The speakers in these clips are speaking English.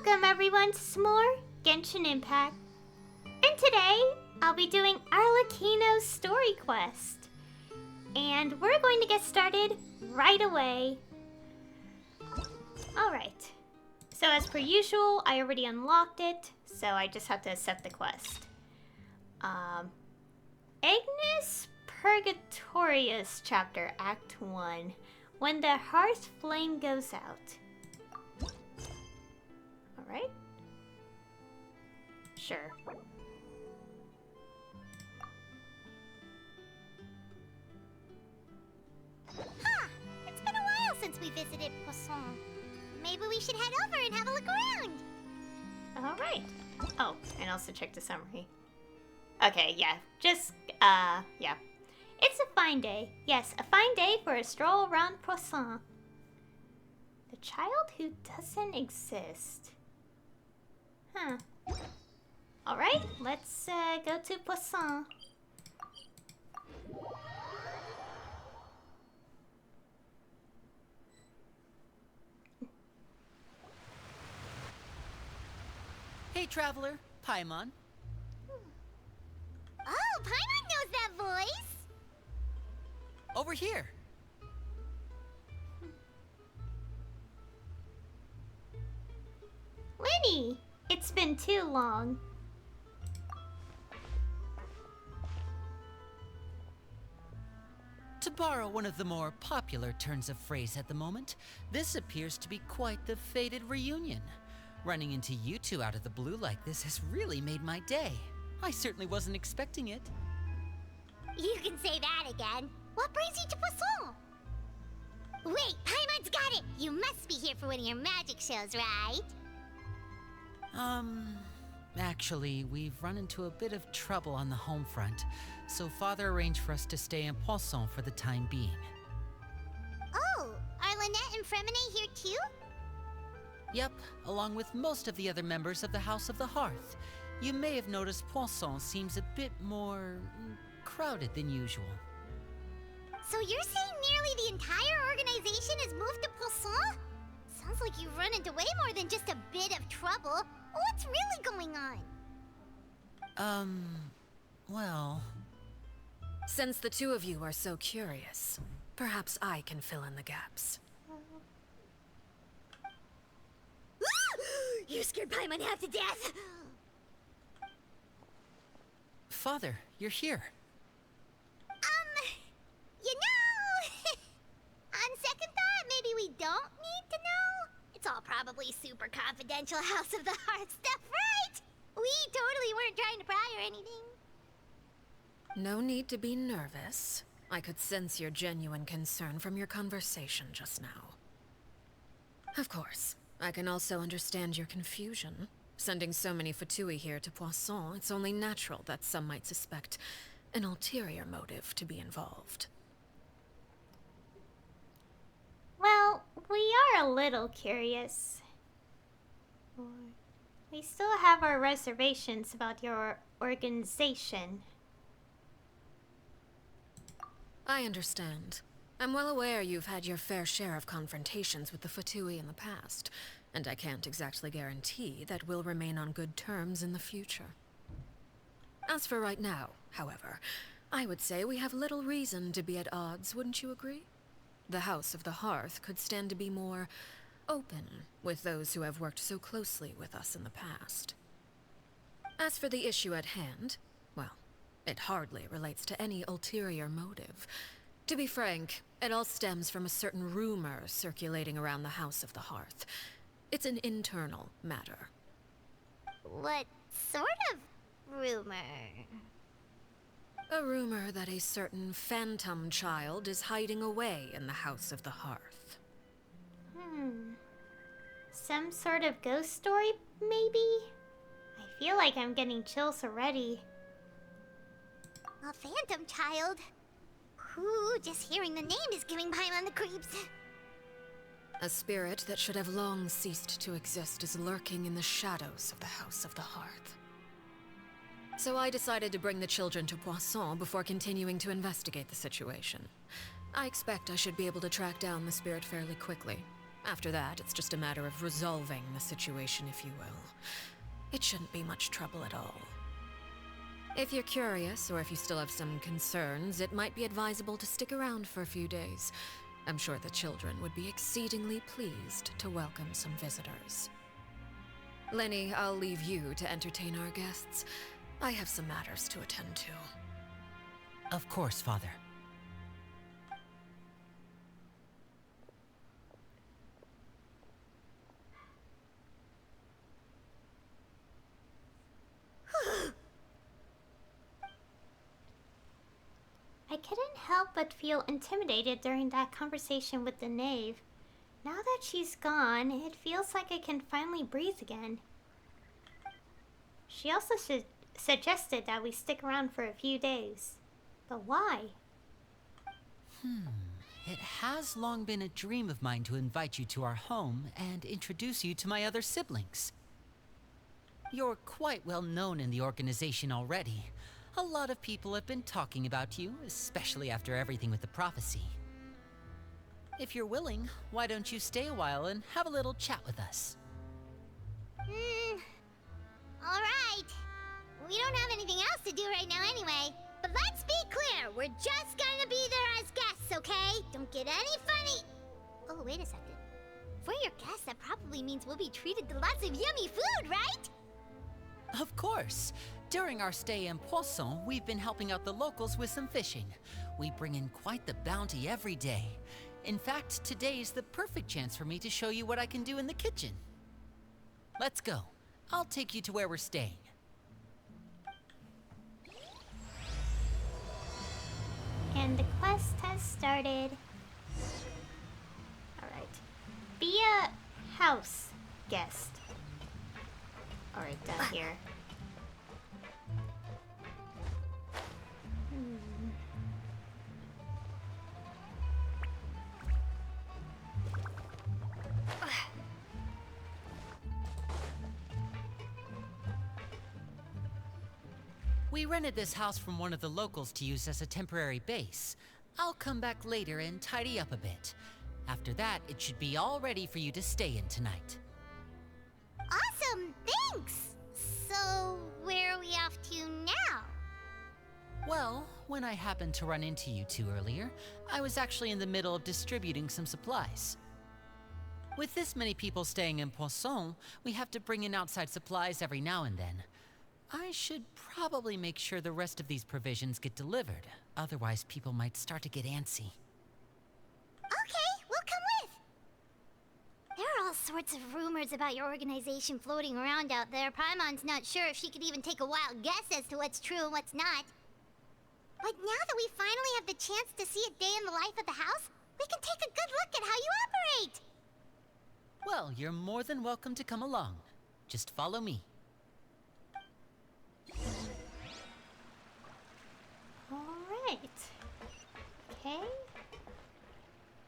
Welcome everyone to some more Genshin Impact. And today, I'll be doing Arlecchino's story quest. And we're going to get started right away. Alright. So as per usual, I already unlocked it, so I just have to accept the quest. Ignis Purgatorius Chapter Act 1. When the Hearth flame goes out. Alright. Sure. Huh! It's been a while since we visited Poisson. Maybe we should head over and have a look around. Alright. Oh, and also check the summary. Okay, yeah. Just, yeah. It's a fine day. Yes, a fine day for a stroll around Poisson. The child who doesn't exist. Huh. Alright, let's go to Poisson. Hey, traveler, Paimon. Oh, Paimon knows that voice! Over here. Winnie! It's been too long. To borrow one of the more popular turns of phrase at the moment, this appears to be quite the fated reunion. Running into you two out of the blue like this has really made my day. I certainly wasn't expecting it. You can say that again. What brings you to Poisson? Wait, Paimon's got it! You must be here for one of your magic shows, right? Actually, we've run into a bit of trouble on the home front, so Father arranged for us to stay in Poisson for the time being. Oh, are Lynette and Fremine here too? Yep, along with most of the other members of the House of the Hearth. You may have noticed Poisson seems a bit more crowded than usual. So you're saying nearly the entire organization has moved to Poisson? Sounds like you've run into way more than just a bit of trouble. What's really going on? Well... Since the two of you are so curious, perhaps I can fill in the gaps. You scared Paimon half to death! Father, you're here. You know... on second thought, maybe we don't need to know? It's all probably super confidential House of the Hearth stuff, right? We totally weren't trying to pry or anything. No need to be nervous. I could sense your genuine concern from your conversation just now. Of course, I can also understand your confusion. Sending so many Fatui here to Poisson, it's only natural that some might suspect an ulterior motive to be involved. Well, we are a little curious. We still have our reservations about your organization. I understand. I'm well aware you've had your fair share of confrontations with the Fatui in the past, and I can't exactly guarantee that we'll remain on good terms in the future. As for right now, however, I would say we have little reason to be at odds, wouldn't you agree? The House of the Hearth could stand to be more open with those who have worked so closely with us in the past. As for the issue at hand, well, it hardly relates to any ulterior motive. To be frank, it all stems from a certain rumor circulating around the House of the Hearth. It's an internal matter. What sort of rumor? A rumor that a certain phantom child is hiding away in the House of the Hearth. Some sort of ghost story, maybe? I feel like I'm getting chills already. A phantom child? Ooh, just hearing the name is giving Paimon the creeps. A spirit that should have long ceased to exist is lurking in the shadows of the House of the Hearth. So I decided to bring the children to Poisson before continuing to investigate the situation. I expect I should be able to track down the spirit fairly quickly. After that, it's just a matter of resolving the situation, if you will. It shouldn't be much trouble at all. If you're curious, or if you still have some concerns, it might be advisable to stick around for a few days. I'm sure the children would be exceedingly pleased to welcome some visitors. Lenny, I'll leave you to entertain our guests. I have some matters to attend to. Of course, Father. I couldn't help but feel intimidated during that conversation with the knave. Now that she's gone, it feels like I can finally breathe again. She also suggested that we stick around for a few days. But why? It has long been a dream of mine to invite you to our home and introduce you to my other siblings. You're quite well known in the organization already. A lot of people have been talking about you, especially after everything with the prophecy. If you're willing, why don't you stay a while and have a little chat with us? Alright. We don't have anything else to do right now anyway. But let's be clear, we're just gonna be there as guests, okay? Don't get any funny. Oh, wait a second. For your guests, that probably means we'll be treated to lots of yummy food, right? Of course. During our stay in Poisson, we've been helping out the locals with some fishing. We bring in quite the bounty every day. In fact, today's the perfect chance for me to show you what I can do in the kitchen. Let's go. I'll take you to where we're staying. And the quest has started. Alright. Be a house guest. Alright, down here. We rented this house from one of the locals to use as a temporary base. I'll come back later and tidy up a bit. After that, it should be all ready for you to stay in tonight. Awesome, thanks! So, where are we off to now? Well, when I happened to run into you two earlier, I was actually in the middle of distributing some supplies. With this many people staying in Poisson, we have to bring in outside supplies every now and then. I should probably make sure the rest of these provisions get delivered. Otherwise, people might start to get antsy. Okay, we'll come with. There are all sorts of rumors about your organization floating around out there. Paimon's not sure if she could even take a wild guess as to what's true and what's not. But now that we finally have the chance to see a day in the life of the house, we can take a good look at how you operate. Well, you're more than welcome to come along. Just follow me. Alright. Okay.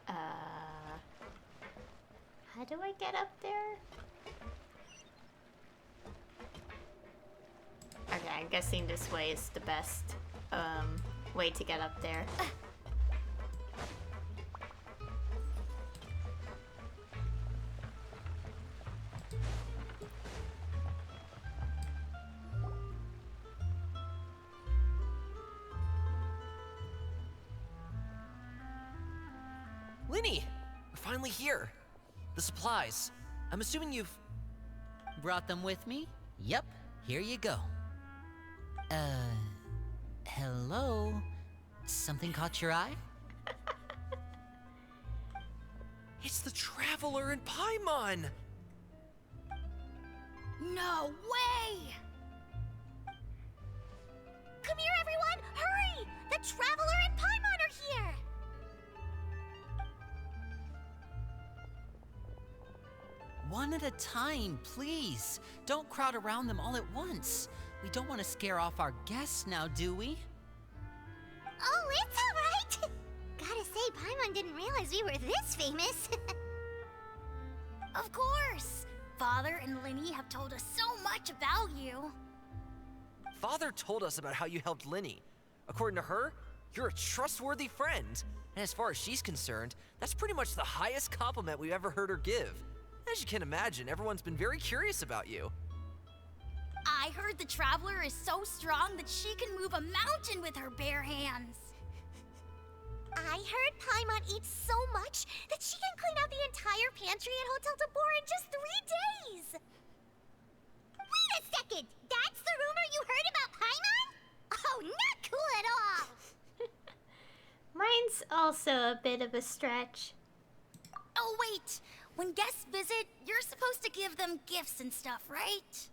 How do I get up there? Okay, I'm guessing this way is the best way to get up there. Linny! We're finally here. The supplies. I'm assuming you've... Brought them with me? Yep, here you go. Hello? Something caught your eye? It's the Traveler in Paimon! No way! Come here, everyone! Hurry! The Traveler and Paimon are here! One at a time, please. Don't crowd around them all at once. We don't want to scare off our guests now, do we? Oh, it's alright! Gotta say, Paimon didn't realize we were this famous. Of course! Father and Linny have told us so much about you. Father told us about how you helped Linny. According to her, you're a trustworthy friend. And as far as she's concerned, that's pretty much the highest compliment we've ever heard her give. As you can imagine, everyone's been very curious about you. I heard the Traveler is so strong that she can move a mountain with her bare hands. I heard Paimon eats so much that she can clean out the entire pantry at Hotel de Boer in just 3 days. Wait a second! That's the rumor you heard about Paimon? Oh, not cool at all! Mine's also a bit of a stretch. Oh, wait. When guests visit, you're supposed to give them gifts and stuff, right?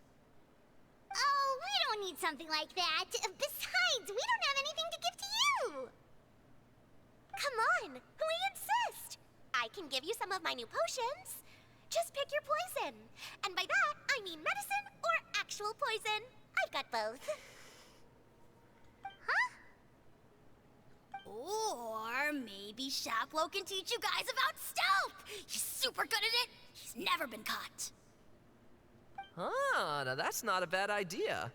Oh, we don't need something like that. Besides, we don't have anything to give to you. Come on, we insist. I can give you some of my new potions. Just pick your poison. And by that, I mean medicine or actual poison. I've got both. Huh? Or maybe Shaplo can teach you guys about stealth. He's super good at it. He's never been caught. Ah, now that's not a bad idea.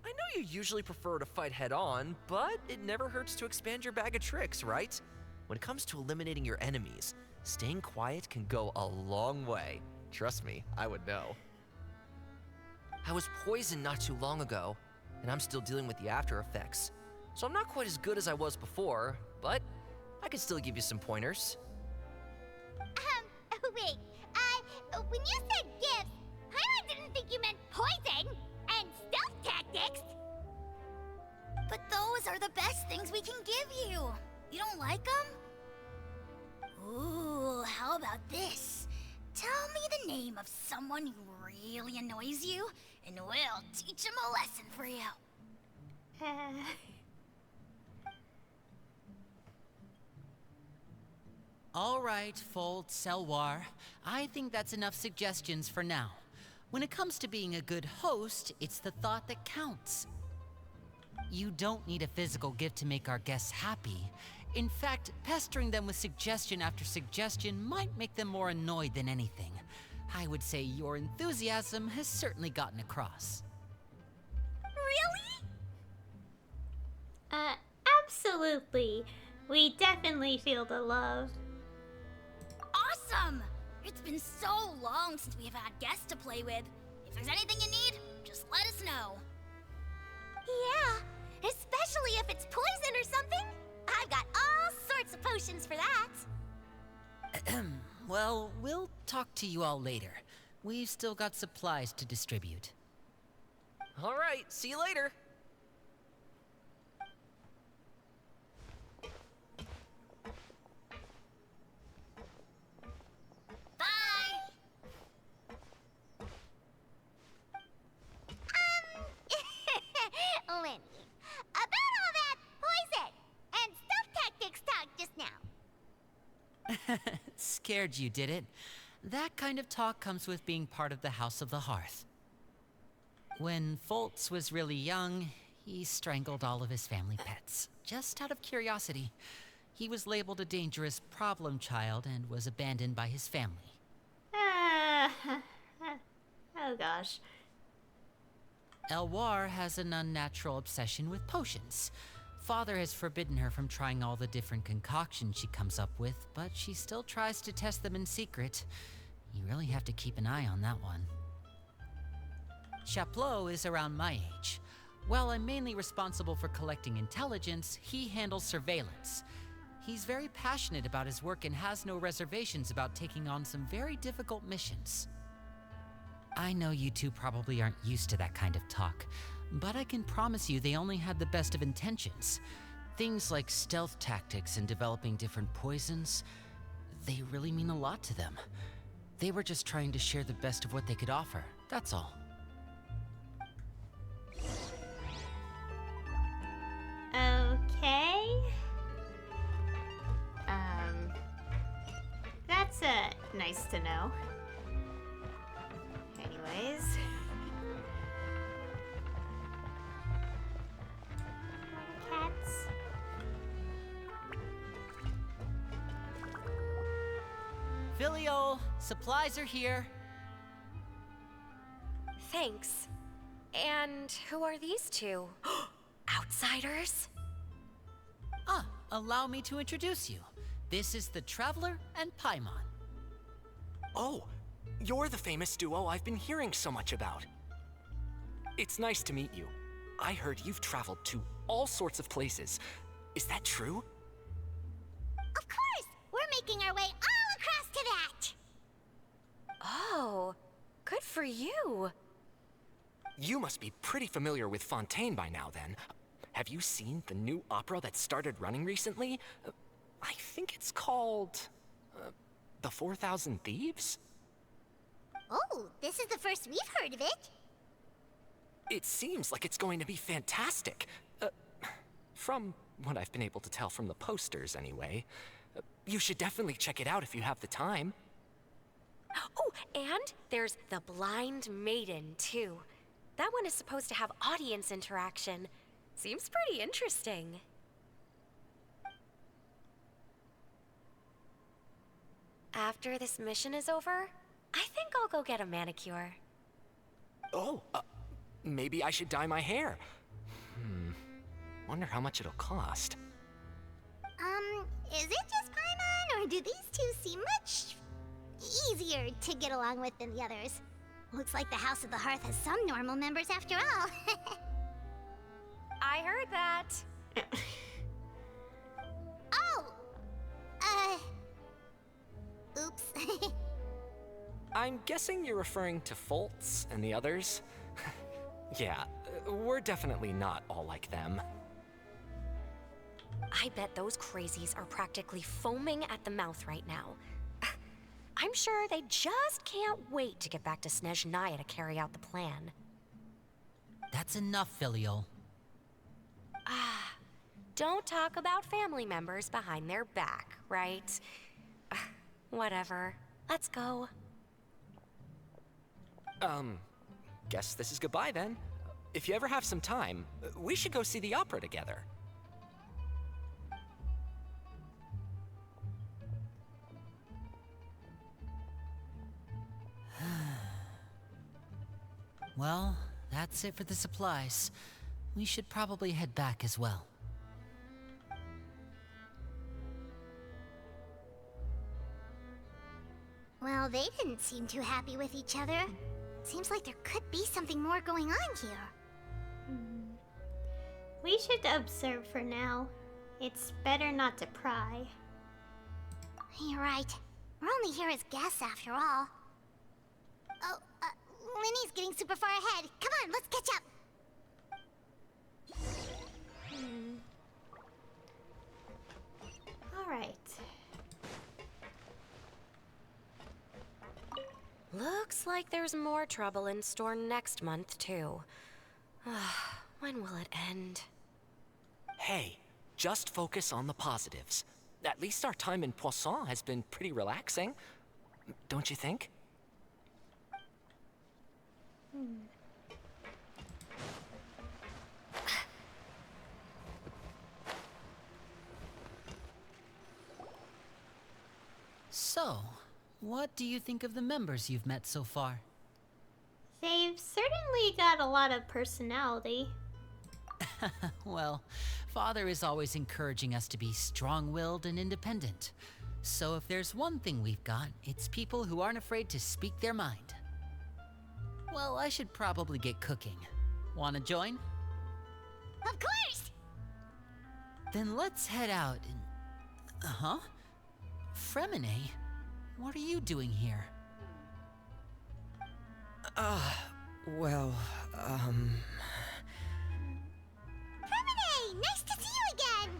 I know you usually prefer to fight head-on, but it never hurts to expand your bag of tricks, right? When it comes to eliminating your enemies, staying quiet can go a long way. Trust me, I would know. I was poisoned not too long ago, and I'm still dealing with the after effects. So I'm not quite as good as I was before, but I can still give you some pointers. Wait, when you said gifts, I didn't think you meant poison and stealth tactics. But those are the best things we can give you. You don't like them? Ooh, how about this? Tell me the name of someone who really annoys you, and we'll teach him a lesson for you. All right, Fold, Selwar. I think that's enough suggestions for now. When it comes to being a good host, it's the thought that counts. You don't need a physical gift to make our guests happy. In fact, pestering them with suggestion after suggestion might make them more annoyed than anything. I would say your enthusiasm has certainly gotten across. Really? Absolutely. We definitely feel the love. Awesome! It's been so long since we've had guests to play with. If there's anything you need, just let us know. Yeah, especially if it's poison or something. I've got all sorts of potions for that. Well, we'll talk to you all later. We've still got supplies to distribute. All right, see you later. Bye! Lenny, about all that poison and stealth tactics talk just now. Scared you, did it? That kind of talk comes with being part of the House of the Hearth. When Foltz was really young, he strangled all of his family pets, just out of curiosity. He was labeled a dangerous problem child and was abandoned by his family. Oh gosh. Elwar has an unnatural obsession with potions. Father has forbidden her from trying all the different concoctions she comes up with, but she still tries to test them in secret. You really have to keep an eye on that one. Chaplot is around my age. While I'm mainly responsible for collecting intelligence, he handles surveillance. He's very passionate about his work and has no reservations about taking on some very difficult missions. I know you two probably aren't used to that kind of talk, but I can promise you they only had the best of intentions. Things like stealth tactics and developing different poisons, they really mean a lot to them. They were just trying to share the best of what they could offer, that's all. Okay. That's nice to know. Anyways. Cats. Filial, supplies are here. Thanks. And who are these two? Outsiders? Allow me to introduce you. This is the Traveler and Paimon. Oh, you're the famous duo I've been hearing so much about. It's nice to meet you. I heard you've traveled to all sorts of places. Is that true? Of course! We're making our way all across to that! Oh, good for you. You must be pretty familiar with Fontaine by now, then. Have you seen the new opera that started running recently? I think it's called... The 4,000 Thieves? Oh, this is the first we've heard of it. It seems like it's going to be fantastic. From what I've been able to tell from the posters, anyway. You should definitely check it out if you have the time. Oh, and there's the Blind Maiden, too. That one is supposed to have audience interaction. Seems pretty interesting. After this mission is over, I think I'll go get a manicure. Oh, maybe I should dye my hair. Wonder how much it'll cost. Is it just Paimon, or do these two seem much easier to get along with than the others? Looks like the House of the Hearth has some normal members after all. I heard that. Oh! Oops. I'm guessing you're referring to Foltz and the others? Yeah, we're definitely not all like them. I bet those crazies are practically foaming at the mouth right now. I'm sure they just can't wait to get back to Snezhnaya to carry out the plan. That's enough, Filial. Don't talk about family members behind their back, right? Whatever. Let's go. Guess this is goodbye then. If you ever have some time, we should go see the opera together. Well, that's it for the supplies. We should probably head back as well. Well, they didn't seem too happy with each other. Seems like there could be something more going on here. We should observe for now. It's better not to pry. You're right. We're only here as guests after all. Oh, Linny's getting super far ahead. Come on, let's catch up. Alright. Looks like there's more trouble in store next month, too. When will it end? Hey, just focus on the positives. At least our time in Poisson has been pretty relaxing. Don't you think? So, what do you think of the members you've met so far? They've certainly got a lot of personality. Well, Father is always encouraging us to be strong-willed and independent. So if there's one thing we've got, it's people who aren't afraid to speak their mind. Well, I should probably get cooking. Wanna join? Of course! Then let's head out and... Huh? Fremine? What are you doing here? Well, Fremine! Nice to see you again!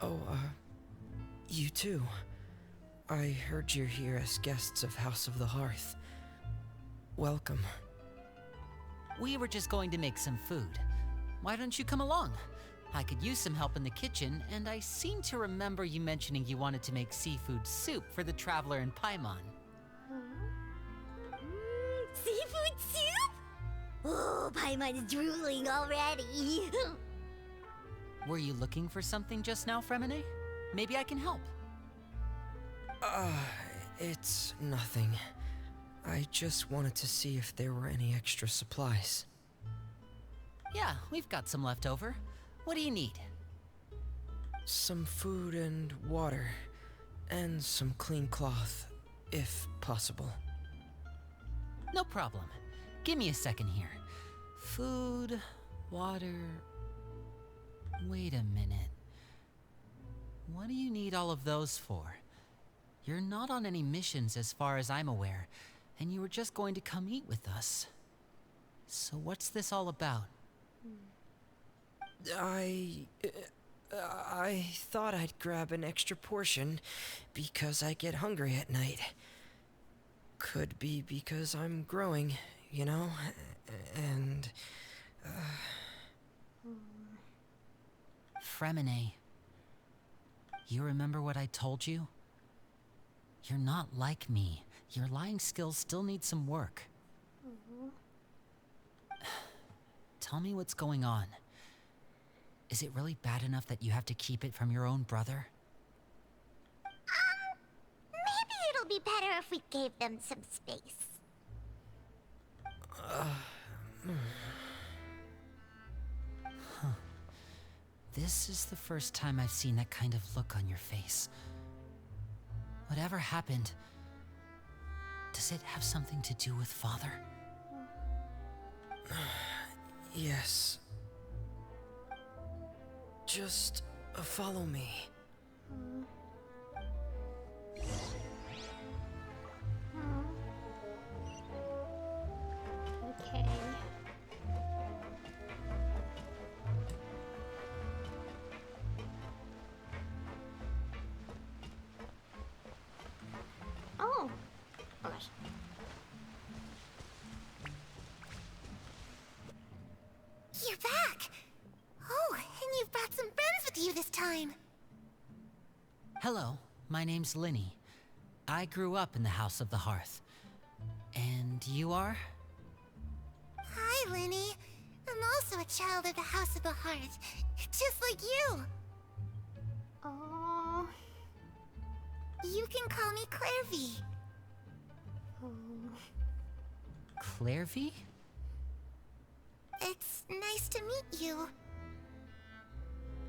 Oh, you too. I heard you're here as guests of House of the Hearth. Welcome. We were just going to make some food. Why don't you come along? I could use some help in the kitchen, and I seem to remember you mentioning you wanted to make seafood soup for the Traveler and Paimon. Seafood soup? Oh, Paimon's drooling already. Were you looking for something just now, Fremine? Maybe I can help. It's nothing. I just wanted to see if there were any extra supplies. Yeah, we've got some left over. What do you need? some food and water, and some clean cloth, if possible. No problem. Give me a second here. Food, water... Wait a minute. What do you need all of those for? You're not on any missions as far as I'm aware, and you were just going to come eat with us. So what's this all about? I thought I'd grab an extra portion because I get hungry at night. Could be because I'm growing, you know? And... Fremine. You remember what I told you? You're not like me. Your lying skills still need some work. Tell me what's going on. Is it really bad enough that you have to keep it from your own brother? Maybe it'll be better if we gave them some space. This is the first time I've seen that kind of look on your face. Whatever happened, does it have something to do with Father? Yes. Just follow me. Okay. Oh. Oh gosh. You're back! Oh, and you've brought some friends with you this time. Hello, my name's Linny. I grew up in the House of the Hearth. And you are? Hi, Linny. I'm also a child of the House of the Hearth, just like you. Oh. You can call me Clairvy. Clairvy? It's nice to meet you.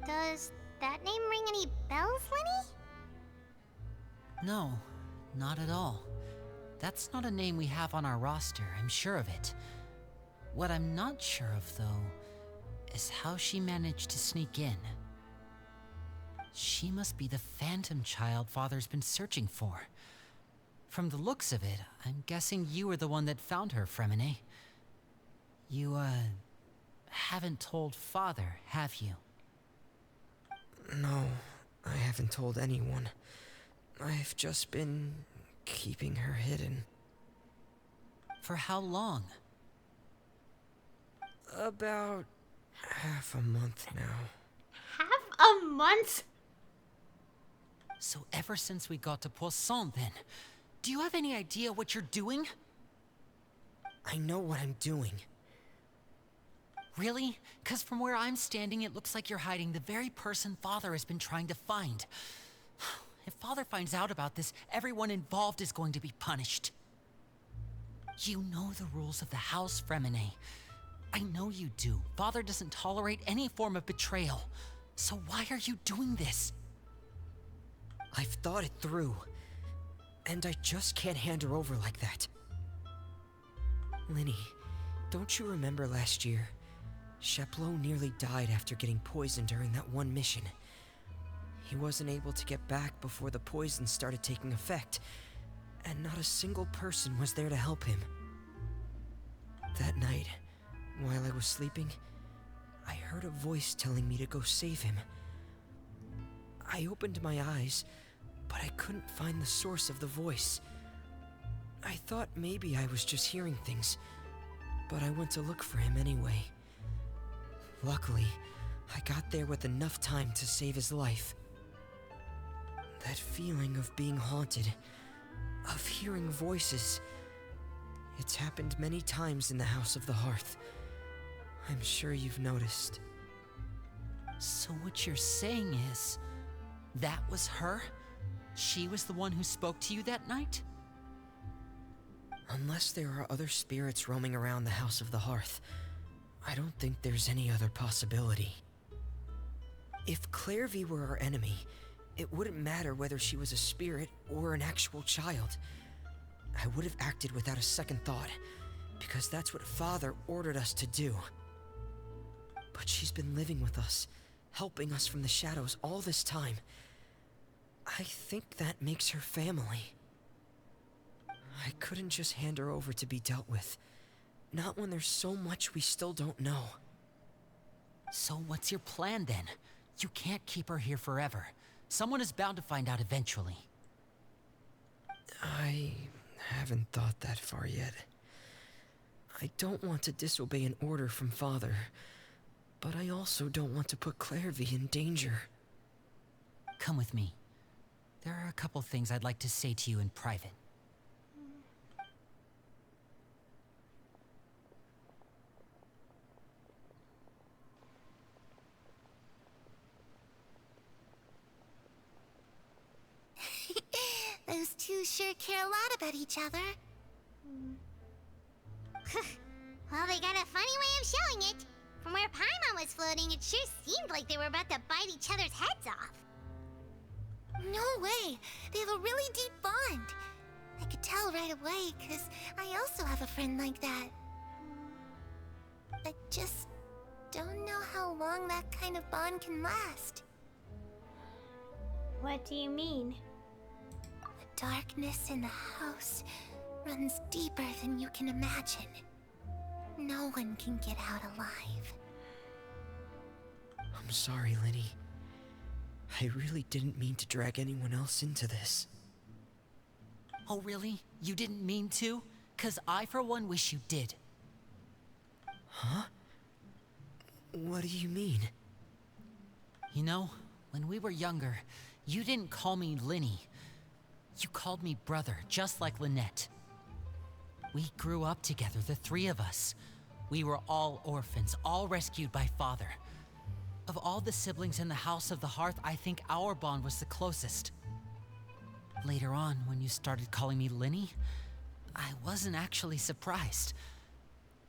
Does that name ring any bells, Linny? No, not at all. That's not a name we have on our roster, I'm sure of it. What I'm not sure of, though, is how she managed to sneak in. She must be the phantom child Father's been searching for. From the looks of it, I'm guessing you were the one that found her, Fremine. You, haven't told Father, have you? No, I haven't told anyone. I've just been keeping her hidden. For how long? About half a month now. Half a month? So ever since we got to Poisson, then, do you have any idea what you're doing? I know what I'm doing. Really? 'Cause from where I'm standing, it looks like you're hiding the very person Father has been trying to find. If Father finds out about this, everyone involved is going to be punished. You know the rules of the house, Fremine. I know you do. Father doesn't tolerate any form of betrayal. So why are you doing this? I've thought it through. And I just can't hand her over like that. Linny, don't you remember last year? Chaplot nearly died after getting poisoned during that one mission. He wasn't able to get back before the poison started taking effect, and not a single person was there to help him. That night, while I was sleeping, I heard a voice telling me to go save him. I opened my eyes, but I couldn't find the source of the voice. I thought maybe I was just hearing things, but I went to look for him anyway. Luckily, I got there with enough time to save his life. That feeling of being haunted, of hearing voices, it's happened many times in the House of the Hearth. I'm sure you've noticed. So what you're saying is, that was her? She was the one who spoke to you that night? Unless there are other spirits roaming around the House of the Hearth, I don't think there's any other possibility. If Clairvy were our enemy, it wouldn't matter whether she was a spirit or an actual child. I would have acted without a second thought, because that's what Father ordered us to do. But she's been living with us, helping us from the shadows all this time. I think that makes her family. I couldn't just hand her over to be dealt with. Not when there's so much we still don't know. So what's your plan then? You can't keep her here forever. Someone is bound to find out eventually. I haven't thought that far yet. I don't want to disobey an order from Father, but I also don't want to put Clairvy in danger. Come with me. There are a couple things I'd like to say to you in private. Those two sure care a lot about each other. Well, they got a funny way of showing it. From where Paimon was floating, it sure seemed like they were about to bite each other's heads off. No way! They have a really deep bond. I could tell right away, because I also have a friend like that. I just don't know how long that kind of bond can last. What do you mean? The darkness in the house runs deeper than you can imagine. No one can get out alive. I'm sorry, Linny. I really didn't mean to drag anyone else into this. Oh really? You didn't mean to? 'Cause I for one wish you did. Huh? What do you mean? You know, when we were younger, you didn't call me Linny. You called me brother, just like Lynette. We grew up together, the three of us. We were all orphans, all rescued by Father. Of all the siblings in the House of the Hearth, I think our bond was the closest. Later on, when you started calling me Linny, I wasn't actually surprised.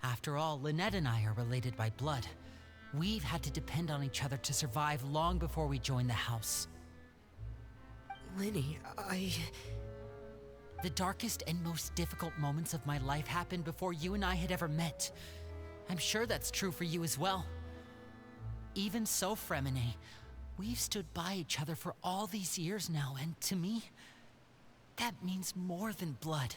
After all, Lynette and I are related by blood. We've had to depend on each other to survive long before we joined the house. Linny, The darkest and most difficult moments of my life happened before you and I had ever met. I'm sure that's true for you as well. Even so, Fremine, we've stood by each other for all these years now, and to me, that means more than blood.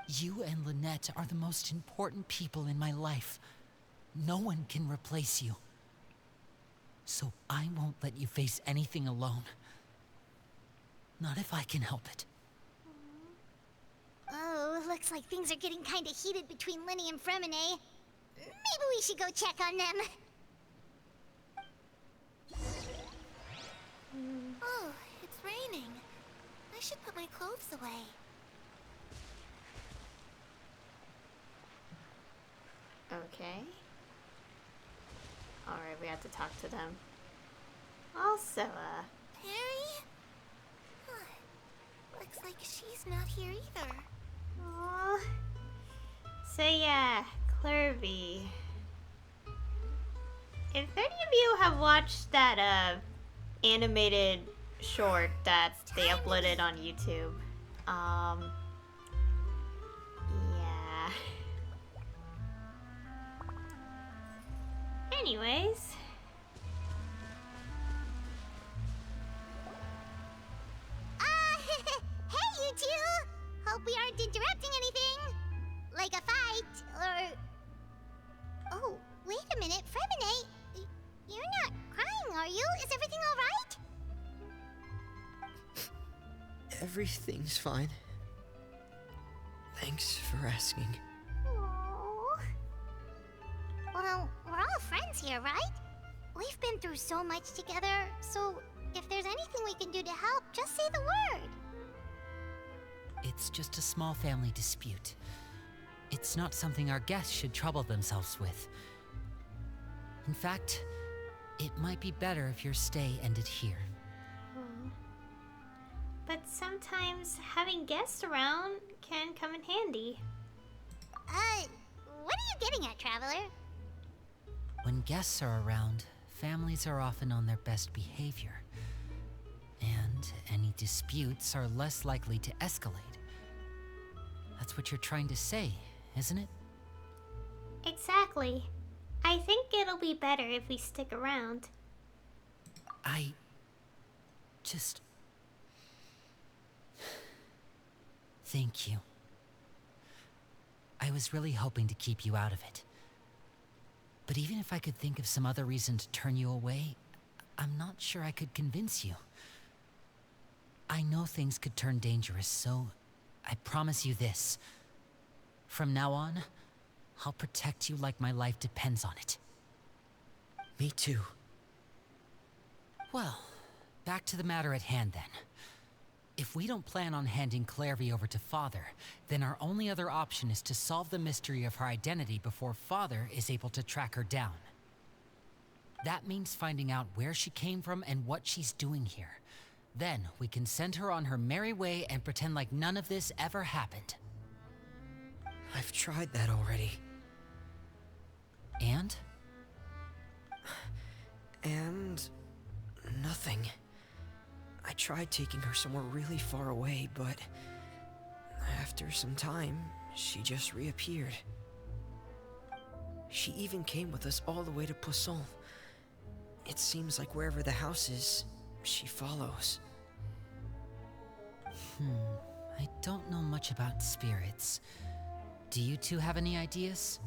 You and Lynette are the most important people in my life. No one can replace you. So I won't let you face anything alone. Not if I can help it. Oh, looks like things are getting kinda heated between Linny and Fremine. Maybe we should go check on them. Oh, it's raining. I should put my clothes away. Okay. Alright, we have to talk to them. Also, Perry? Huh. Looks like she's not here either. Aww. So yeah, Clairvy. If any of you have watched that animated short that they uploaded on YouTube, yeah. Anyways. Hey you two! Hope we aren't interrupting anything. Like a fight, or... Oh, wait a minute, Fremine. You're not crying, are you? Is everything alright? everything's fine. Thanks for asking. Aww. Well, we're all friends here, right? We've been through so much together, so if there's anything we can do to help, just say the word. It's just a small family dispute. It's not something our guests should trouble themselves with. In fact, it might be better if your stay ended here. But sometimes having guests around can come in handy. What are you getting at, Traveler? When guests are around, families are often on their best behavior. And any disputes are less likely to escalate. That's what you're trying to say, isn't it? Exactly. I think it'll be better if we stick around. I just... Thank you. I was really hoping to keep you out of it. But even if I could think of some other reason to turn you away, I'm not sure I could convince you. I know things could turn dangerous, so I promise you this. From now on, I'll protect you like my life depends on it. Me too. Well, back to the matter at hand then. If we don't plan on handing Clairvy over to Father, then our only other option is to solve the mystery of her identity before Father is able to track her down. That means finding out where she came from and what she's doing here. Then we can send her on her merry way and pretend like none of this ever happened. I've tried that already. And? And... nothing. I tried taking her somewhere really far away, but... after some time, she just reappeared. She even came with us all the way to Poisson. It seems like wherever the house is, she follows. I don't know much about spirits. Do you two have any ideas?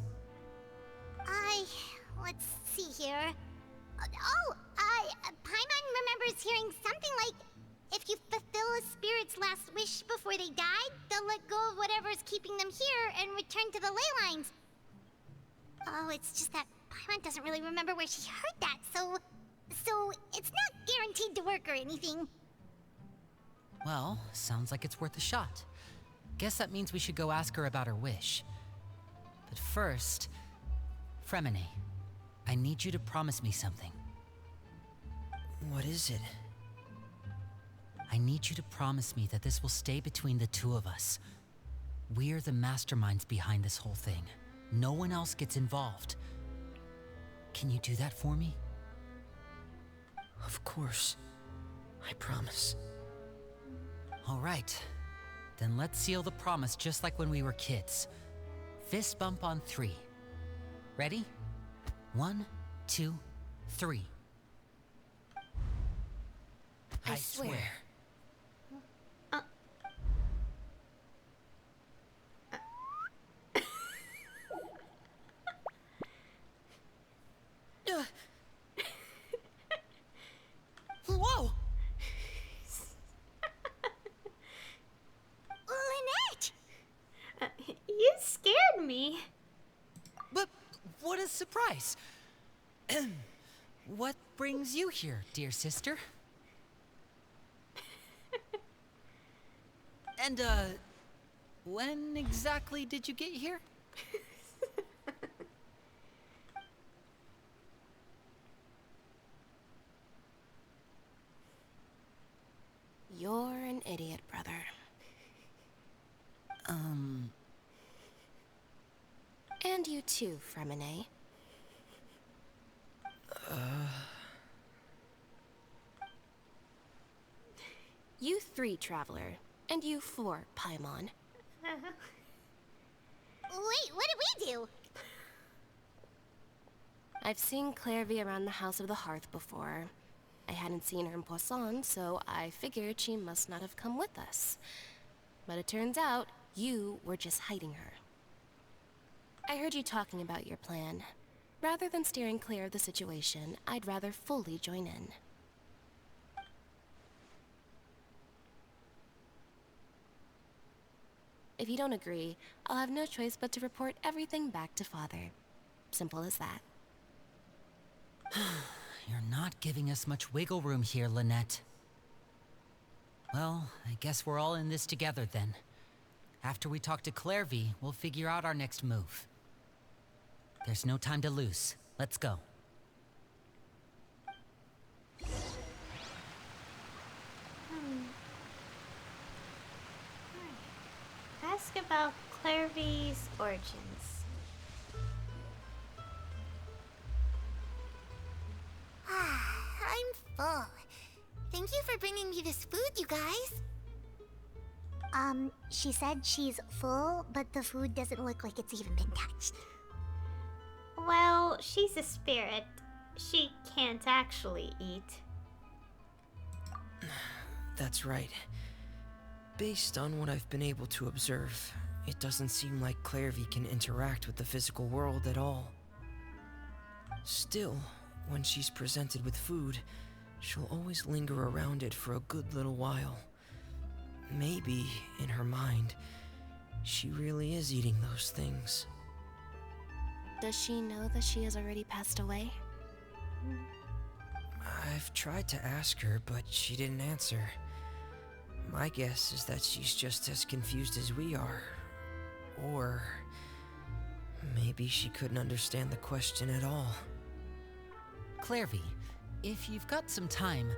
Let's see here. Paimon remembers hearing something like, if you fulfill a spirit's last wish before they died, they'll let go of whatever's keeping them here and return to the ley lines. Oh, it's just that Paimon doesn't really remember where she heard that, so it's not guaranteed to work or anything. Well, sounds like it's worth a shot. Guess that means we should go ask her about her wish. But first, Fremine, I need you to promise me something. What is it? I need you to promise me that this will stay between the two of us. We're the masterminds behind this whole thing. No one else gets involved. Can you do that for me? Of course. I promise. All right. Then let's seal the promise just like when we were kids. Fist bump on 3. Ready? 1, 2, 3. I swear. Whoa! Lynette! You scared me. But what a surprise! What brings you here, dear sister? And, when exactly did you get here? You're an idiot, brother. And you too, Fremine. You 3, Traveler. And you 4, Paimon. Wait, what did we do? I've seen Clairvy around the House of the Hearth before. I hadn't seen her in Poisson, so I figured she must not have come with us. But it turns out, you were just hiding her. I heard you talking about your plan. Rather than steering clear of the situation, I'd rather fully join in. If you don't agree, I'll have no choice but to report everything back to Father. Simple as that. You're not giving us much wiggle room here, Lynette. Well, I guess we're all in this together then. After we talk to Clairvy, we'll figure out our next move. There's no time to lose. Let's go. Ask about Clairvy's origins. you for bringing me this food, you guys. She said she's full, but the food doesn't look like it's even been touched. Well, she's a spirit. She can't actually eat. That's right. Based on what I've been able to observe, it doesn't seem like Clairvy can interact with the physical world at all. Still, when she's presented with food, she'll always linger around it for a good little while. Maybe, in her mind, she really is eating those things. Does she know that she has already passed away? I've tried to ask her, but she didn't answer. My guess is that she's just as confused as we are. Or maybe she couldn't understand the question at all. Clairvy, if you've got some time,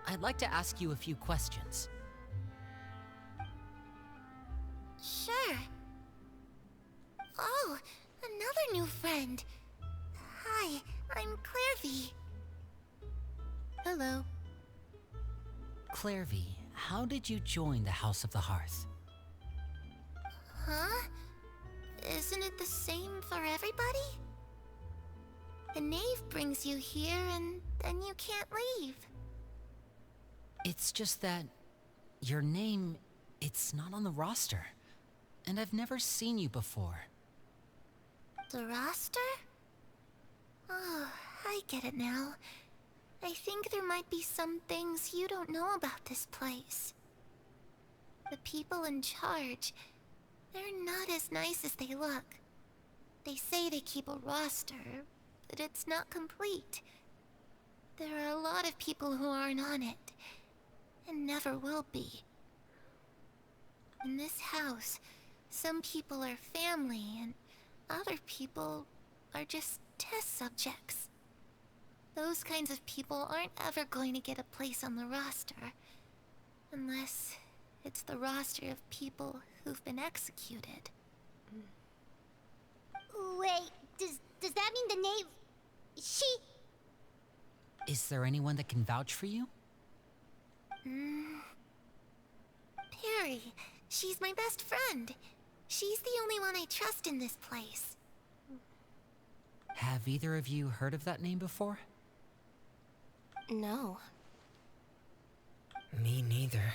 I'd like to ask you a few questions. Sure. Oh, another new friend. Hi, I'm Clairvy. Hello. Clairvy, how did you join the House of the Hearth? Huh? Isn't it the same for everybody? The knave brings you here and then you can't leave. It's just that your name, it's not on the roster. And I've never seen you before. The roster? Oh, I get it now. I think there might be some things you don't know about this place. The people in charge, they're not as nice as they look. They say they keep a roster, but it's not complete. There are a lot of people who aren't on it, and never will be. In this house, some people are family, and other people are just test subjects. Those kinds of people aren't ever going to get a place on the roster, unless it's the roster of people who've been executed. Wait, does that mean the knave... she... Is there anyone that can vouch for you? Perry, she's my best friend. She's the only one I trust in this place. Have either of you heard of that name before? No. Me neither.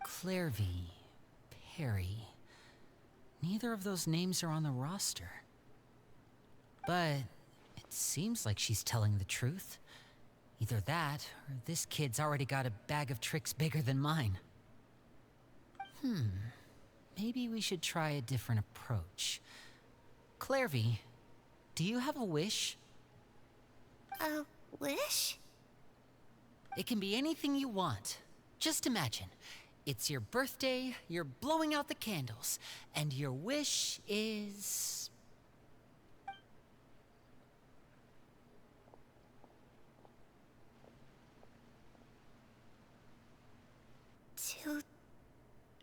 Clairvy, Perry. Neither of those names are on the roster. But it seems like she's telling the truth. Either that, or this kid's already got a bag of tricks bigger than mine. Maybe we should try a different approach. Clairvy, do you have a wish? A wish? It can be anything you want. Just imagine. It's your birthday, you're blowing out the candles, and your wish is...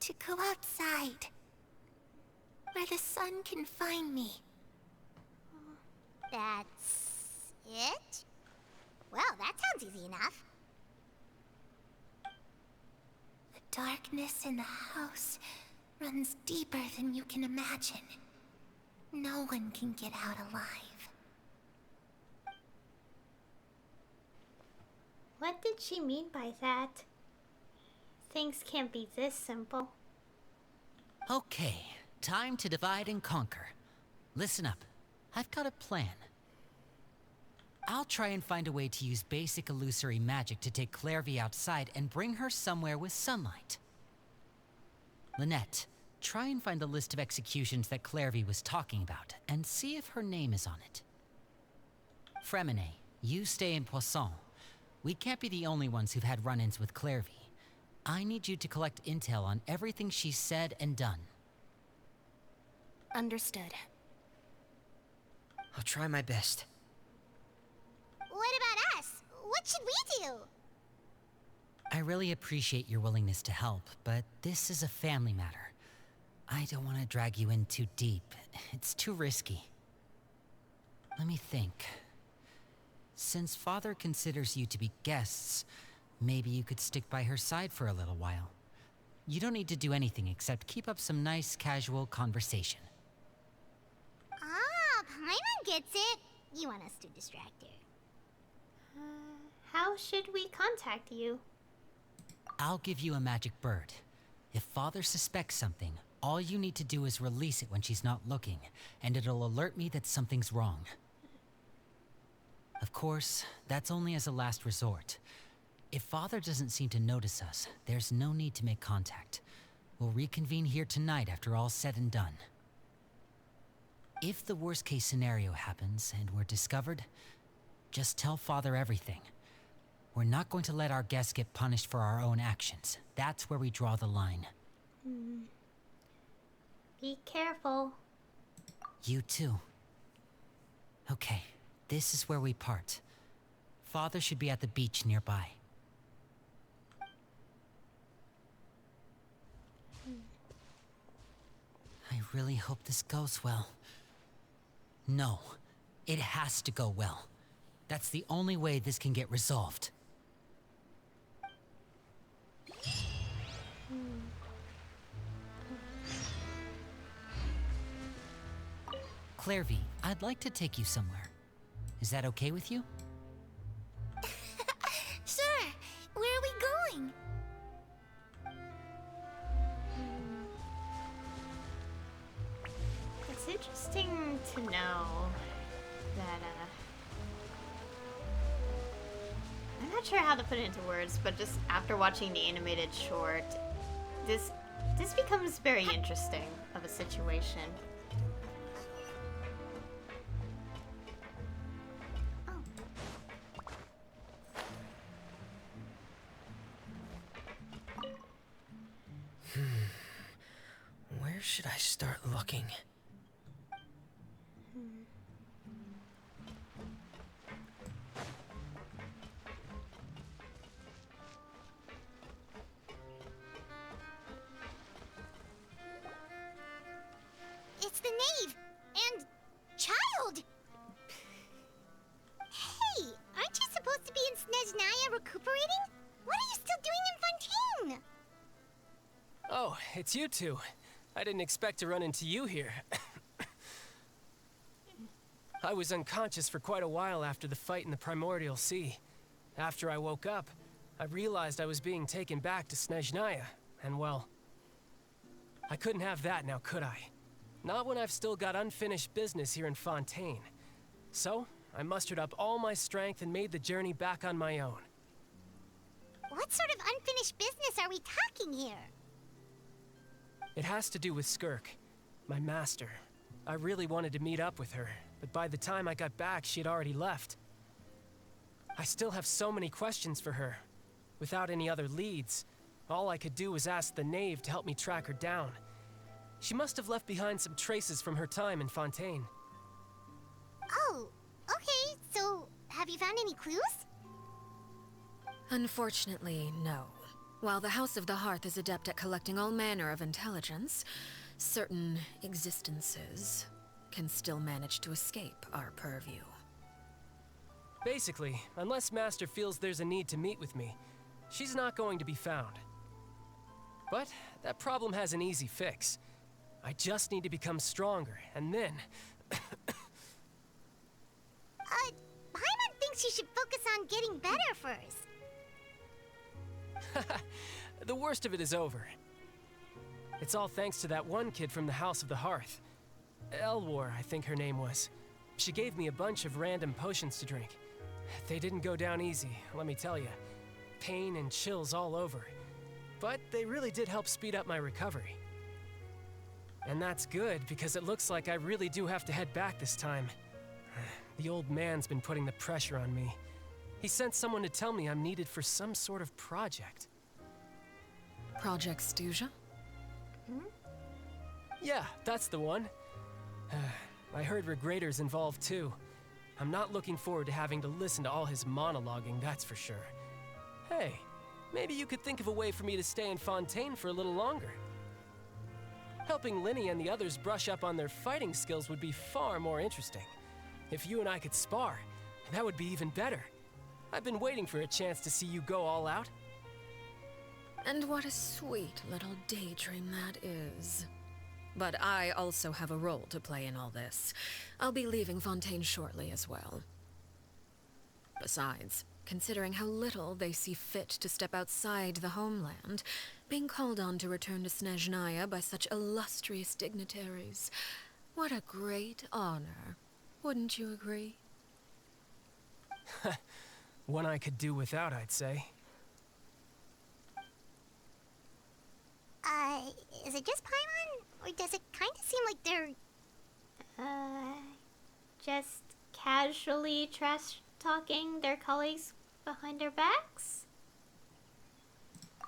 To go outside. Where the sun can find me. That's... it? Well, that sounds easy enough. The darkness in the house runs deeper than you can imagine. No one can get out alive. What did she mean by that? Things can't be this simple. Okay, time to divide and conquer. Listen up. I've got a plan. I'll try and find a way to use basic illusory magic to take Clairvy outside and bring her somewhere with sunlight. Lynette, try and find the list of executions that Clairvy was talking about, and see if her name is on it. Fremine, you stay in Poisson. We can't be the only ones who've had run-ins with Clairvy. I need you to collect intel on everything she's said and done. Understood. I'll try my best. What about us? What should we do? I really appreciate your willingness to help, but this is a family matter. I don't want to drag you in too deep. It's too risky. Let me think. Since Father considers you to be guests, Maybe you could stick by her side for a little while. You don't need to do anything except keep up some nice, casual conversation. Ah, Paimon gets it. You want us to distract her. How should we contact you? I'll give you a magic bird. If Father suspects something, all you need to do is release it when she's not looking, and it'll alert me that something's wrong. Of course, that's only as a last resort. If Father doesn't seem to notice us, there's no need to make contact. We'll reconvene here tonight after all's said and done. If the worst-case scenario happens and we're discovered, just tell Father everything. We're not going to let our guests get punished for our own actions. That's where we draw the line. Be careful. You too. Okay, this is where we part. Father should be at the beach nearby. I really hope this goes well. No, it has to go well. That's the only way this can get resolved. Clairvy, I'd like to take you somewhere. Is that okay with you? Sure. Where are we going? It's interesting to know that, I'm not sure how to put it into words, but just after watching the animated short, this becomes very interesting of a situation. Where should I start looking? It's the knave and child. Hey, aren't you supposed to be in Snezhnaya recuperating? What are you still doing in Fontaine? Oh, it's you two. I didn't expect to run into you here. I was unconscious for quite a while after the fight in the Primordial Sea. After I woke up, I realized I was being taken back to Snezhnaya, and well, I couldn't have that now, could I? Not when I've still got unfinished business here in Fontaine. So, I mustered up all my strength and made the journey back on my own. What sort of unfinished business are we talking here? It has to do with Skirk, my master. I really wanted to meet up with her, but by the time I got back, she had already left. I still have so many questions for her. Without any other leads, all I could do was ask the knave to help me track her down. She must have left behind some traces from her time in Fontaine. Oh, okay, so have you found any clues? Unfortunately, no. While the House of the Hearth is adept at collecting all manner of intelligence, certain existences can still manage to escape our purview. Basically, unless Master feels there's a need to meet with me, she's not going to be found. But that problem has an easy fix. I just need to become stronger, and then... Paimon thinks you should focus on getting better first. The worst of it is over. It's all thanks to that one kid from the House of the Hearth. Elwar, I think her name was. She gave me a bunch of random potions to drink. They didn't go down easy, let me tell you. Pain and chills all over. But they really did help speed up my recovery. And that's good, because it looks like I really do have to head back this time. The old man's been putting the pressure on me. He sent someone to tell me I'm needed for some sort of project. Project Stuja? Yeah, that's the one. I heard Regrader's involved too. I'm not looking forward to having to listen to all his monologuing, that's for sure. Hey, maybe you could think of a way for me to stay in Fontaine for a little longer. Helping Linny and the others brush up on their fighting skills would be far more interesting. If you and I could spar, that would be even better. I've been waiting for a chance to see you go all out. And what a sweet little daydream that is. But I also have a role to play in all this. I'll be leaving Fontaine shortly as well. Besides, considering how little they see fit to step outside the homeland, being called on to return to Snezhnaya by such illustrious dignitaries, what a great honor. Wouldn't you agree? One I could do without, I'd say. Is it just Paimon? Or does it kind of seem like they're... Just casually trash-talking their colleagues behind their backs?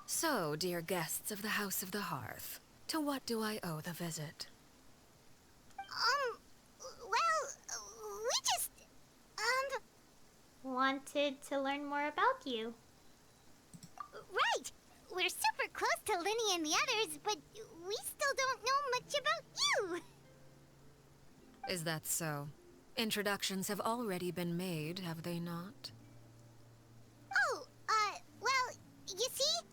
So, dear guests of the House of the Hearth, to what do I owe the visit? Well, we just... Wanted to learn more about you. Right! We're super close to Linny and the others, but we still don't know much about you! Is that so? Introductions have already been made, have they not? Oh, well, you see?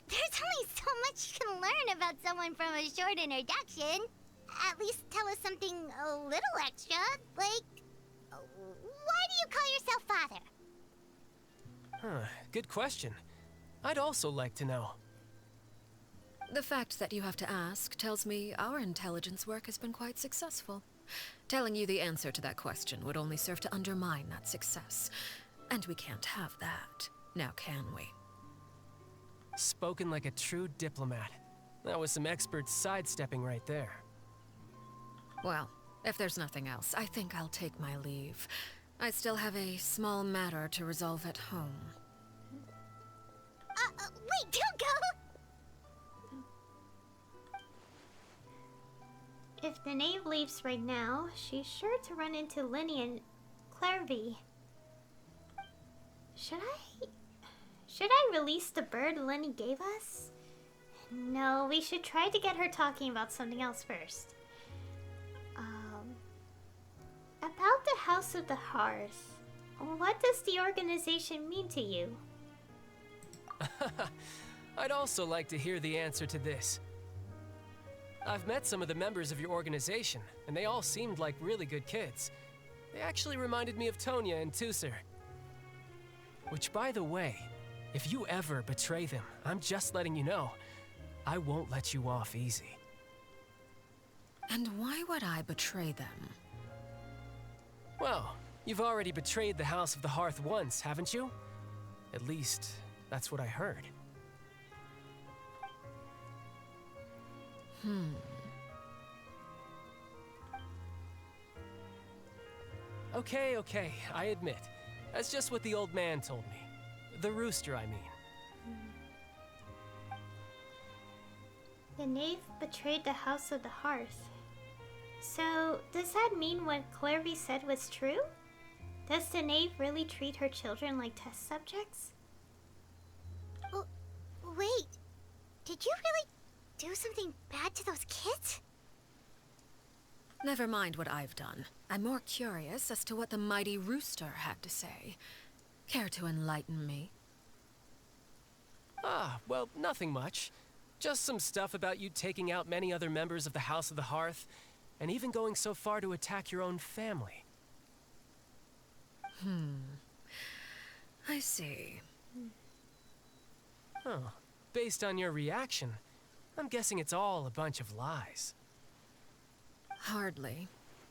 There's only so much you can learn about someone from a short introduction. At least tell us something a little extra, like... Why do you call yourself father? Huh, good question. I'd also like to know. The fact that you have to ask tells me our intelligence work has been quite successful. Telling you the answer to that question would only serve to undermine that success. And we can't have that, now can we? Spoken like a true diplomat. That was some expert sidestepping right there. Well, if there's nothing else, I think I'll take my leave. I still have a small matter to resolve at home. Wait, don't go! If the knave leaves right now, she's sure to run into Linny and Clairvy. Should I release the bird Linny gave us? No, we should try to get her talking about something else first. About the House of the Hearth, what does the organization mean to you? I'd also like to hear the answer to this. I've met some of the members of your organization, and they all seemed like really good kids. They actually reminded me of Tonya and Tusser. Which, by the way, if you ever betray them, I'm just letting you know, I won't let you off easy. And why would I betray them? Well, you've already betrayed the House of the Hearth once, haven't you? At least, that's what I heard. Okay, I admit. That's just what the old man told me. The rooster, I mean. The knave betrayed the House of the Hearth. So, does that mean what Clairvy said was true? Does the knave really treat her children like test subjects? Wait, did you really do something bad to those kids? Never mind what I've done. I'm more curious as to what the mighty rooster had to say. Care to enlighten me? Well, nothing much. Just some stuff about you taking out many other members of the House of the Hearth, and even going so far to attack your own family. I see. Huh. Based on your reaction, I'm guessing it's all a bunch of lies. Hardly.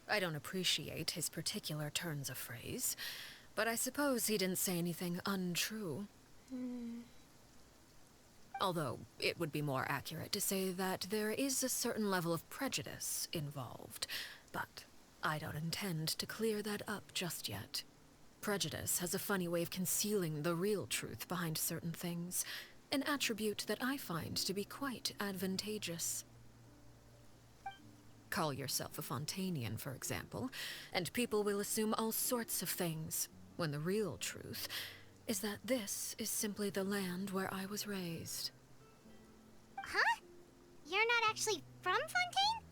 I don't appreciate his particular turns of phrase, but I suppose he didn't say anything untrue. Although, it would be more accurate to say that there is a certain level of prejudice involved, but I don't intend to clear that up just yet. Prejudice has a funny way of concealing the real truth behind certain things, an attribute that I find to be quite advantageous. Call yourself a Fontainian, for example, and people will assume all sorts of things, when the real truth is that this is simply the land where I was raised. Huh? You're not actually from Fontaine?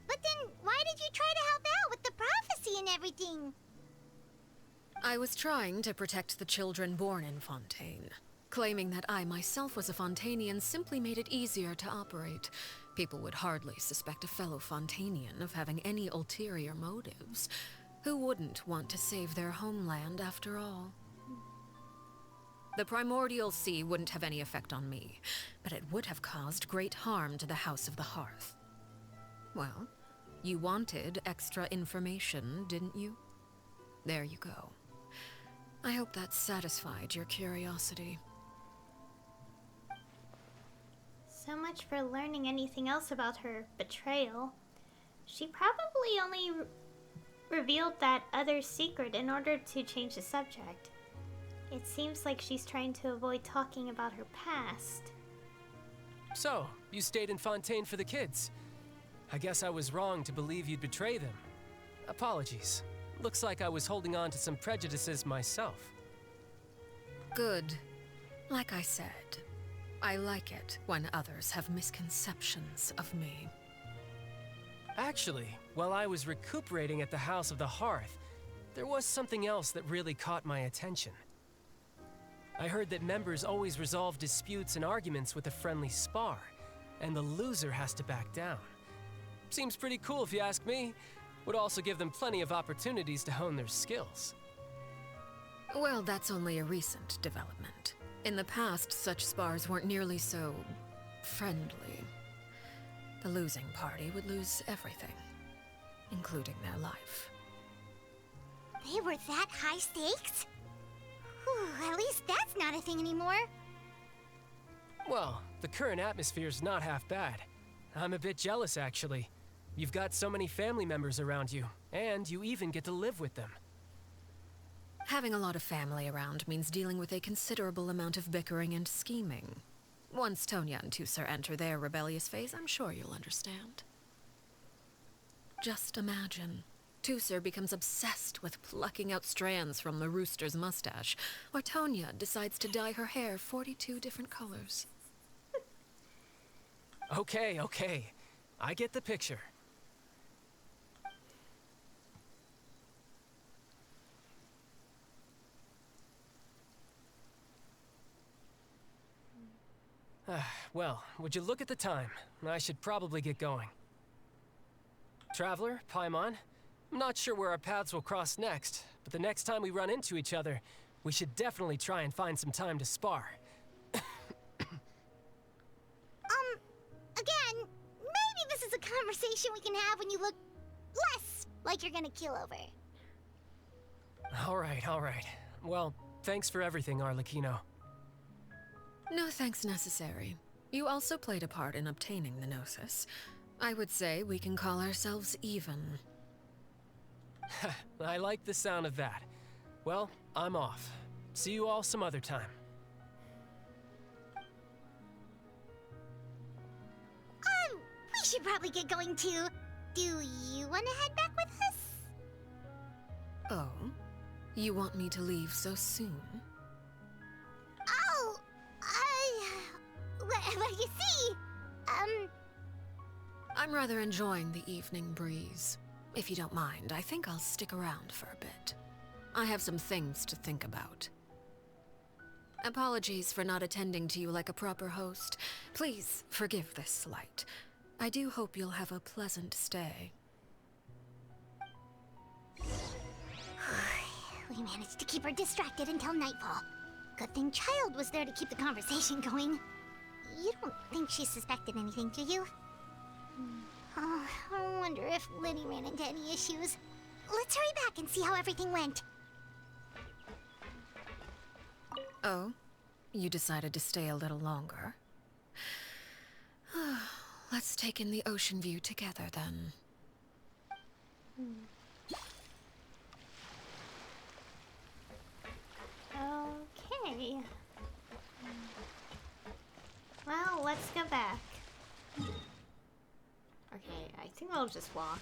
But then why did you try to help out with the prophecy and everything? I was trying to protect the children born in Fontaine. Claiming that I myself was a Fontainian simply made it easier to operate. People would hardly suspect a fellow Fontainian of having any ulterior motives. Who wouldn't want to save their homeland after all? The primordial sea wouldn't have any effect on me, but it would have caused great harm to the House of the Hearth. Well, you wanted extra information, didn't you? There you go. I hope that satisfied your curiosity. So much for learning anything else about her betrayal. She probably only revealed that other secret in order to change the subject. It seems like she's trying to avoid talking about her past. So, you stayed in Fontaine for the kids. I guess I was wrong to believe you'd betray them. Apologies. Looks like I was holding on to some prejudices myself. Good. Like I said, I like it when others have misconceptions of me. Actually, while I was recuperating at the House of the Hearth, there was something else that really caught my attention. I heard that members always resolve disputes and arguments with a friendly spar, and the loser has to back down. Seems pretty cool if you ask me. Would also give them plenty of opportunities to hone their skills. Well, that's only a recent development. In the past, such spars weren't nearly so friendly. The losing party would lose everything, including their life. They were that high stakes? Whew, at least that's not a thing anymore. Well, the current atmosphere's not half bad. I'm a bit jealous, actually. You've got so many family members around you, and you even get to live with them. Having a lot of family around means dealing with a considerable amount of bickering and scheming. Once Tonya and Tusser enter their rebellious phase, I'm sure you'll understand. Just imagine. Tusser becomes obsessed with plucking out strands from the rooster's mustache, or Tonya decides to dye her hair 42 different colors. Okay. I get the picture. Well, would you look at the time? I should probably get going. Traveler, Paimon, I'm not sure where our paths will cross next, but the next time we run into each other, we should definitely try and find some time to spar. Again, maybe this is a conversation we can have when you look less like you're gonna kill over. All right. Well, thanks for everything, Arlecchino. No thanks necessary. You also played a part in obtaining the Gnosis. I would say we can call ourselves even. I like the sound of that. Well, I'm off. See you all some other time. We should probably get going too. Do you want to head back with us? Oh? You want me to leave so soon? Oh, well, you see, I'm rather enjoying the evening breeze. If you don't mind, I think I'll stick around for a bit. I have some things to think about. Apologies for not attending to you like a proper host. Please forgive this slight. I do hope you'll have a pleasant stay. We managed to keep her distracted until nightfall. Good thing Child was there to keep the conversation going. You don't think she suspected anything, do you? Oh, I wonder if Liddy ran into any issues. Let's hurry back and see how everything went. Oh? You decided to stay a little longer? Let's take in the ocean view together, then. Okay. Well, let's go back. Okay, I think we'll just walk.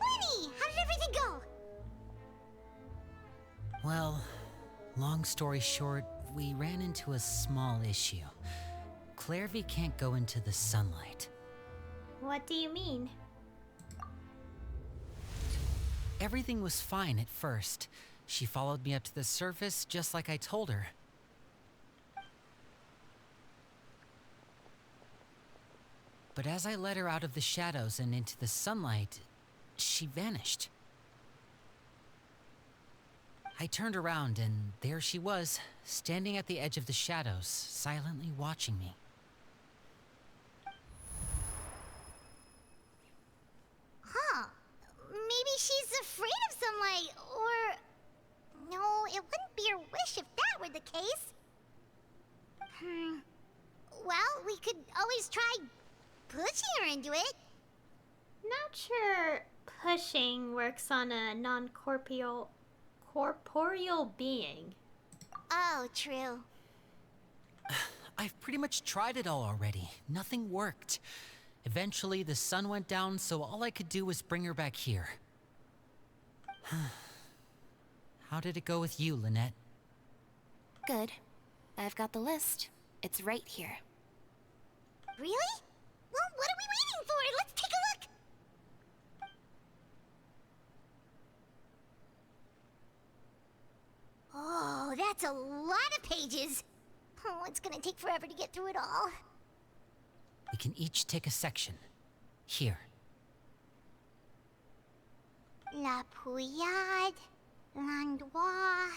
Lenny, how did everything go? Well, long story short, we ran into a small issue. Clairvy can't go into the sunlight. What do you mean? Everything was fine at first. She followed me up to the surface just like I told her. But as I led her out of the shadows and into the sunlight, she vanished. I turned around and there she was, standing at the edge of the shadows, silently watching me. Huh. Maybe she's afraid of sunlight, or... No, it wouldn't be her wish if that were the case. Well, we could always try pushing her into it. Not sure pushing works on a non-corporeal being. Oh, true. I've pretty much tried it all already. Nothing worked. Eventually, the sun went down, so all I could do was bring her back here. How did it go with you, Lynette? Good. I've got the list. It's right here. Really? Well, what are we waiting for? Let's take a look! Oh, that's a lot of pages. Oh, it's gonna take forever to get through it all. We can each take a section. Here. La Pouillade, L'Endroit,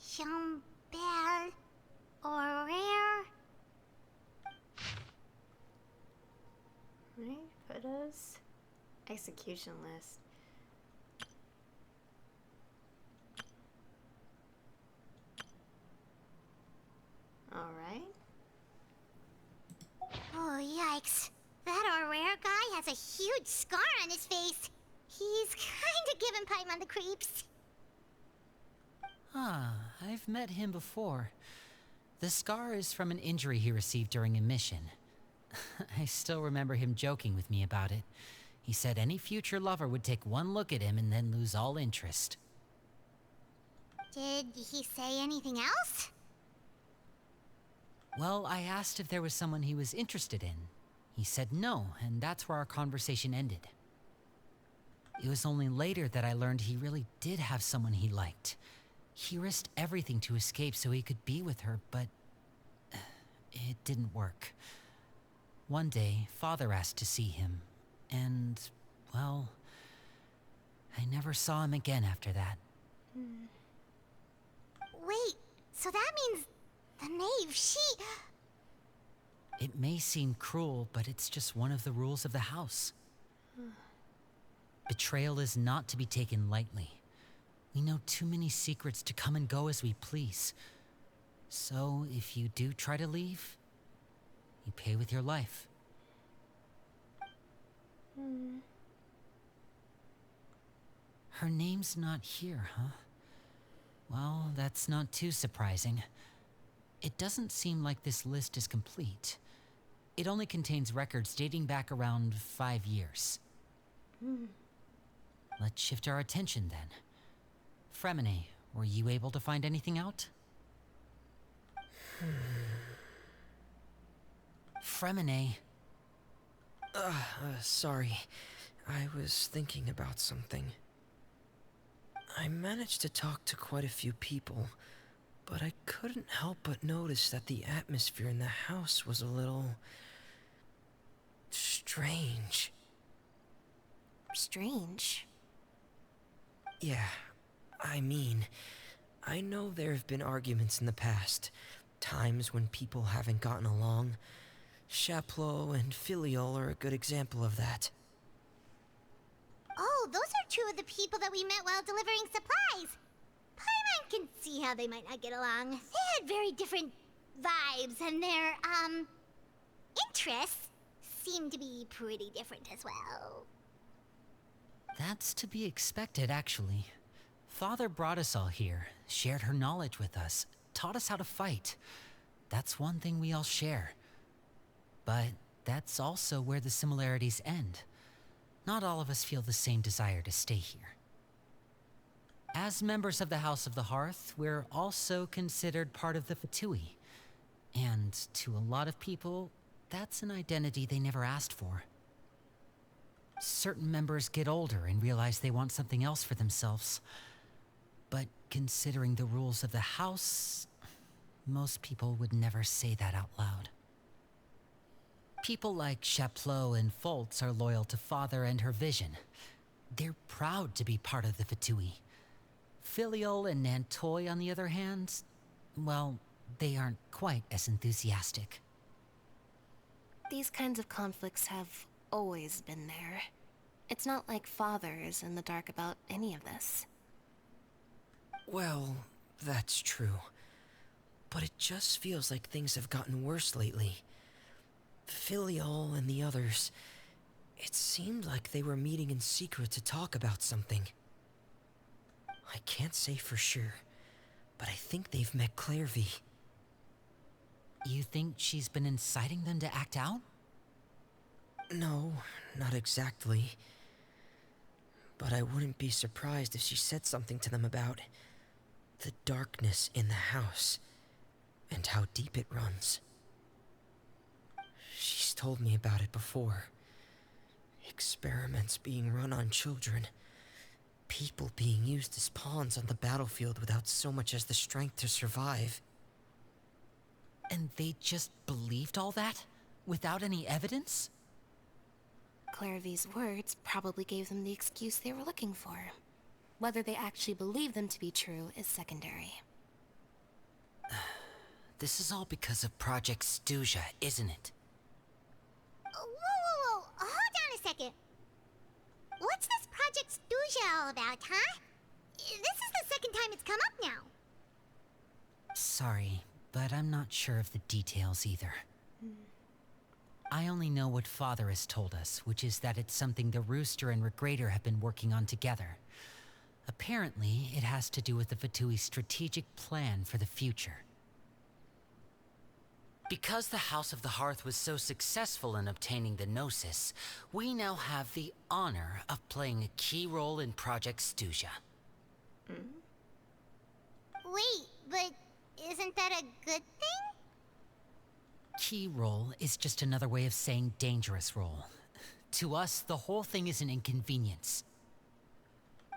Chambel, Horaire. Right, photos. Execution list. Alright. Oh, yikes. That Horaire guy has a huge scar on his face. He's kinda giving Paimon the creeps. Ah, I've met him before. The scar is from an injury he received during a mission. I still remember him joking with me about it. He said any future lover would take one look at him and then lose all interest. Did he say anything else? Well, I asked if there was someone he was interested in. He said no, and that's where our conversation ended. It was only later that I learned he really did have someone he liked. He risked everything to escape so he could be with her, but it didn't work. One day, Father asked to see him, and, well, I never saw him again after that. Wait, so that means the knave, she... It may seem cruel, but it's just one of the rules of the house. Betrayal is not to be taken lightly. We know too many secrets to come and go as we please. So, if you do try to leave, you pay with your life. Her name's not here, huh? Well, that's not too surprising. It doesn't seem like this list is complete. It only contains records dating back around 5 years. Let's shift our attention then. Fremine, were you able to find anything out? Fremine. Sorry. I was thinking about something. I managed to talk to quite a few people, but I couldn't help but notice that the atmosphere in the house was a little... strange. Strange. Yeah, I mean, I know there have been arguments in the past, times when people haven't gotten along. Chaplot and Filial are a good example of that. Oh, those are two of the people that we met while delivering supplies. Paimon can see how they might not get along. They had very different vibes, and their, interests seem to be pretty different as well. That's to be expected, actually. Father brought us all here, shared her knowledge with us, taught us how to fight. That's one thing we all share. But that's also where the similarities end. Not all of us feel the same desire to stay here. As members of the House of the Hearth, we're also considered part of the Fatui. And to a lot of people, that's an identity they never asked for. Certain members get older and realize they want something else for themselves. But considering the rules of the House, most people would never say that out loud. People like Chaplot and Foltz are loyal to Father and her vision. They're proud to be part of the Fatui. Filial and Nantoy, on the other hand, well, they aren't quite as enthusiastic. These kinds of conflicts have always been there. It's not like Father is in the dark about any of this. Well, that's true. But it just feels like things have gotten worse lately. Filial and the others, it seemed like they were meeting in secret to talk about something. I can't say for sure, but I think they've met Clairvy. You think she's been inciting them to act out? No, not exactly. But I wouldn't be surprised if she said something to them about the darkness in the house and how deep it runs. She's told me about it before. Experiments being run on children. People being used as pawns on the battlefield without so much as the strength to survive. And they just believed all that? Without any evidence? Clairvy's words probably gave them the excuse they were looking for. Whether they actually believe them to be true is secondary. This is all because of Project Stuja, isn't it? Whoa. Hold on a second. What's this Project Stuja all about, huh? This is the second time it's come up now. Sorry, but I'm not sure of the details either. I only know what Father has told us, which is that it's something the Rooster and Regrader have been working on together. Apparently, it has to do with the Fatui's strategic plan for the future. Because the House of the Hearth was so successful in obtaining the Gnosis, we now have the honor of playing a key role in Project Stuja. Wait, but isn't that a good thing? Key role is just another way of saying dangerous role. To us, the whole thing is an inconvenience.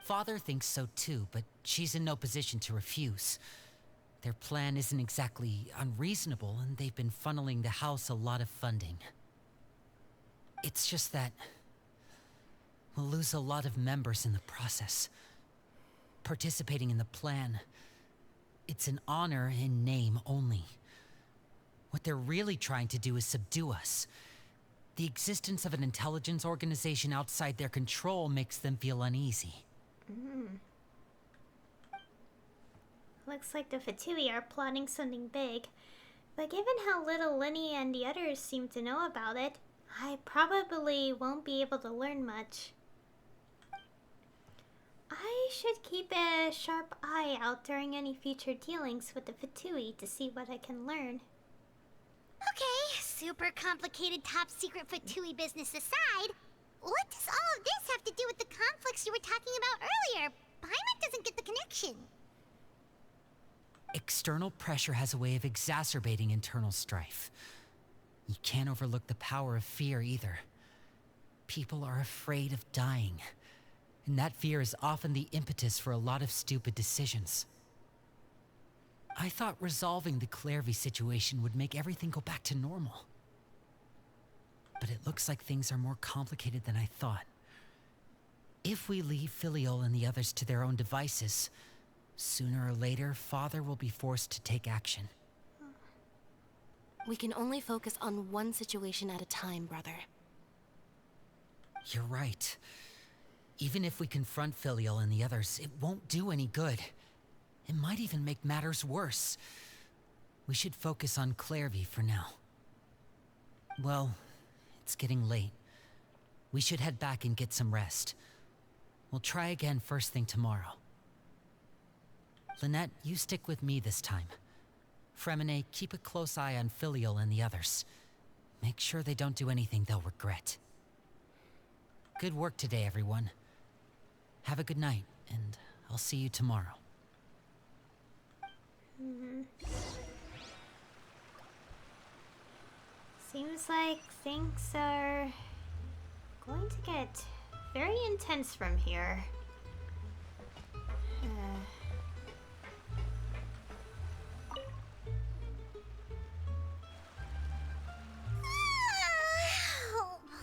Father thinks so too, but she's in no position to refuse. Their plan isn't exactly unreasonable, and they've been funneling the house a lot of funding. It's just that we'll lose a lot of members in the process. Participating in the plan, it's an honor in name only. What they're really trying to do is subdue us. The existence of an intelligence organization outside their control makes them feel uneasy. Looks like the Fatui are plotting something big. But given how little Linny and the others seem to know about it, I probably won't be able to learn much. I should keep a sharp eye out during any future dealings with the Fatui to see what I can learn. Okay, super complicated top secret Fatui business aside, what does all of this have to do with the conflicts you were talking about earlier? Paimon doesn't get the connection. External pressure has a way of exacerbating internal strife. You can't overlook the power of fear either. People are afraid of dying, and that fear is often the impetus for a lot of stupid decisions. I thought resolving the Clairvy situation would make everything go back to normal. But it looks like things are more complicated than I thought. If we leave Filial and the others to their own devices, sooner or later, Father will be forced to take action. We can only focus on one situation at a time, brother. You're right. Even if we confront Filial and the others, it won't do any good. It might even make matters worse. We should focus on Clairvy for now. Well, it's getting late. We should head back and get some rest. We'll try again first thing tomorrow. Lynette, you stick with me this time. Fremine, keep a close eye on Filial and the others. Make sure they don't do anything they'll regret. Good work today, everyone. Have a good night, and I'll see you tomorrow. Seems like things are going to get very intense from here.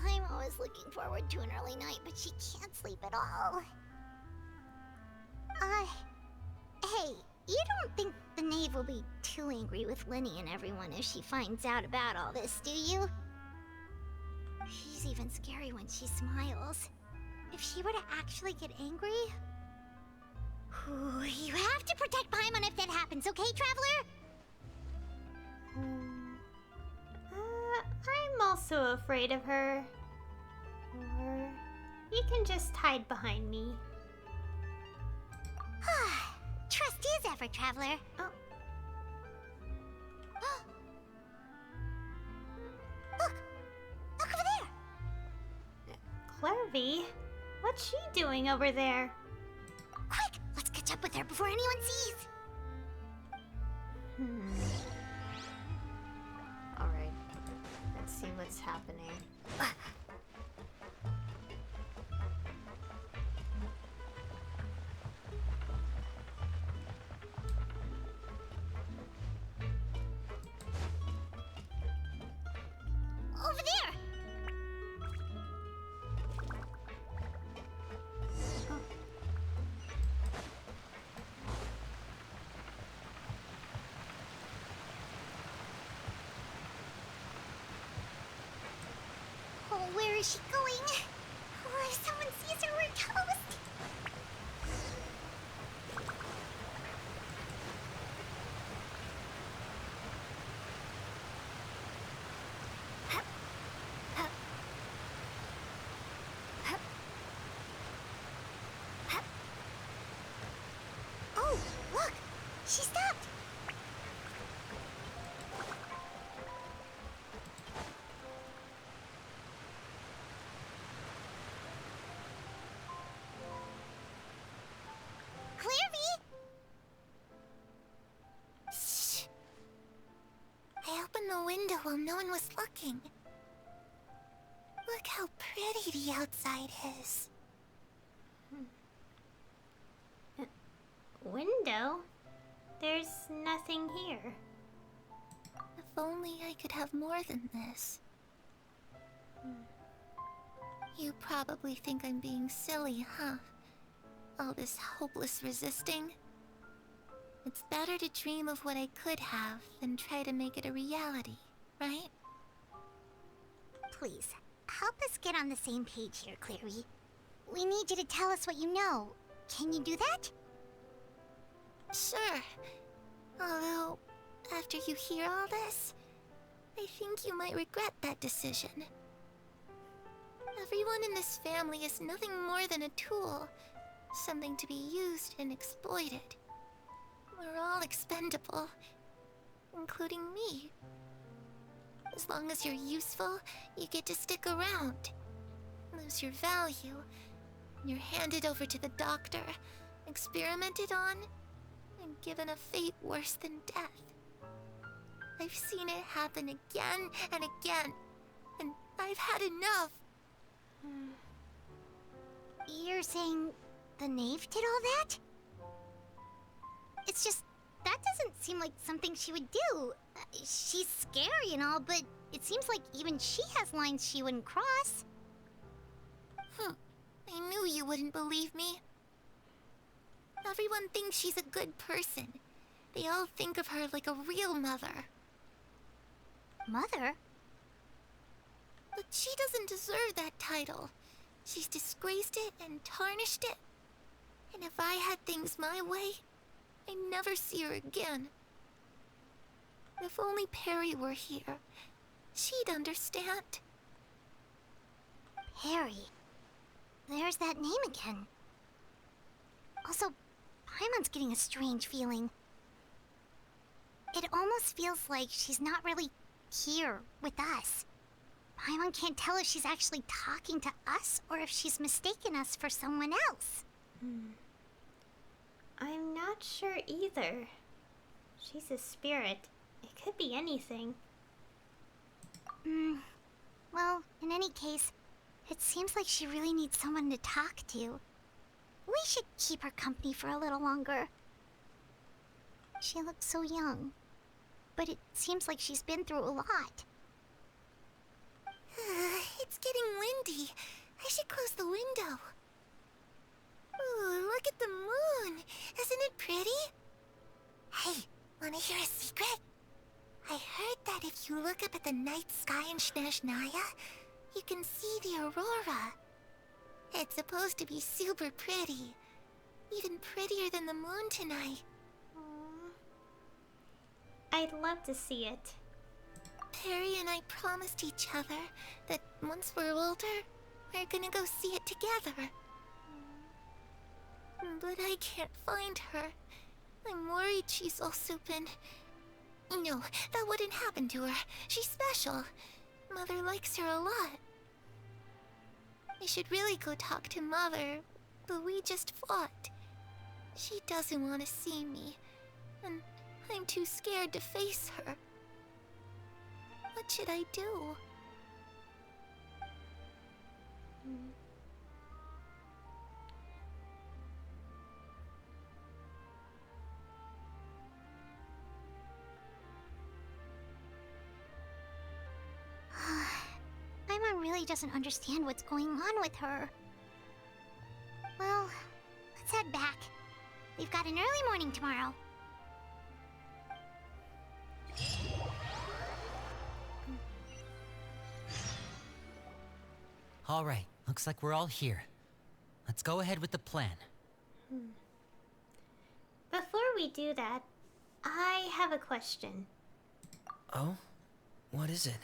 I'm always looking forward to an early night, but she can't sleep at all. Hey, you don't think the knave will be too angry with Lenny and everyone if she finds out about all this, do you? She's even scary when she smiles. If she were to actually get angry... You have to protect Paimon if that happens, okay, Traveler? I'm also afraid of her. Or you can just hide behind me. Trust is ever, Traveler. Oh. Look! Look over there! Clervy? What's she doing over there? Quick! Let's catch up with her before anyone sees! Alright. Let's see what's happening. Over there! Oh, where is she going? Oh, if someone sees her, we're toast! Oh, look! She stopped! Clearvy! Shh! I opened the window while no one was looking. Look how pretty the outside is. Window? There's nothing here. If only I could have more than this. You probably think I'm being silly, huh? All this hopeless resisting. It's better to dream of what I could have than try to make it a reality, right? Please, help us get on the same page here, Clary. We need you to tell us what you know. Can you do that? Sure. Although, after you hear all this, I think you might regret that decision. Everyone in this family is nothing more than a tool. Something to be used and exploited. We're all expendable, including me. As long as you're useful, you get to stick around. Lose your value, and you're handed over to the doctor, experimented on, and given a fate worse than death. I've seen it happen again and again, and I've had enough. You're saying the knave did all that? It's just, that doesn't seem like something she would do. She's scary and all, but it seems like even she has lines she wouldn't cross. I knew you wouldn't believe me. Everyone thinks she's a good person. They all think of her like a real mother. Mother? But she doesn't deserve that title. She's disgraced it and tarnished it. And if I had things my way, I'd never see her again. If only Perry were here, she'd understand. Perry. There's that name again. Also, Paimon's getting a strange feeling. It almost feels like she's not really here with us. Paimon can't tell if she's actually talking to us or if she's mistaken us for someone else. I'm not sure either. She's a spirit. It could be anything. Well, in any case, it seems like she really needs someone to talk to. We should keep her company for a little longer. She looks so young, but it seems like she's been through a lot. It's getting windy. I should close the window. Ooh, look at the moon. Isn't it pretty? Hey, wanna hear a secret? I heard that if you look up at the night sky in Snezhnaya, you can see the aurora. It's supposed to be super pretty. Even prettier than the moon tonight. I'd love to see it. Perry and I promised each other that once we're older, we're gonna go see it together. But I can't find her. I'm worried she's also been... No, that wouldn't happen to her. She's special. Mother likes her a lot. I should really go talk to Mother, but we just fought. She doesn't want to see me, and I'm too scared to face her. What should I do? Paimon really doesn't understand what's going on with her. Well, let's head back. We've got an early morning tomorrow. All right, looks like we're all here. Let's go ahead with the plan. Before we do that, I have a question. Oh? What is it?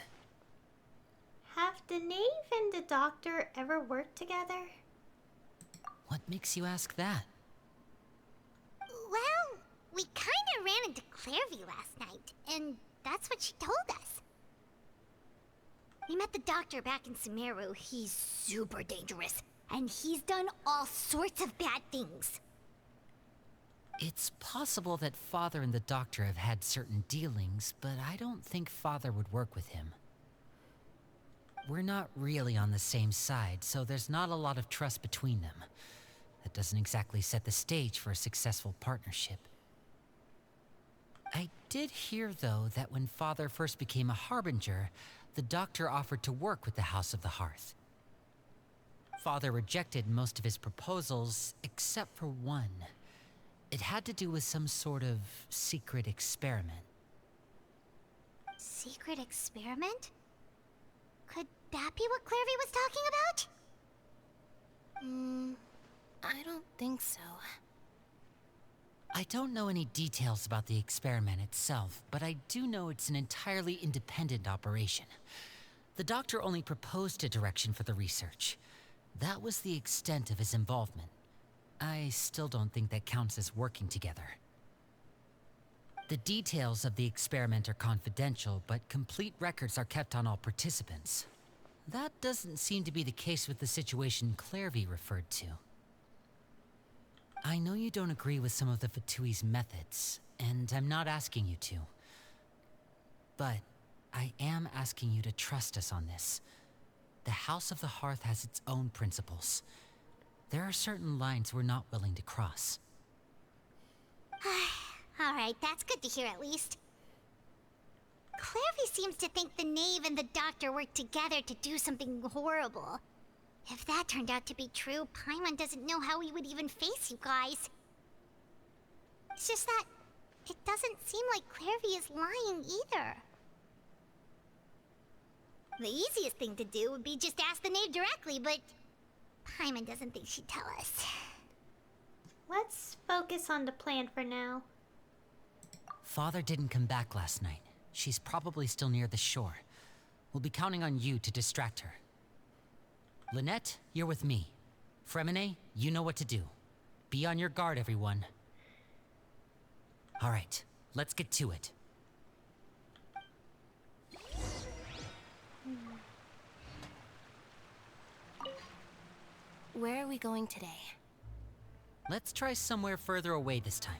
Have the knave and the doctor ever worked together? What makes you ask that? Well, we kinda ran into Clairvy last night, and that's what she told us. We met the doctor back in Sumeru. He's super dangerous, and he's done all sorts of bad things. It's possible that Father and the Doctor have had certain dealings, but I don't think Father would work with him. We're not really on the same side, so there's not a lot of trust between them. That doesn't exactly set the stage for a successful partnership. I did hear, though, that when Father first became a Harbinger, the Doctor offered to work with the House of the Hearth. Father rejected most of his proposals, except for one. It had to do with some sort of secret experiment. Secret experiment? Could that be what Clairvy was talking about? I don't think so. I don't know any details about the experiment itself, but I do know it's an entirely independent operation. The Doctor only proposed a direction for the research. That was the extent of his involvement. I still don't think that counts as working together. The details of the experiment are confidential, but complete records are kept on all participants. That doesn't seem to be the case with the situation Clairvy referred to. I know you don't agree with some of the Fatui's methods, and I'm not asking you to. But I am asking you to trust us on this. The House of the Hearth has its own principles. There are certain lines we're not willing to cross. Alright, that's good to hear at least. Clairvy seems to think the knave and the doctor worked together to do something horrible. If that turned out to be true, Paimon doesn't know how he would even face you guys. It's just that it doesn't seem like Clairvy is lying either. The easiest thing to do would be just ask the knave directly, but Paimon doesn't think she'd tell us. Let's focus on the plan for now. Father didn't come back last night. She's probably still near the shore. We'll be counting on you to distract her. Lynette, you're with me. Fremine, you know what to do. Be on your guard, everyone. All right, let's get to it. Where are we going today? Let's try somewhere further away this time.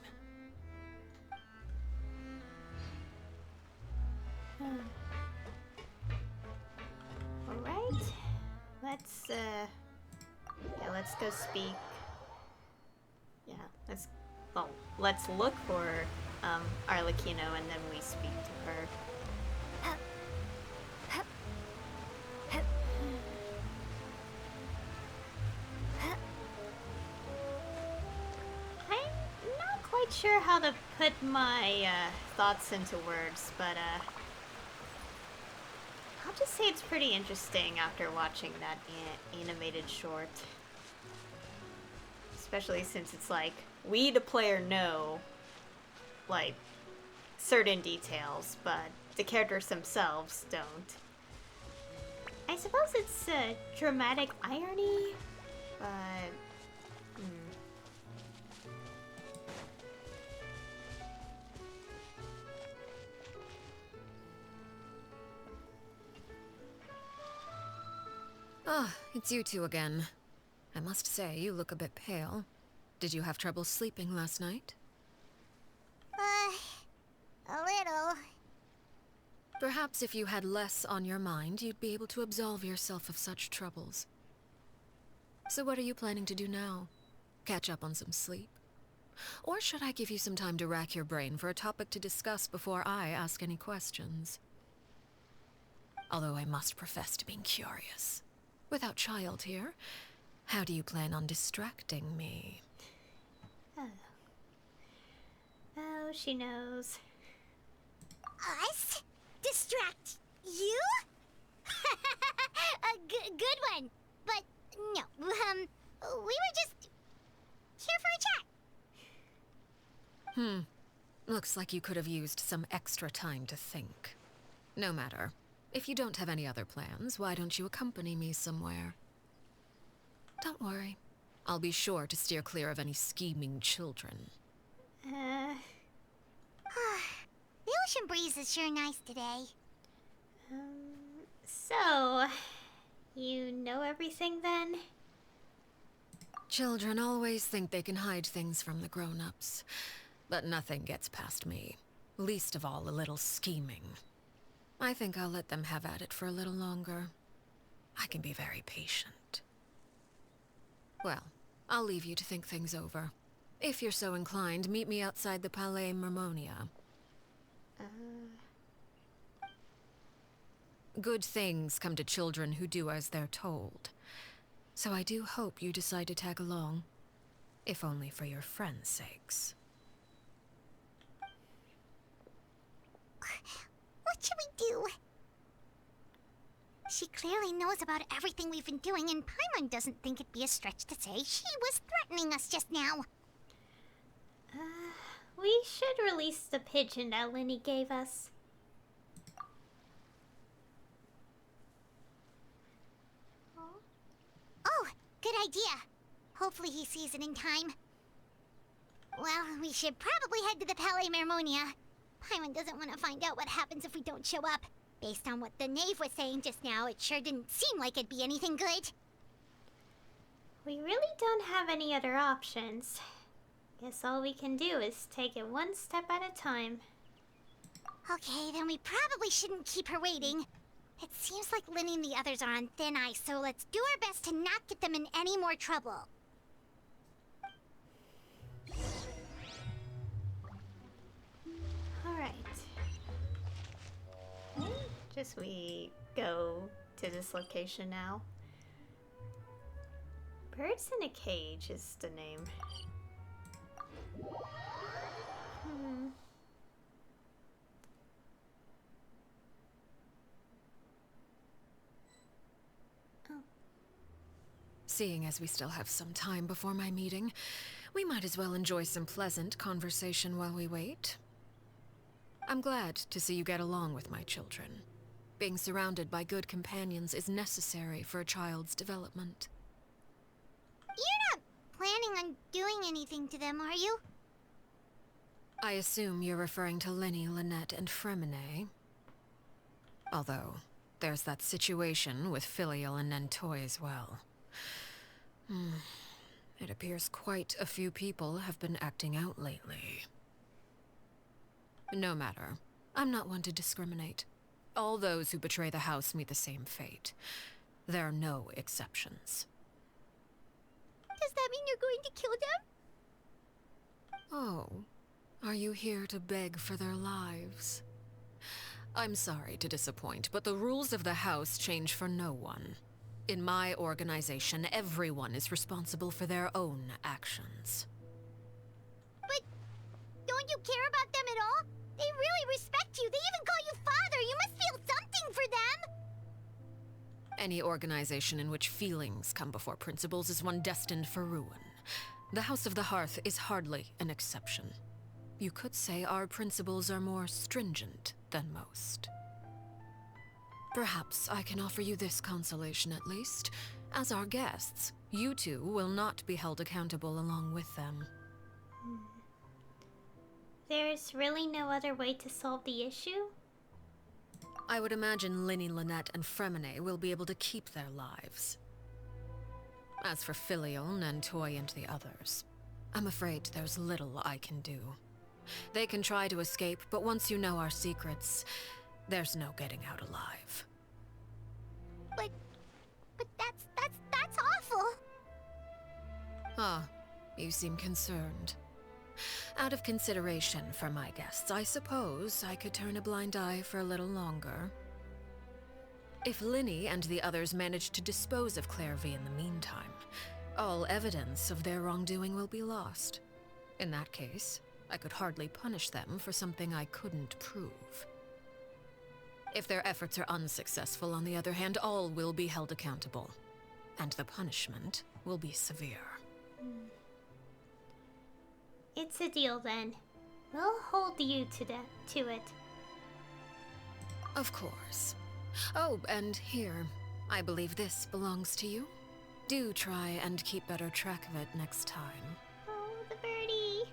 Alright. Let's go speak. Yeah, let's look for Arlecchino and then we speak to her. I'm not quite sure how to put my thoughts into words, but I'll just say it's pretty interesting after watching that animated short. Especially since it's like, we the player know, like, certain details, but the characters themselves don't. I suppose it's dramatic irony, but... Ah, it's you two again. I must say, you look a bit pale. Did you have trouble sleeping last night? A little. Perhaps if you had less on your mind, you'd be able to absolve yourself of such troubles. So what are you planning to do now? Catch up on some sleep? Or should I give you some time to rack your brain for a topic to discuss before I ask any questions? Although I must profess to being curious. Without child here, how do you plan on distracting me? Oh, she knows. Us? Distract you? A good one. But no, we were just here for a chat. Looks like you could have used some extra time to think. No matter. If you don't have any other plans, why don't you accompany me somewhere? Don't worry. I'll be sure to steer clear of any scheming children. The ocean breeze is sure nice today. So, you know everything then? Children always think they can hide things from the grown-ups. But nothing gets past me. Least of all a little scheming. I think I'll let them have at it for a little longer. I can be very patient. Well, I'll leave you to think things over. If you're so inclined, meet me outside the Palais Mermonia. Good things come to children who do as they're told. So I do hope you decide to tag along. If only for your friends' sakes. What should we do? She clearly knows about everything we've been doing, and Paimon doesn't think it'd be a stretch to say she was threatening us just now. We should release the pigeon that Lenny gave us. Oh, good idea. Hopefully he sees it in time. Well, we should probably head to the Palais Mermonia. Paimon doesn't want to find out what happens if we don't show up. Based on what the knave was saying just now, it sure didn't seem like it'd be anything good. We really don't have any other options. Guess all we can do is take it one step at a time. Okay, then we probably shouldn't keep her waiting. It seems like Linny and the others are on thin ice, so let's do our best to not get them in any more trouble. Alright. Just we go to this location now. Birds in a Cage is the name. Seeing as we still have some time before my meeting, we might as well enjoy some pleasant conversation while we wait. I'm glad to see you get along with my children. Being surrounded by good companions is necessary for a child's development. You're not planning on doing anything to them, are you? I assume you're referring to Lenny, Lynette, and Fremine. Although, there's that situation with Filial and Nentoy as well. It appears quite a few people have been acting out lately. No matter. I'm not one to discriminate. All those who betray the house meet the same fate. There are no exceptions. Does that mean you're going to kill them? Oh, are you here to beg for their lives? I'm sorry to disappoint, but the rules of the house change for no one. In my organization, everyone is responsible for their own actions. But don't you care about them at all? They really respect you. They even call you father. You must feel something for them. Any organization in which feelings come before principles is one destined for ruin. The House of the Hearth is hardly an exception. You could say our principles are more stringent than most. Perhaps I can offer you this consolation at least. As our guests, you two will not be held accountable along with them. There's really no other way to solve the issue? I would imagine Linny, Lynette, and Fremine will be able to keep their lives. As for Filial, Nantoy, and the others, I'm afraid there's little I can do. They can try to escape, but once you know our secrets, there's no getting out alive. But that's awful. Ah, you seem concerned. Out of consideration for my guests, I suppose I could turn a blind eye for a little longer. If Linny and the others manage to dispose of Clairvy in the meantime, all evidence of their wrongdoing will be lost. In that case, I could hardly punish them for something I couldn't prove. If their efforts are unsuccessful, on the other hand, all will be held accountable. And the punishment will be severe. It's a deal then. We'll hold you to it. Of course. Oh, and here, I believe this belongs to you. Do try and keep better track of it next time. Oh, the birdie.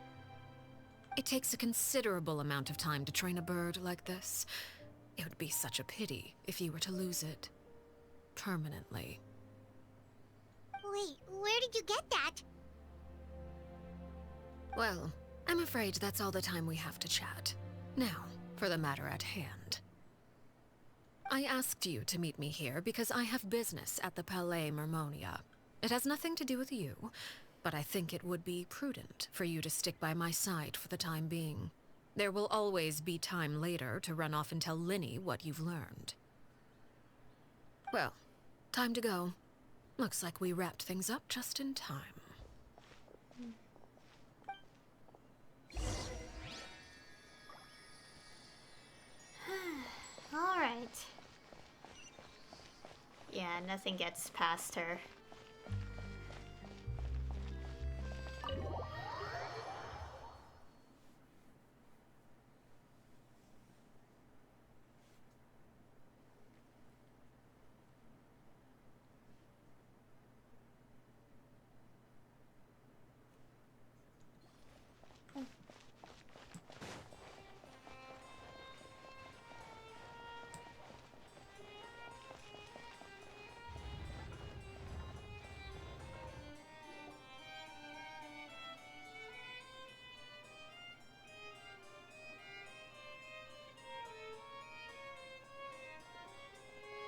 It takes a considerable amount of time to train a bird like this. It would be such a pity if you were to lose it. Permanently. Wait, where did you get that? Well, I'm afraid that's all the time we have to chat. Now, for the matter at hand. I asked you to meet me here because I have business at the Palais Mermonia. It has nothing to do with you, but I think it would be prudent for you to stick by my side for the time being. There will always be time later to run off and tell Linny what you've learned. Well, time to go. Looks like we wrapped things up just in time. Alright. Yeah, nothing gets past her.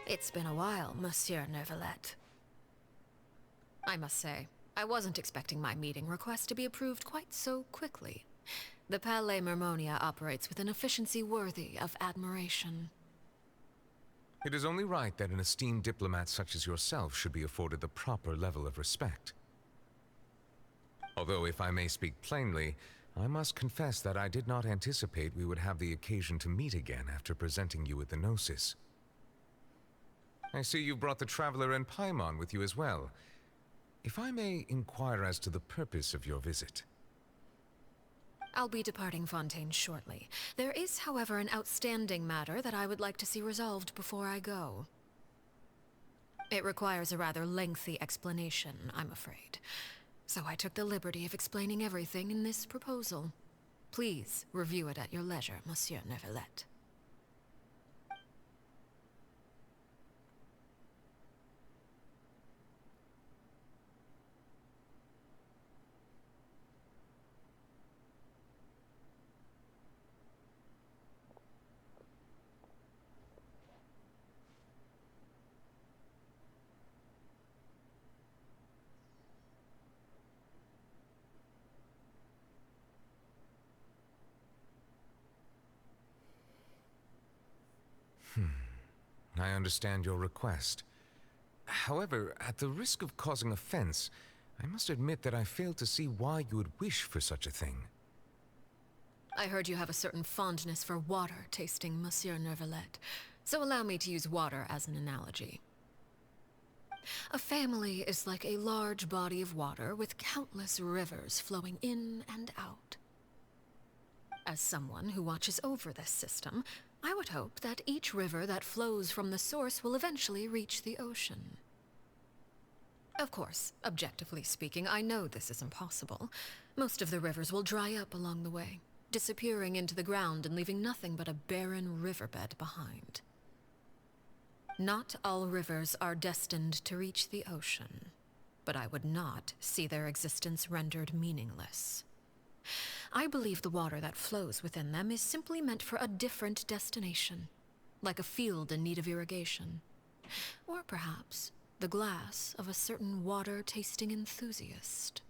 It's been a while, Monsieur Neuvillette. I must say, I wasn't expecting my meeting request to be approved quite so quickly. The Palais Mermonia operates with an efficiency worthy of admiration. It is only right that an esteemed diplomat such as yourself should be afforded the proper level of respect. Although, if I may speak plainly, I must confess that I did not anticipate we would have the occasion to meet again after presenting you with the Gnosis. I see you brought the Traveler and Paimon with you as well. If I may inquire as to the purpose of your visit. I'll be departing Fontaine shortly. There is, however, an outstanding matter that I would like to see resolved before I go. It requires a rather lengthy explanation, I'm afraid. So I took the liberty of explaining everything in this proposal. Please review it at your leisure, Monsieur Neuvillette. I understand your request. However, at the risk of causing offense, I must admit that I fail to see why you would wish for such a thing. I heard you have a certain fondness for water tasting, Monsieur Neuvillette, so allow me to use water as an analogy. A family is like a large body of water with countless rivers flowing in and out. As someone who watches over this system, I would hope that each river that flows from the source will eventually reach the ocean. Of course, objectively speaking, I know this is impossible. Most of the rivers will dry up along the way, disappearing into the ground and leaving nothing but a barren riverbed behind. Not all rivers are destined to reach the ocean, but I would not see their existence rendered meaningless. I believe the water that flows within them is simply meant for a different destination, like a field in need of irrigation. Or perhaps the glass of a certain water-tasting enthusiast.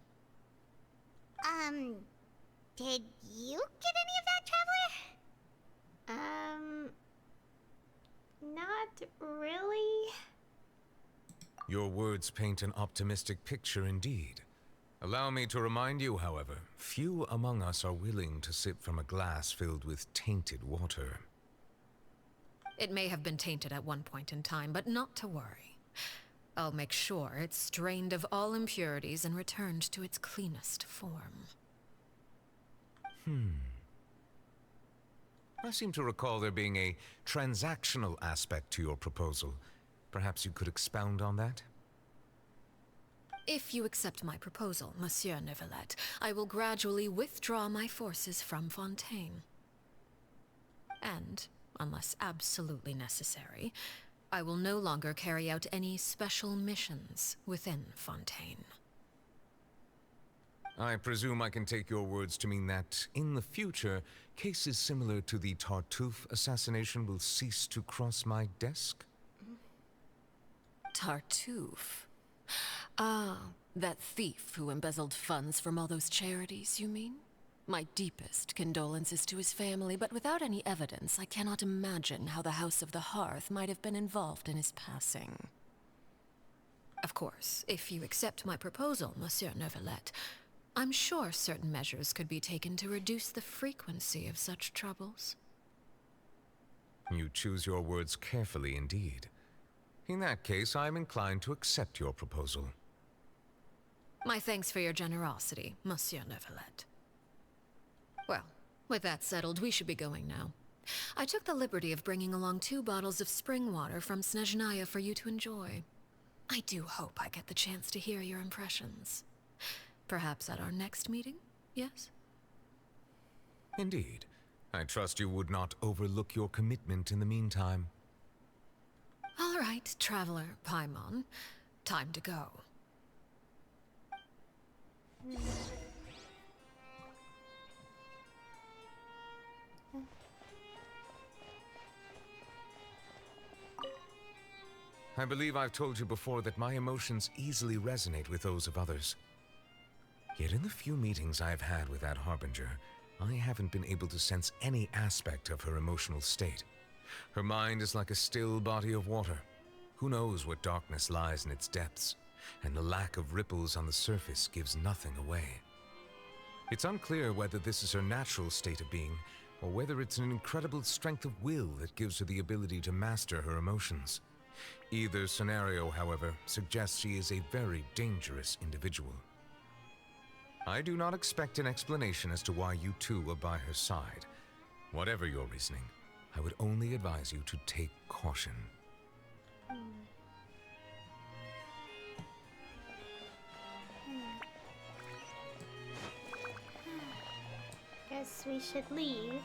Did you get any of that, Traveler? Not really. Your words paint an optimistic picture indeed. Allow me to remind you, however, few among us are willing to sip from a glass filled with tainted water. It may have been tainted at one point in time, but not to worry. I'll make sure it's strained of all impurities and returned to its cleanest form. I seem to recall there being a transactional aspect to your proposal. Perhaps you could expound on that? If you accept my proposal, Monsieur Neuvillette, I will gradually withdraw my forces from Fontaine. And, unless absolutely necessary, I will no longer carry out any special missions within Fontaine. I presume I can take your words to mean that, in the future, cases similar to the Tartuffe assassination will cease to cross my desk? Tartuffe? Ah, that thief who embezzled funds from all those charities, you mean? My deepest condolences to his family, but without any evidence, I cannot imagine how the House of the Hearth might have been involved in his passing. Of course, if you accept my proposal, Monsieur Neuvillette, I'm sure certain measures could be taken to reduce the frequency of such troubles. You choose your words carefully indeed. In that case, I am inclined to accept your proposal. My thanks for your generosity, Monsieur Neuvillette. Well, with that settled, we should be going now. I took the liberty of bringing along 2 bottles of spring water from Snezhnaya for you to enjoy. I do hope I get the chance to hear your impressions. Perhaps at our next meeting, yes? Indeed. I trust you would not overlook your commitment in the meantime. All right, Traveler Paimon. Time to go. I believe I've told you before that my emotions easily resonate with those of others. Yet in the few meetings I've had with that Harbinger, I haven't been able to sense any aspect of her emotional state. Her mind is like a still body of water. Who knows what darkness lies in its depths, and the lack of ripples on the surface gives nothing away. It's unclear whether this is her natural state of being, or whether it's an incredible strength of will that gives her the ability to master her emotions. Either scenario, however, suggests she is a very dangerous individual. I do not expect an explanation as to why you two are by her side. Whatever your reasoning, I would only advise you to take caution. Guess we should leave.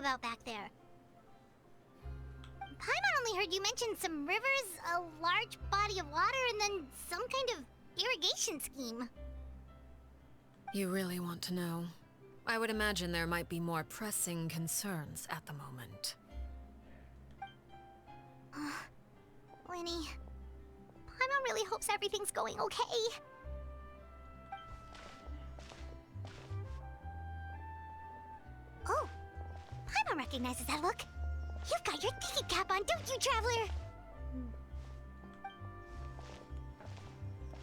about back there? Paimon only heard you mention some rivers, a large body of water, and then some kind of irrigation scheme. You really want to know? I would imagine there might be more pressing concerns at the moment. Winnie, Paimon really hopes everything's going okay. Oh, Paimon recognizes that look. You've got your thinking cap on, don't you, Traveler?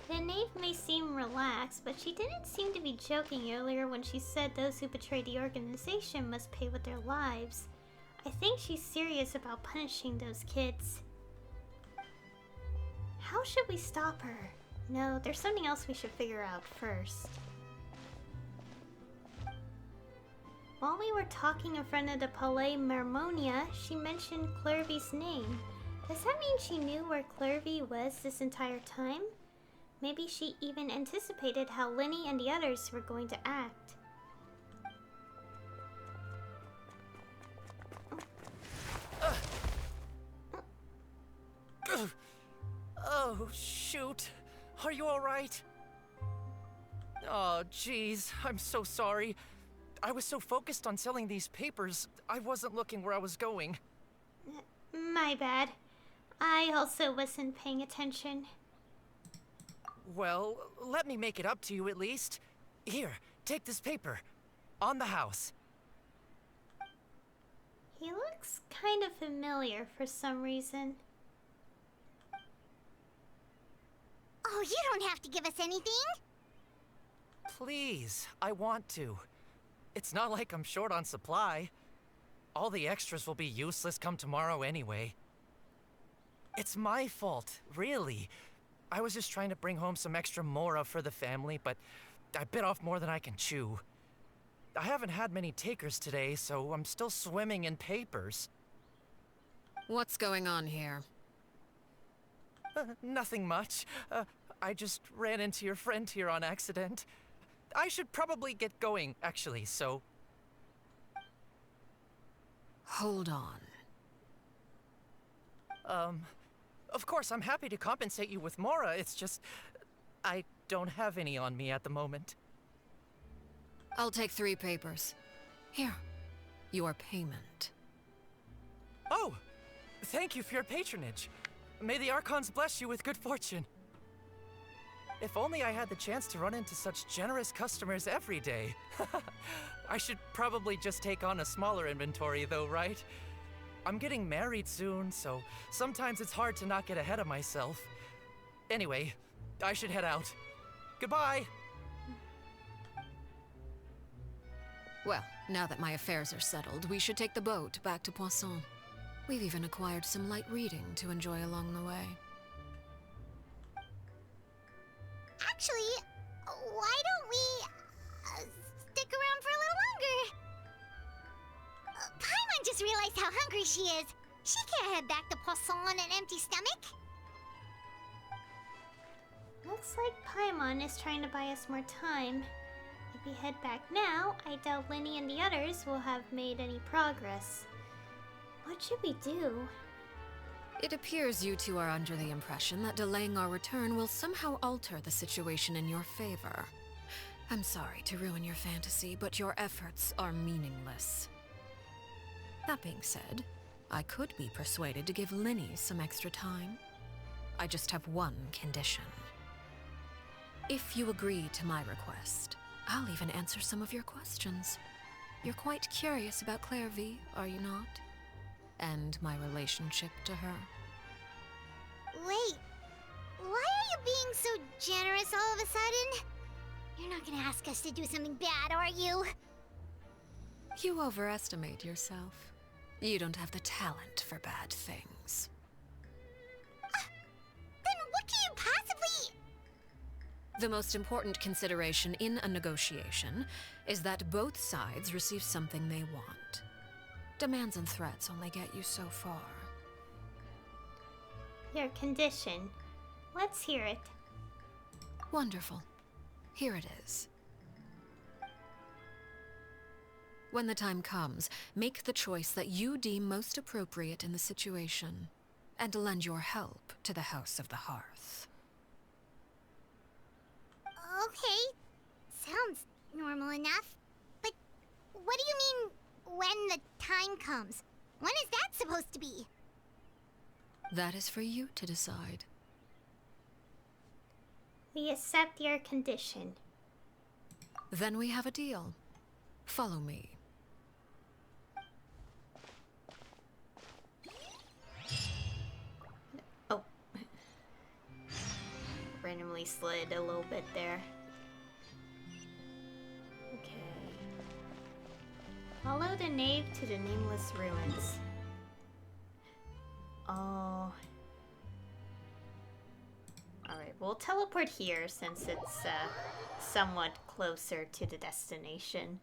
The knave may seem relaxed, but she didn't seem to be joking earlier when she said those who betray the organization must pay with their lives. I think she's serious about punishing those kids. How should we stop her? No, there's something else we should figure out first. While we were talking in front of the Palais Mermonia, she mentioned Clervy's name. Does that mean she knew where Clervy was this entire time? Maybe she even anticipated how Linny and the others were going to act. Oh, shoot. Are you alright? Oh, jeez. I'm so sorry. I was so focused on selling these papers, I wasn't looking where I was going. My bad. I also wasn't paying attention. Well, let me make it up to you at least. Here, take this paper. On the house. He looks kind of familiar for some reason. Oh, you don't have to give us anything. Please, I want to. It's not like I'm short on supply. All the extras will be useless come tomorrow anyway. It's my fault, really. I was just trying to bring home some extra mora for the family, but I bit off more than I can chew. I haven't had many takers today, so I'm still swimming in papers. What's going on here? Nothing much. I just ran into your friend here on accident. I should probably get going, actually, so... Hold on. Of course, I'm happy to compensate you with mora, it's just... I don't have any on me at the moment. I'll take 3 papers. Here, your payment. Oh! Thank you for your patronage. May the Archons bless you with good fortune. If only I had the chance to run into such generous customers every day. I should probably just take on a smaller inventory though, right? I'm getting married soon, so sometimes it's hard to not get ahead of myself. Anyway, I should head out. Goodbye! Well, now that my affairs are settled, we should take the boat back to Poisson. We've even acquired some light reading to enjoy along the way. Actually, why don't we stick around for a little longer? Paimon just realized how hungry she is. She can't head back to Poisson on an empty stomach. Looks like Paimon is trying to buy us more time. If we head back now, I doubt Linny and the others will have made any progress. What should we do? It appears you two are under the impression that delaying our return will somehow alter the situation in your favor. I'm sorry to ruin your fantasy, but your efforts are meaningless. That being said, I could be persuaded to give Linny some extra time. I just have one condition. If you agree to my request, I'll even answer some of your questions. You're quite curious about Clervy, are you not? And my relationship to her. Wait, why are you being so generous all of a sudden? You're not gonna ask us to do something bad, are you? You overestimate yourself. You don't have the talent for bad things. Then what can you possibly... The most important consideration in a negotiation is that both sides receive something they want. Demands and threats only get you so far. Your condition. Let's hear it. Wonderful. Here it is. When the time comes, make the choice that you deem most appropriate in the situation, and lend your help to the House of the Hearth. Okay. Sounds normal enough. But what do you mean, when the time comes? When is that supposed to be? That is for you to decide. We accept your condition. Then we have a deal. Follow me. Oh. Randomly slid a little bit there. Okay. Follow the knave to the nameless ruins. Oh. Alright, we'll teleport here since it's somewhat closer to the destination.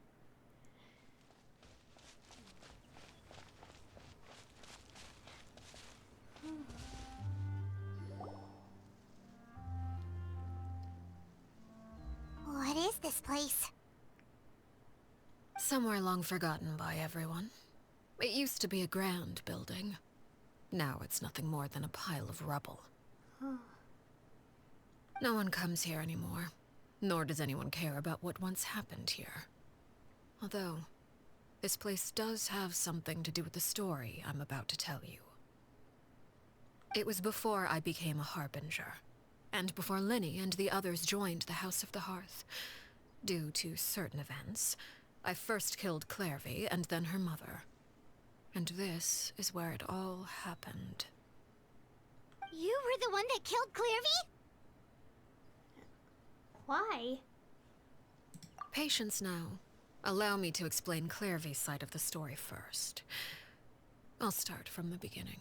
What is this place? Somewhere long forgotten by everyone. It used to be a grand building. Now it's nothing more than a pile of rubble. No one comes here anymore, nor does anyone care about what once happened here. Although, this place does have something to do with the story I'm about to tell you. It was before I became a Harbinger, and before Linny and the others joined the House of the Hearth. Due to certain events, I first killed Clairvy and then her mother. And this is where it all happened. You were the one that killed Clairvy? Why? Patience now. Allow me to explain Clairvy's side of the story first. I'll start from the beginning.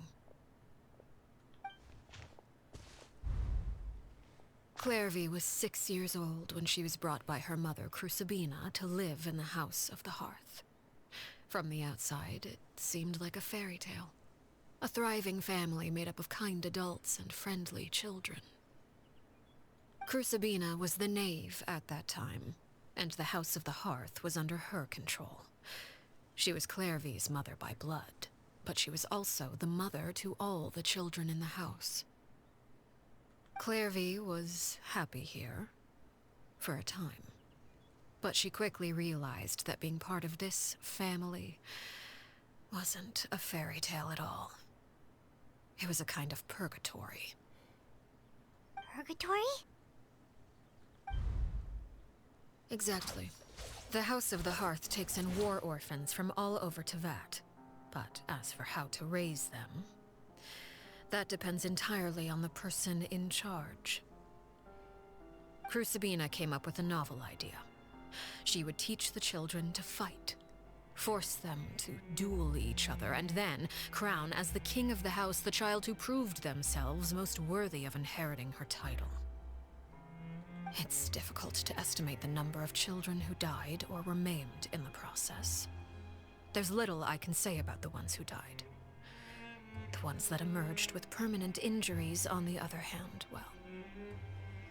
Clairvy was 6 years old when she was brought by her mother, Crucibina, to live in the House of the Hearth. From the outside, it seemed like a fairy tale. A thriving family made up of kind adults and friendly children. Crucibina was the knave at that time, and the House of the Hearth was under her control. She was Clairvy's mother by blood, but she was also the mother to all the children in the house. Clairvy was happy here, for a time. But she quickly realized that being part of this family wasn't a fairy tale at all. It was a kind of purgatory. Purgatory? Exactly. The House of the Hearth takes in war orphans from all over Tevat. But as for how to raise them, that depends entirely on the person in charge. Crucibina came up with a novel idea. She would teach the children to fight, force them to duel each other, and then crown as the king of the house the child who proved themselves most worthy of inheriting her title. It's difficult to estimate the number of children who died or were maimed in the process. There's little I can say about the ones who died. The ones that emerged with permanent injuries, on the other hand, well,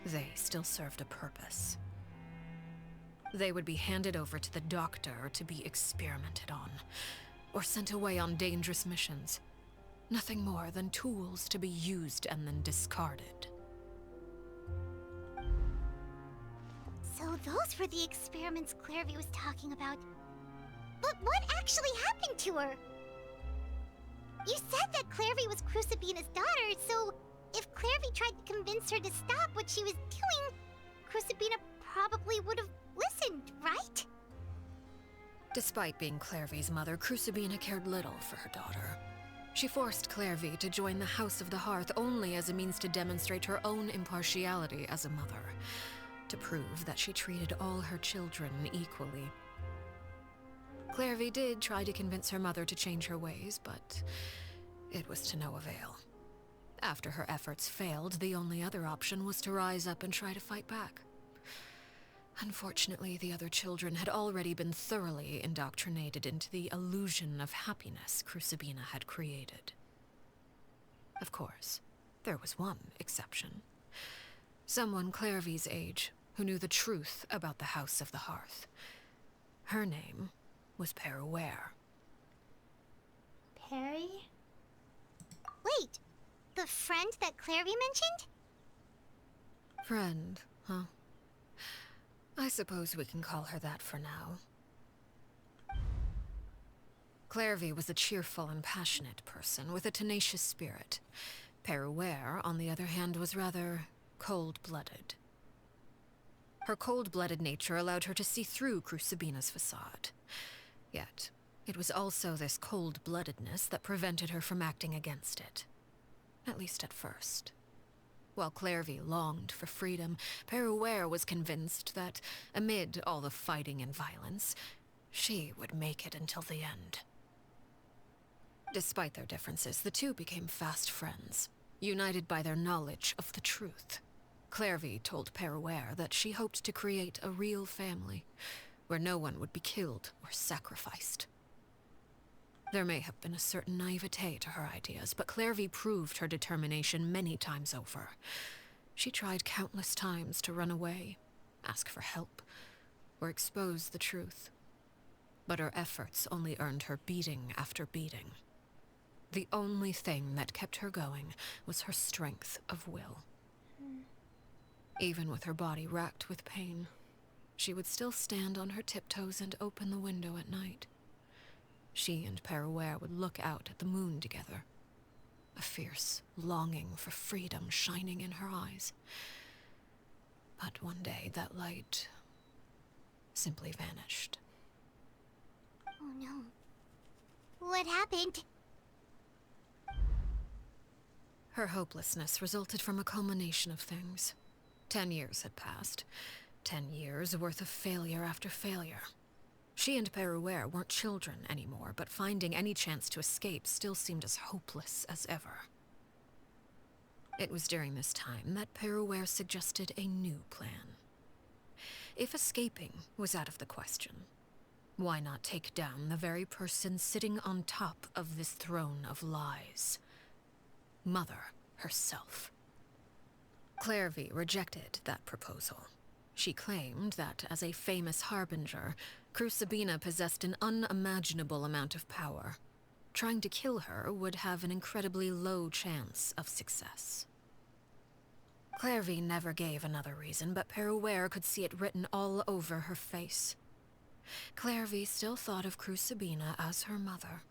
they still served a purpose. They would be handed over to the doctor to be experimented on, or sent away on dangerous missions. Nothing more than tools to be used and then discarded. So those were the experiments Clairvy was talking about. But what actually happened to her? You said that Clairvy was Crucibina's daughter, so if Clairvy tried to convince her to stop what she was doing, Crucibina probably would have listened, right? Despite being Clairvy's mother, Crucibina cared little for her daughter. She forced Clairvy to join the House of the Hearth only as a means to demonstrate her own impartiality as a mother, to prove that she treated all her children equally. Clairvy did try to convince her mother to change her ways, but it was to no avail. After her efforts failed, the only other option was to rise up and try to fight back. Unfortunately, the other children had already been thoroughly indoctrinated into the illusion of happiness Crucibina had created. Of course, there was one exception. Someone Clairvy's age, who knew the truth about the House of the Hearth. Her name was Peruware. Perry? Wait, the friend that Clairvy mentioned? Friend, huh? I suppose we can call her that for now. Clairvy was a cheerful and passionate person with a tenacious spirit. Peruware, on the other hand, was rather cold-blooded. Her cold-blooded nature allowed her to see through Crucibina's facade. Yet, it was also this cold-bloodedness that prevented her from acting against it. At least at first. While Clairvy longed for freedom, Peruware was convinced that, amid all the fighting and violence, she would make it until the end. Despite their differences, the two became fast friends, united by their knowledge of the truth. Clairvy told Peruware that she hoped to create a real family, where no one would be killed or sacrificed. There may have been a certain naivete to her ideas, but Clairvy proved her determination many times over. She tried countless times to run away, ask for help, or expose the truth. But her efforts only earned her beating after beating. The only thing that kept her going was her strength of will. Even with her body racked with pain, she would still stand on her tiptoes and open the window at night. She and Peruware would look out at the moon together, a fierce longing for freedom shining in her eyes. But one day that light simply vanished. Oh no. What happened? Her hopelessness resulted from a culmination of things. 10 years had passed. 10 years worth of failure after failure. She and Peruware weren't children anymore, but finding any chance to escape still seemed as hopeless as ever. It was during this time that Peruware suggested a new plan. If escaping was out of the question, why not take down the very person sitting on top of this throne of lies? Mother herself. Clairvy rejected that proposal. She claimed that, as a famous harbinger, Crucibina possessed an unimaginable amount of power. Trying to kill her would have an incredibly low chance of success. Clairvy never gave another reason, but Peruware could see it written all over her face. Clairvy still thought of Crucibina as her mother.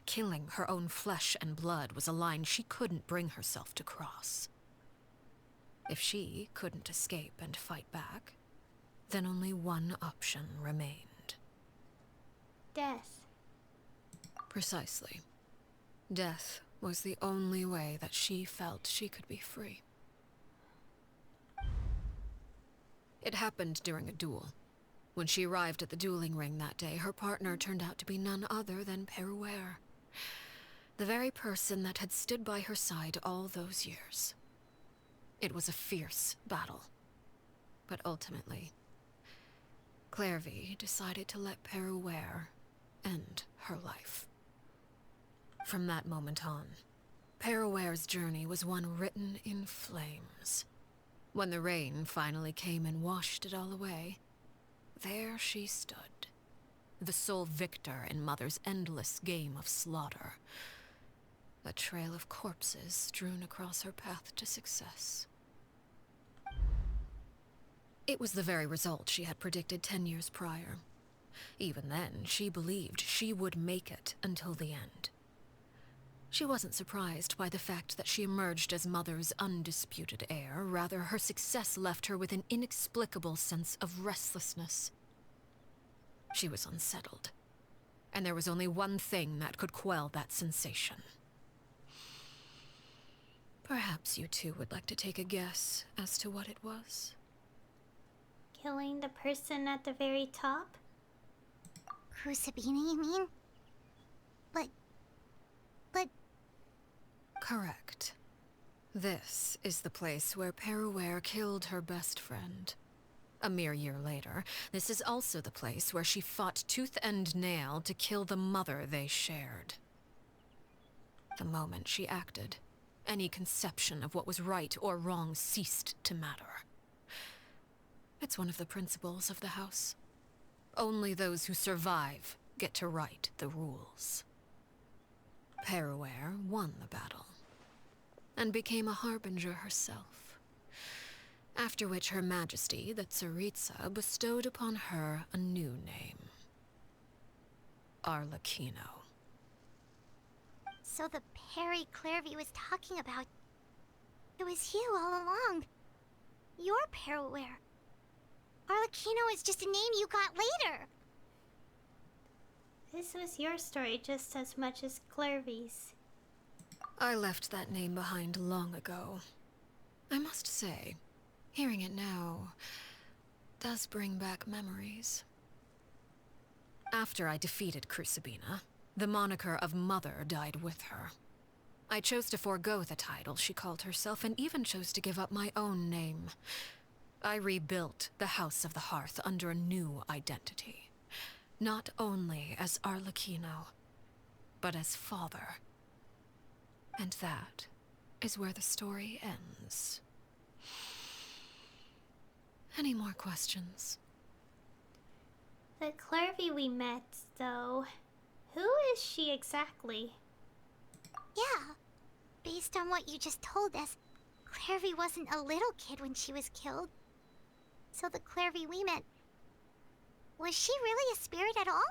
Killing her own flesh and blood was a line she couldn't bring herself to cross. If she couldn't escape and fight back, then only one option remained. Death. Precisely. Death was the only way that she felt she could be free. It happened during a duel. When she arrived at the dueling ring that day, her partner turned out to be none other than Peruware, the very person that had stood by her side all those years. It was a fierce battle, but ultimately, Clairvy decided to let Peruware end her life. From that moment on, Peruware's journey was one written in flames. When the rain finally came and washed it all away, there she stood, the sole victor in Mother's endless game of slaughter. A trail of corpses strewn across her path to success. It was the very result she had predicted 10 years prior. Even then, she believed she would make it until the end. She wasn't surprised by the fact that she emerged as Mother's undisputed heir. Rather, her success left her with an inexplicable sense of restlessness. She was unsettled, and there was only one thing that could quell that sensation. Perhaps you two would like to take a guess as to what it was? Killing the person at the very top? Crucibina, you mean? But... Correct. This is the place where Peruware killed her best friend. A mere year later, this is also the place where she fought tooth and nail to kill the mother they shared. The moment she acted, any conception of what was right or wrong ceased to matter. It's one of the principles of the house. Only those who survive get to write the rules. Peruere won the battle, and became a harbinger herself. After which Her Majesty, the Tsaritsa, bestowed upon her a new name. Arlecchino. So the Perry Clairvy was talking about... It was you all along. You're Peruere. Arlecchino is just a name you got later. This was your story just as much as Clairvy's. I left that name behind long ago. I must say, hearing it now does bring back memories. After I defeated Crucibina, the moniker of Mother died with her. I chose to forego the title she called herself, and even chose to give up my own name. I rebuilt the House of the Hearth under a new identity. Not only as Arlecchino, but as father. And that is where the story ends. Any more questions? The Clairvy we met, though, who is she exactly? Yeah. Based on what you just told us, Clairvy wasn't a little kid when she was killed. So the Clairvy we met... Was she really a spirit at all?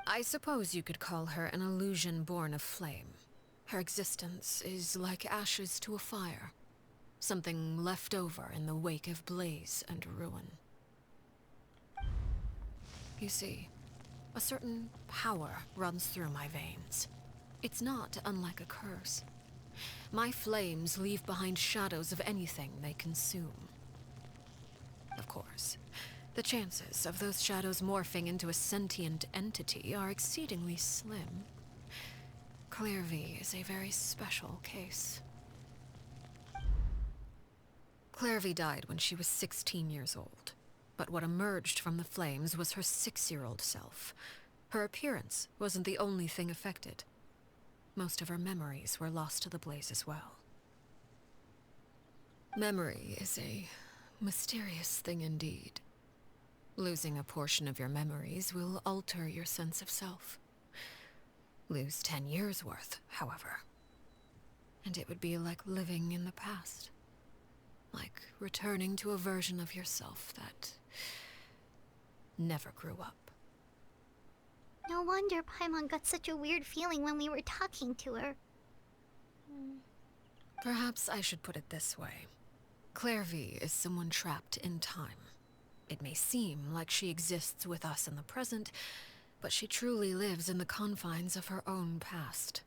I suppose you could call her an illusion born of flame. Her existence is like ashes to a fire. Something left over in the wake of blaze and ruin. You see, a certain power runs through my veins. It's not unlike a curse. My flames leave behind shadows of anything they consume. Of course, the chances of those shadows morphing into a sentient entity are exceedingly slim. Clairvy is a very special case. Clairvy died when she was 16 years old, but what emerged from the flames was her 6-year-old self. Her appearance wasn't the only thing affected. Most of her memories were lost to the blaze as well. Memory is a mysterious thing indeed. Losing a portion of your memories will alter your sense of self. Lose 10 years' worth, however, and it would be like living in the past. Like returning to a version of yourself that never grew up. No wonder Paimon got such a weird feeling when we were talking to her. Perhaps I should put it this way. Clairvy is someone trapped in time. It may seem like she exists with us in the present, but she truly lives in the confines of her own past.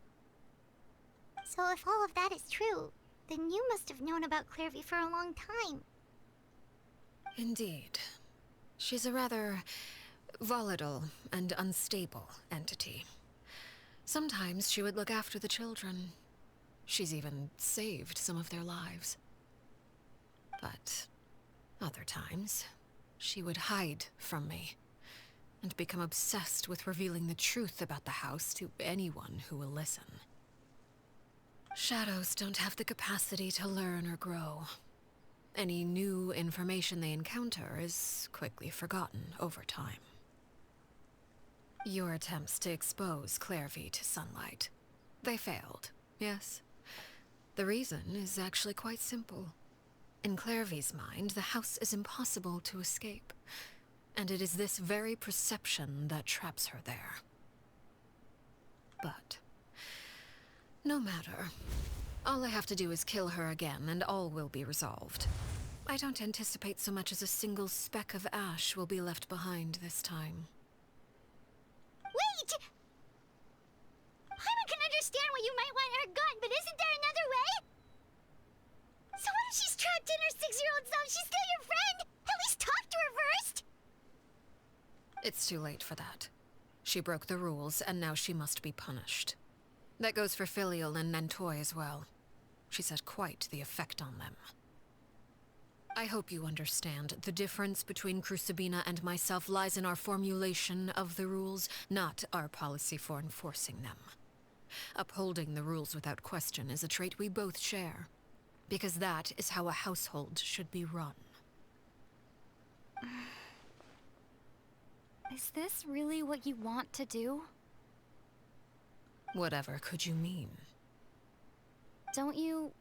So if all of that is true, then you must have known about Clairvy for a long time. Indeed. She's a rather volatile and unstable entity. Sometimes she would look after the children. She's even saved some of their lives. But other times, she would hide from me and become obsessed with revealing the truth about the house to anyone who will listen. Shadows don't have the capacity to learn or grow. Any new information they encounter is quickly forgotten over time. Your attempts to expose Clairvy to sunlight, they failed, yes? The reason is actually quite simple. In Clairvy's mind, the house is impossible to escape, and it is this very perception that traps her there. But no matter. All I have to do is kill her again, and all will be resolved. I don't anticipate so much as a single speck of ash will be left behind this time. Wait! Paimon can understand why you might want her gone, but isn't there another way? So what if she's trapped in her 6-year-old self? She's still your friend! At least talk to her first! It's too late for that. She broke the rules, and now she must be punished. That goes for Filial and Nantoy as well. She's had quite the effect on them. I hope you understand. The difference between Crucibina and myself lies in our formulation of the rules, not our policy for enforcing them. Upholding the rules without question is a trait we both share, because that is how a household should be run. Is this really what you want to do? Whatever could you mean? Don't you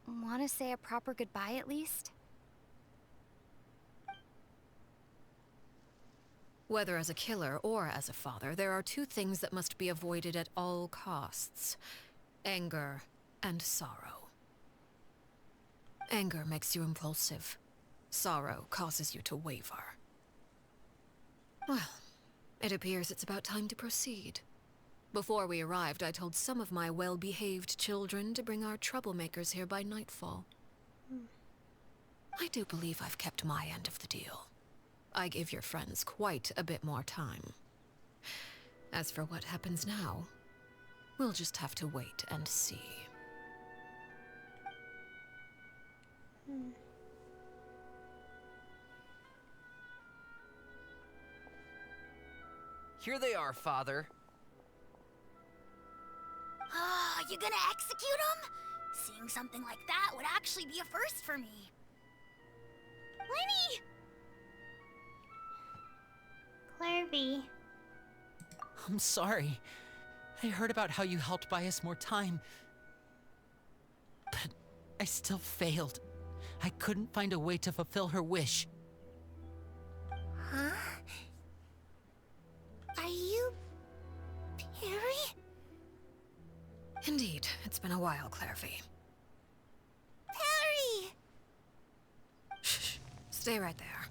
want to say a proper goodbye at least? Whether as a killer or as a father, there are two things that must be avoided at all costs: anger and sorrow. Anger makes you impulsive. Sorrow causes you to waver. Well, it appears it's about time to proceed. Before we arrived, I told some of my well-behaved children to bring our troublemakers here by nightfall. I do believe I've kept my end of the deal. I give your friends quite a bit more time. As for what happens now, we'll just have to wait and see. Here they are, Father. You gonna execute him? Seeing something like that would actually be a first for me. Lenny! Clarvy. I'm sorry. I heard about how you helped buy us more time. But I still failed. I couldn't find a way to fulfill her wish. Huh? Are you... Perry? Indeed, it's been a while, Clarvy. Perry! Shh, stay right there.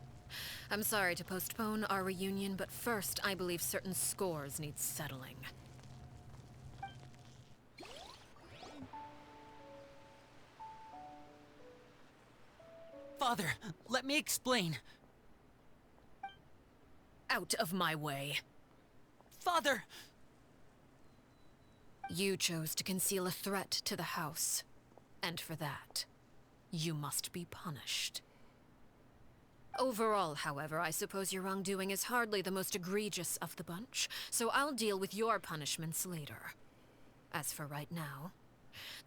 I'm sorry to postpone our reunion, but first, I believe certain scores need settling. Father, let me explain. Out of my way. Father! You chose to conceal a threat to the house, and for that, you must be punished. Overall, however, I suppose your wrongdoing is hardly the most egregious of the bunch, so I'll deal with your punishments later. As for right now,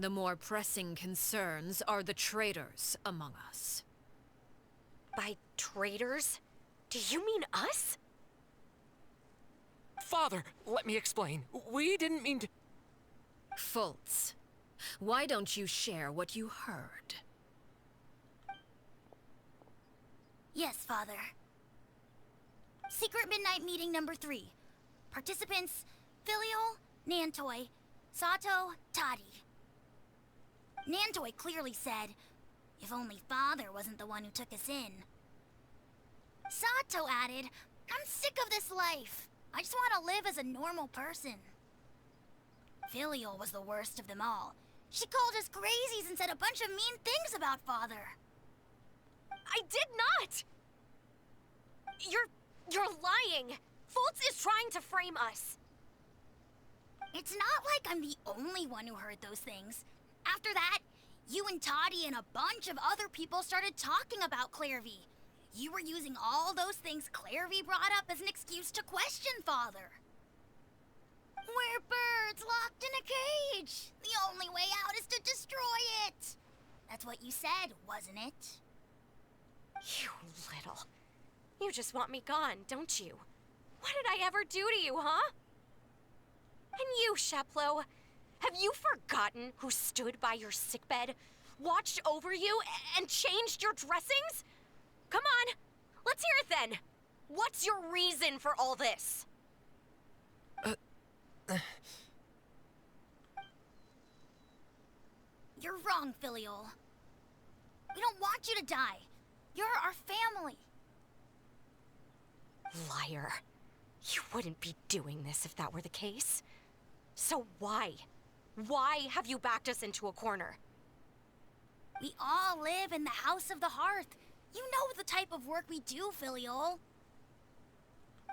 the more pressing concerns are the traitors among us. By traitors? Do you mean us? Father, let me explain. We didn't mean to... Fultz, why don't you share what you heard? Yes, Father. Secret Midnight Meeting number 3. Participants, Filial, Nantoy, Sato, Toddy. Nantoy clearly said, if only Father wasn't the one who took us in. Sato added, I'm sick of this life. I just want to live as a normal person. Filial was the worst of them all. She called us crazies and said a bunch of mean things about Father. I did not! You're lying! Fultz is trying to frame us. It's not like I'm the only one who heard those things. After that, you and Toddy and a bunch of other people started talking about Clarvy. You were using all those things Clarvy brought up as an excuse to question Father. We're birds locked in a cage. The only way out is to destroy it. That's what you said, wasn't it? You little... You just want me gone, don't you? What did I ever do to you, huh? And you, Sheplo, have you forgotten who stood by your sickbed, watched over you, and changed your dressings? Come on, let's hear it then. What's your reason for all this? You're wrong, Filial. We don't want you to die. You're our family. Liar. You wouldn't be doing this if that were the case. So why? Why have you backed us into a corner? We all live in the House of the Hearth. You know the type of work we do, Filial.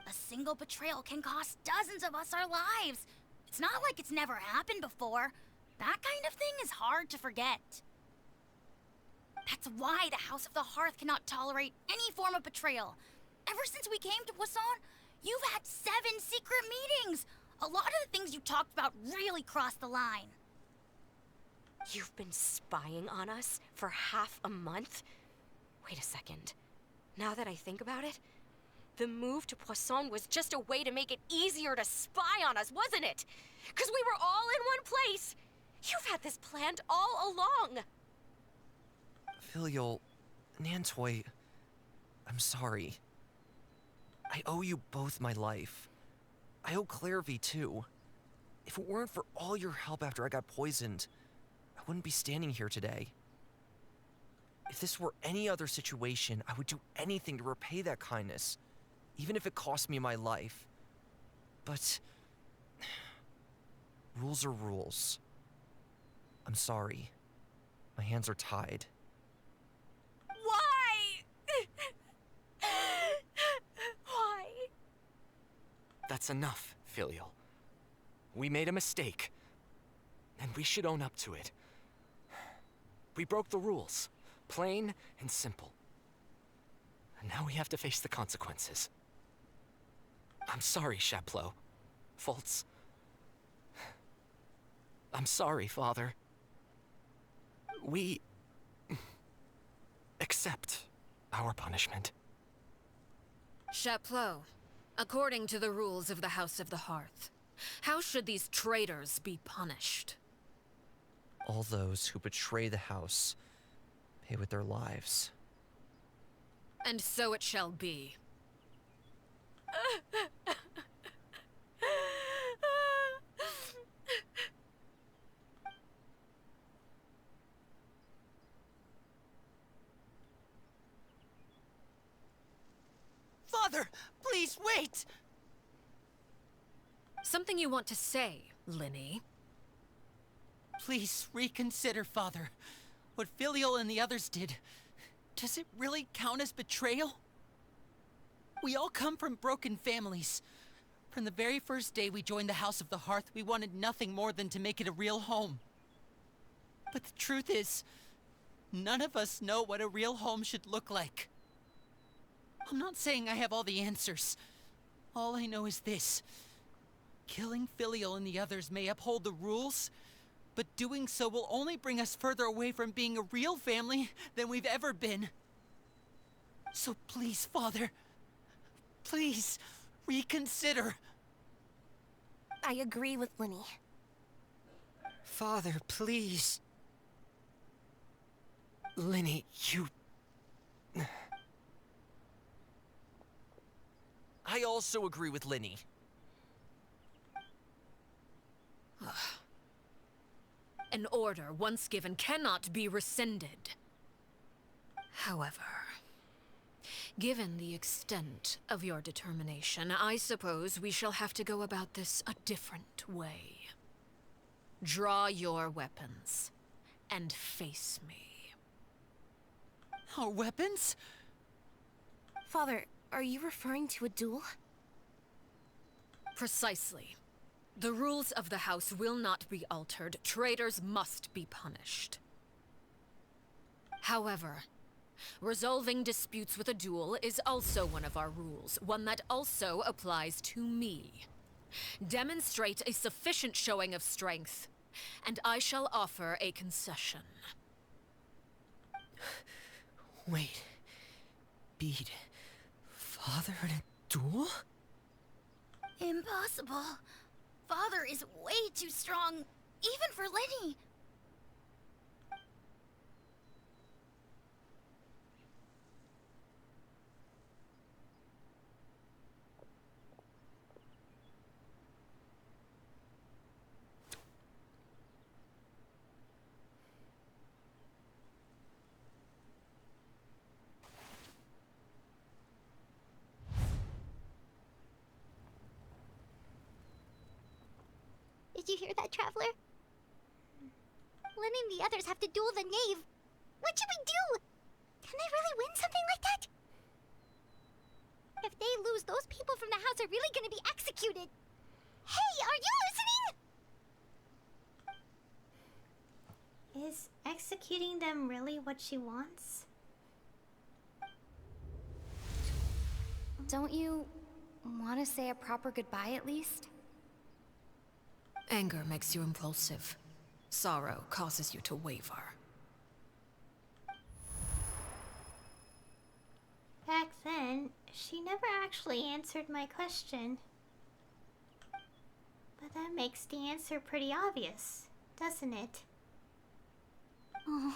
A single betrayal can cost dozens of us our lives. It's not like it's never happened before. That kind of thing is hard to forget. That's why the House of the Hearth cannot tolerate any form of betrayal. Ever since we came to Poisson, you've had 7 secret meetings. A lot of the things you talked about really crossed the line. You've been spying on us for half a month? Wait a second. Now that I think about it, The move to Poisson was just a way to make it easier to spy on us, wasn't it? Because we were all in one place. You've had this planned all along. Filial, Nantoy, I'm sorry. I owe you both my life. I owe Clairvy too. If it weren't for all your help after I got poisoned, I wouldn't be standing here today. If this were any other situation, I would do anything to repay that kindness, even if it cost me my life. But rules are rules. I'm sorry. My hands are tied. Why? Why? That's enough, Filial. We made a mistake, and we should own up to it. We broke the rules, plain and simple. And now we have to face the consequences. I'm sorry, Chapleau. Faults. I'm sorry, Father. We accept our punishment. Chapleau, according to the rules of the House of the Hearth, how should these traitors be punished? All those who betray the house pay with their lives. And so it shall be. Father, please wait! Something you want to say, Linny? Please reconsider, Father. What Filial and the others did, does it really count as betrayal? We all come from broken families. From the very first day we joined the House of the Hearth, we wanted nothing more than to make it a real home. But the truth is, none of us know what a real home should look like. I'm not saying I have all the answers. All I know is this. Killing Filial and the others may uphold the rules, but doing so will only bring us further away from being a real family than we've ever been. So please, Father, please reconsider. I agree with Linny. Father, please. Linny, you... I also agree with Linny. An order once given cannot be rescinded. However, given the extent of your determination, I suppose we shall have to go about this a different way. Draw your weapons and face me. Our weapons? Father, are you referring to a duel? Precisely. The rules of the house will not be altered. Traitors must be punished. However, resolving disputes with a duel is also one of our rules, one that also applies to me. Demonstrate a sufficient showing of strength, and I shall offer a concession. Wait. Bede. Father in a duel? Impossible. Father is way too strong, even for Linny. Did you hear that, Traveler? Linny and the others have to duel the knave. What should we do? Can they really win something like that? If they lose, those people from the house are really gonna be executed. Hey, are you listening? Is executing them really what she wants? Don't you want to say a proper goodbye at least? Anger makes you impulsive. Sorrow causes you to waver. back then, she never actually answered my question. But that makes the answer pretty obvious, doesn't it? Oh,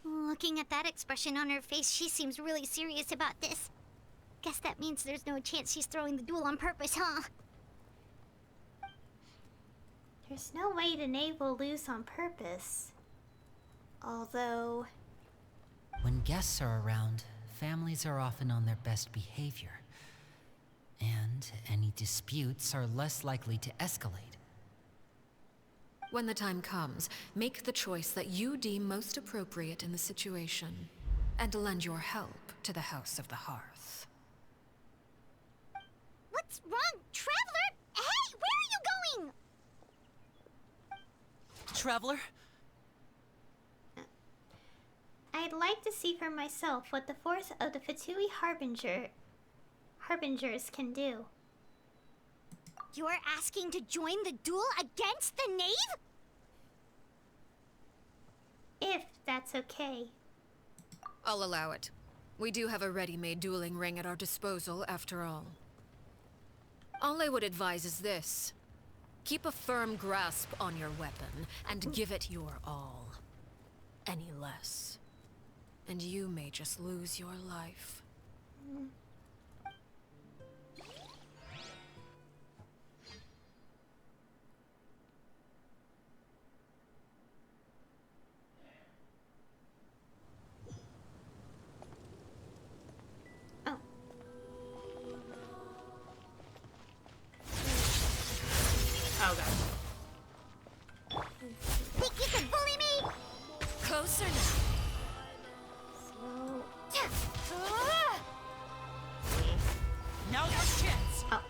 looking at that expression on her face, she seems really serious about this. Guess that means there's no chance she's throwing the duel on purpose, huh? There's no way the knave will lose on purpose. Although... When guests are around, families are often on their best behavior. And any disputes are less likely to escalate. When the time comes, make the choice that you deem most appropriate in the situation, and lend your help to the House of the Hearth. What's wrong, Traveler? Hey, where are you going? Traveler? I'd like to see for myself what the force of the Fatui Harbingers can do. You're asking to join the duel against the knave? If that's okay. I'll allow it. We do have a ready-made dueling ring at our disposal, after all. All I would advise is this. Keep a firm grasp on your weapon, and give it your all. Any less, and you may just lose your life. Oh. Oh god. Think you can bully me? Closer now. Now your chance! Oh.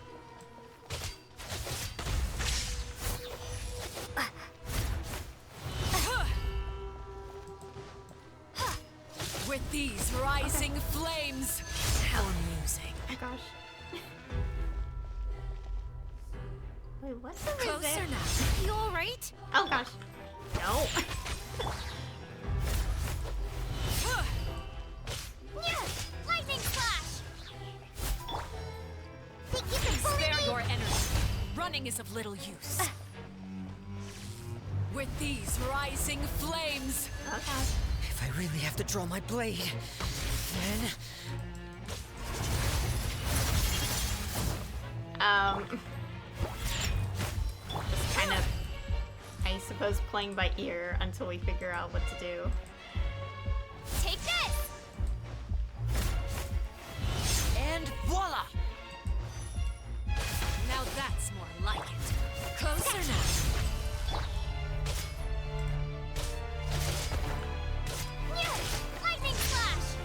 With these rising flames, how amusing. Oh gosh. Wait, what's over Closer there? now. You alright? Oh gosh. No. Lightning flash! Think you can bully Spare me? your energy. Running is of little use. With these rising flames, Oh gosh. If I really have to draw my blade, then... Just kind of, I suppose, playing by ear until we figure out what to do. Take this! And voila! now that's more like it. Closer now. Lightning flash!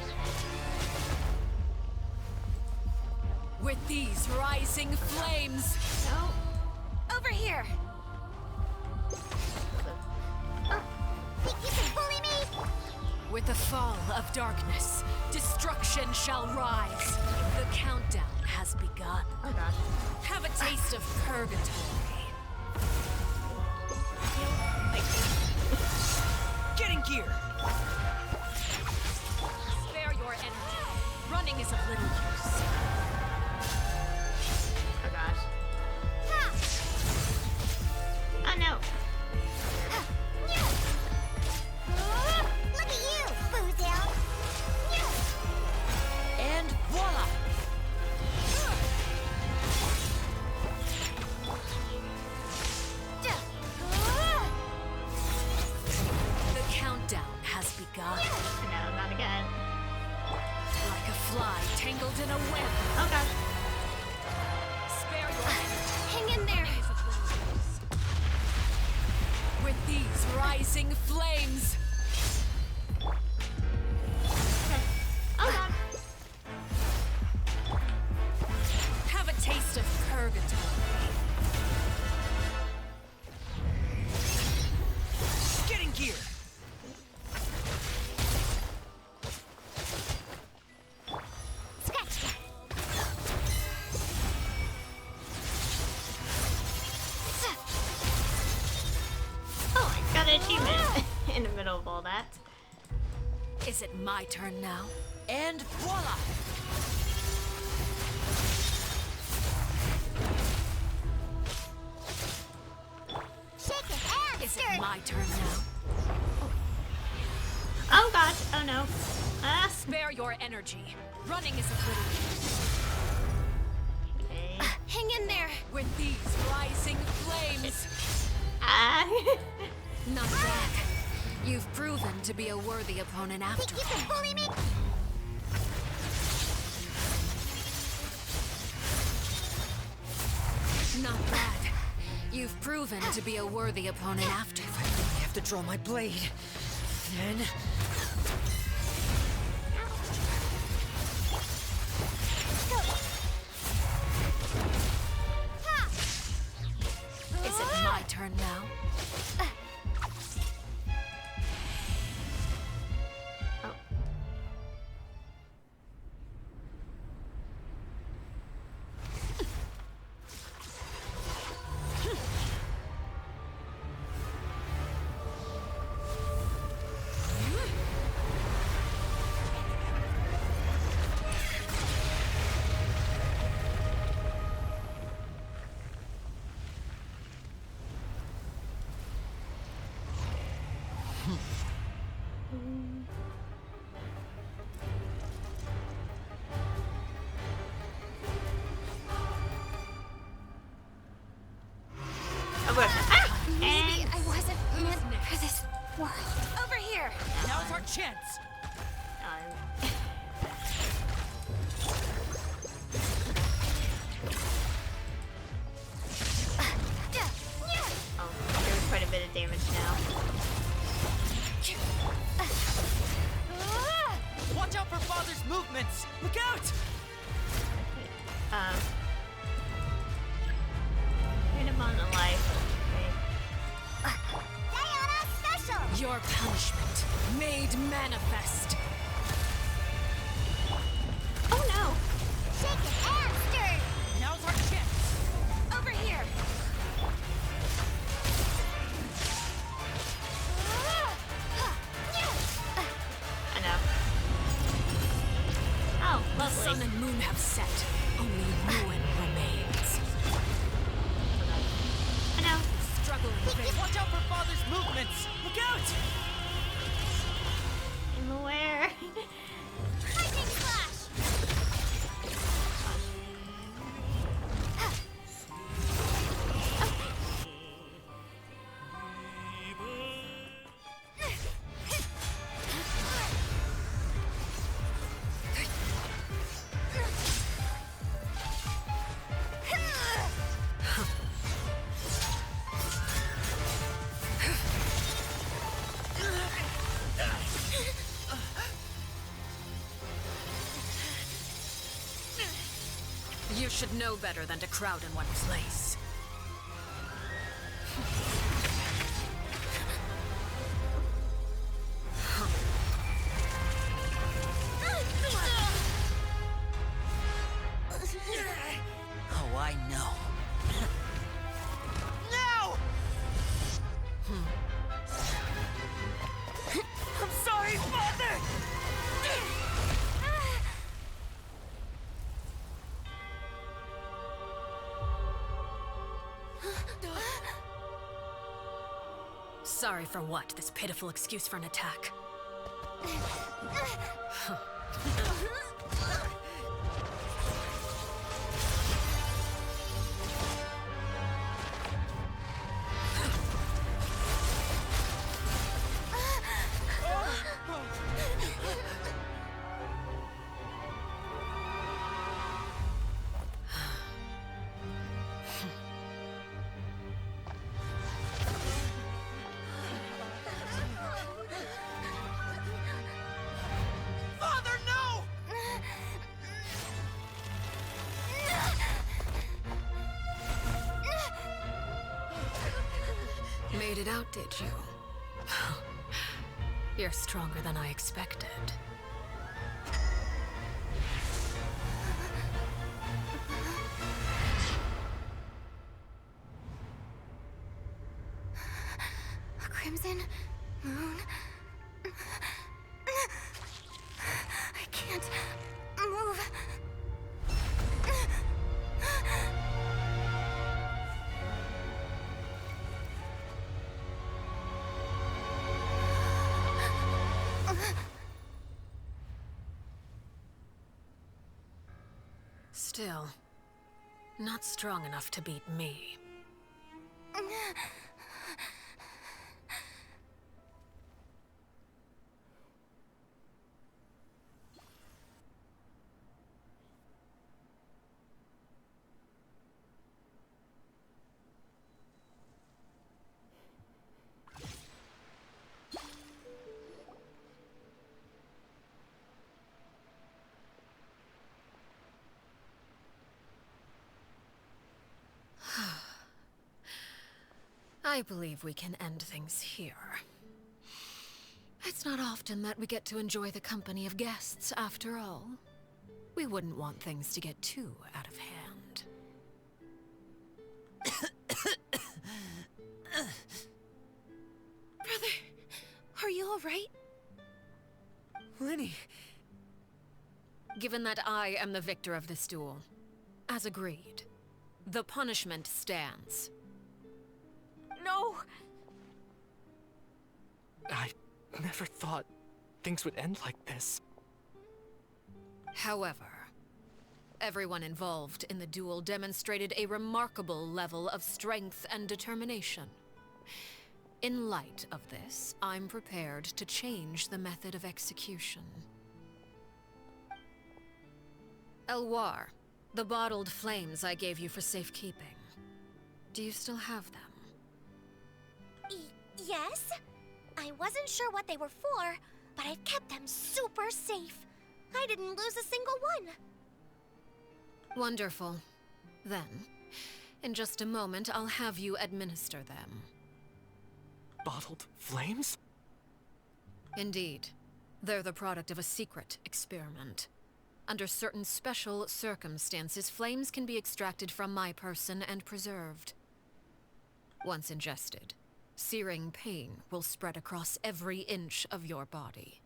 With these rising flames, No. Over here! Think you can bully me? with the fall of darkness, destruction shall rise. The countdown has begun. Oh gosh. Have a taste of purgatory. Get in gear! Spare your energy. Running is of little use. Oh gosh. Ha! Oh no. Look at you, Boozle! And voila! The countdown has begun. No, not again. Like a fly tangled in a web. Oh gosh. Spare your energy. Hang in there! With these rising flames, Oh god. have a taste of purgatory. Get in gear! Scratch that! Oh, I got an achievement in the middle of all that. Is it my turn now? And voila! my turn now? Oh god, oh no. Spare your energy. Running is a little. Okay. Hang in there with these rising flames. Not bad. You've proven to be a worthy opponent after You all. can bully me. Not bad. You've proven to be a worthy opponent after. I really have to draw my blade. Then... Is it my turn now? Oh. Maybe I wasn't meant for this world. Over here! Now's our chance. Oh, there's quite a bit of damage now. Watch out for Father's movements. Look out! Hit him on the life. Diana special! Your punishment made manifest. Oh no! Shake it and stir! Now's our chance. Over here! I know. Oh, The lovely. sun and moon have set. Only ruin remains. I know. Struggling fate. Watch out for Father's movements. Look out! In the where? Lightning flash! You should know better than to crowd in one place. Oh, I know. No! I'm sorry, Father! Sorry for what? This pitiful excuse for an attack. Father, no! Made it out, did you? You're stronger than I expected. A crimson moon. I can't move. Still, not strong enough to beat me. I believe we can end things here. It's not often that we get to enjoy the company of guests, after all. We wouldn't want things to get too out of hand. Brother, are you alright? Lenny! Given that I am the victor of this duel, as agreed, the punishment stands. No! I never thought things would end like this. However, everyone involved in the duel demonstrated a remarkable level of strength and determination. In light of this, I'm prepared to change the method of execution. Elwar, the bottled flames I gave you for safekeeping. Do you still have them? Yes? I wasn't sure what they were for, but I've kept them super safe. I didn't lose a single one. Wonderful. Then, in just a moment, I'll have you administer them. Bottled flames? Indeed. They're the product of a secret experiment. Under certain special circumstances, flames can be extracted from my person and preserved. Once ingested, searing pain will spread across every inch of your body.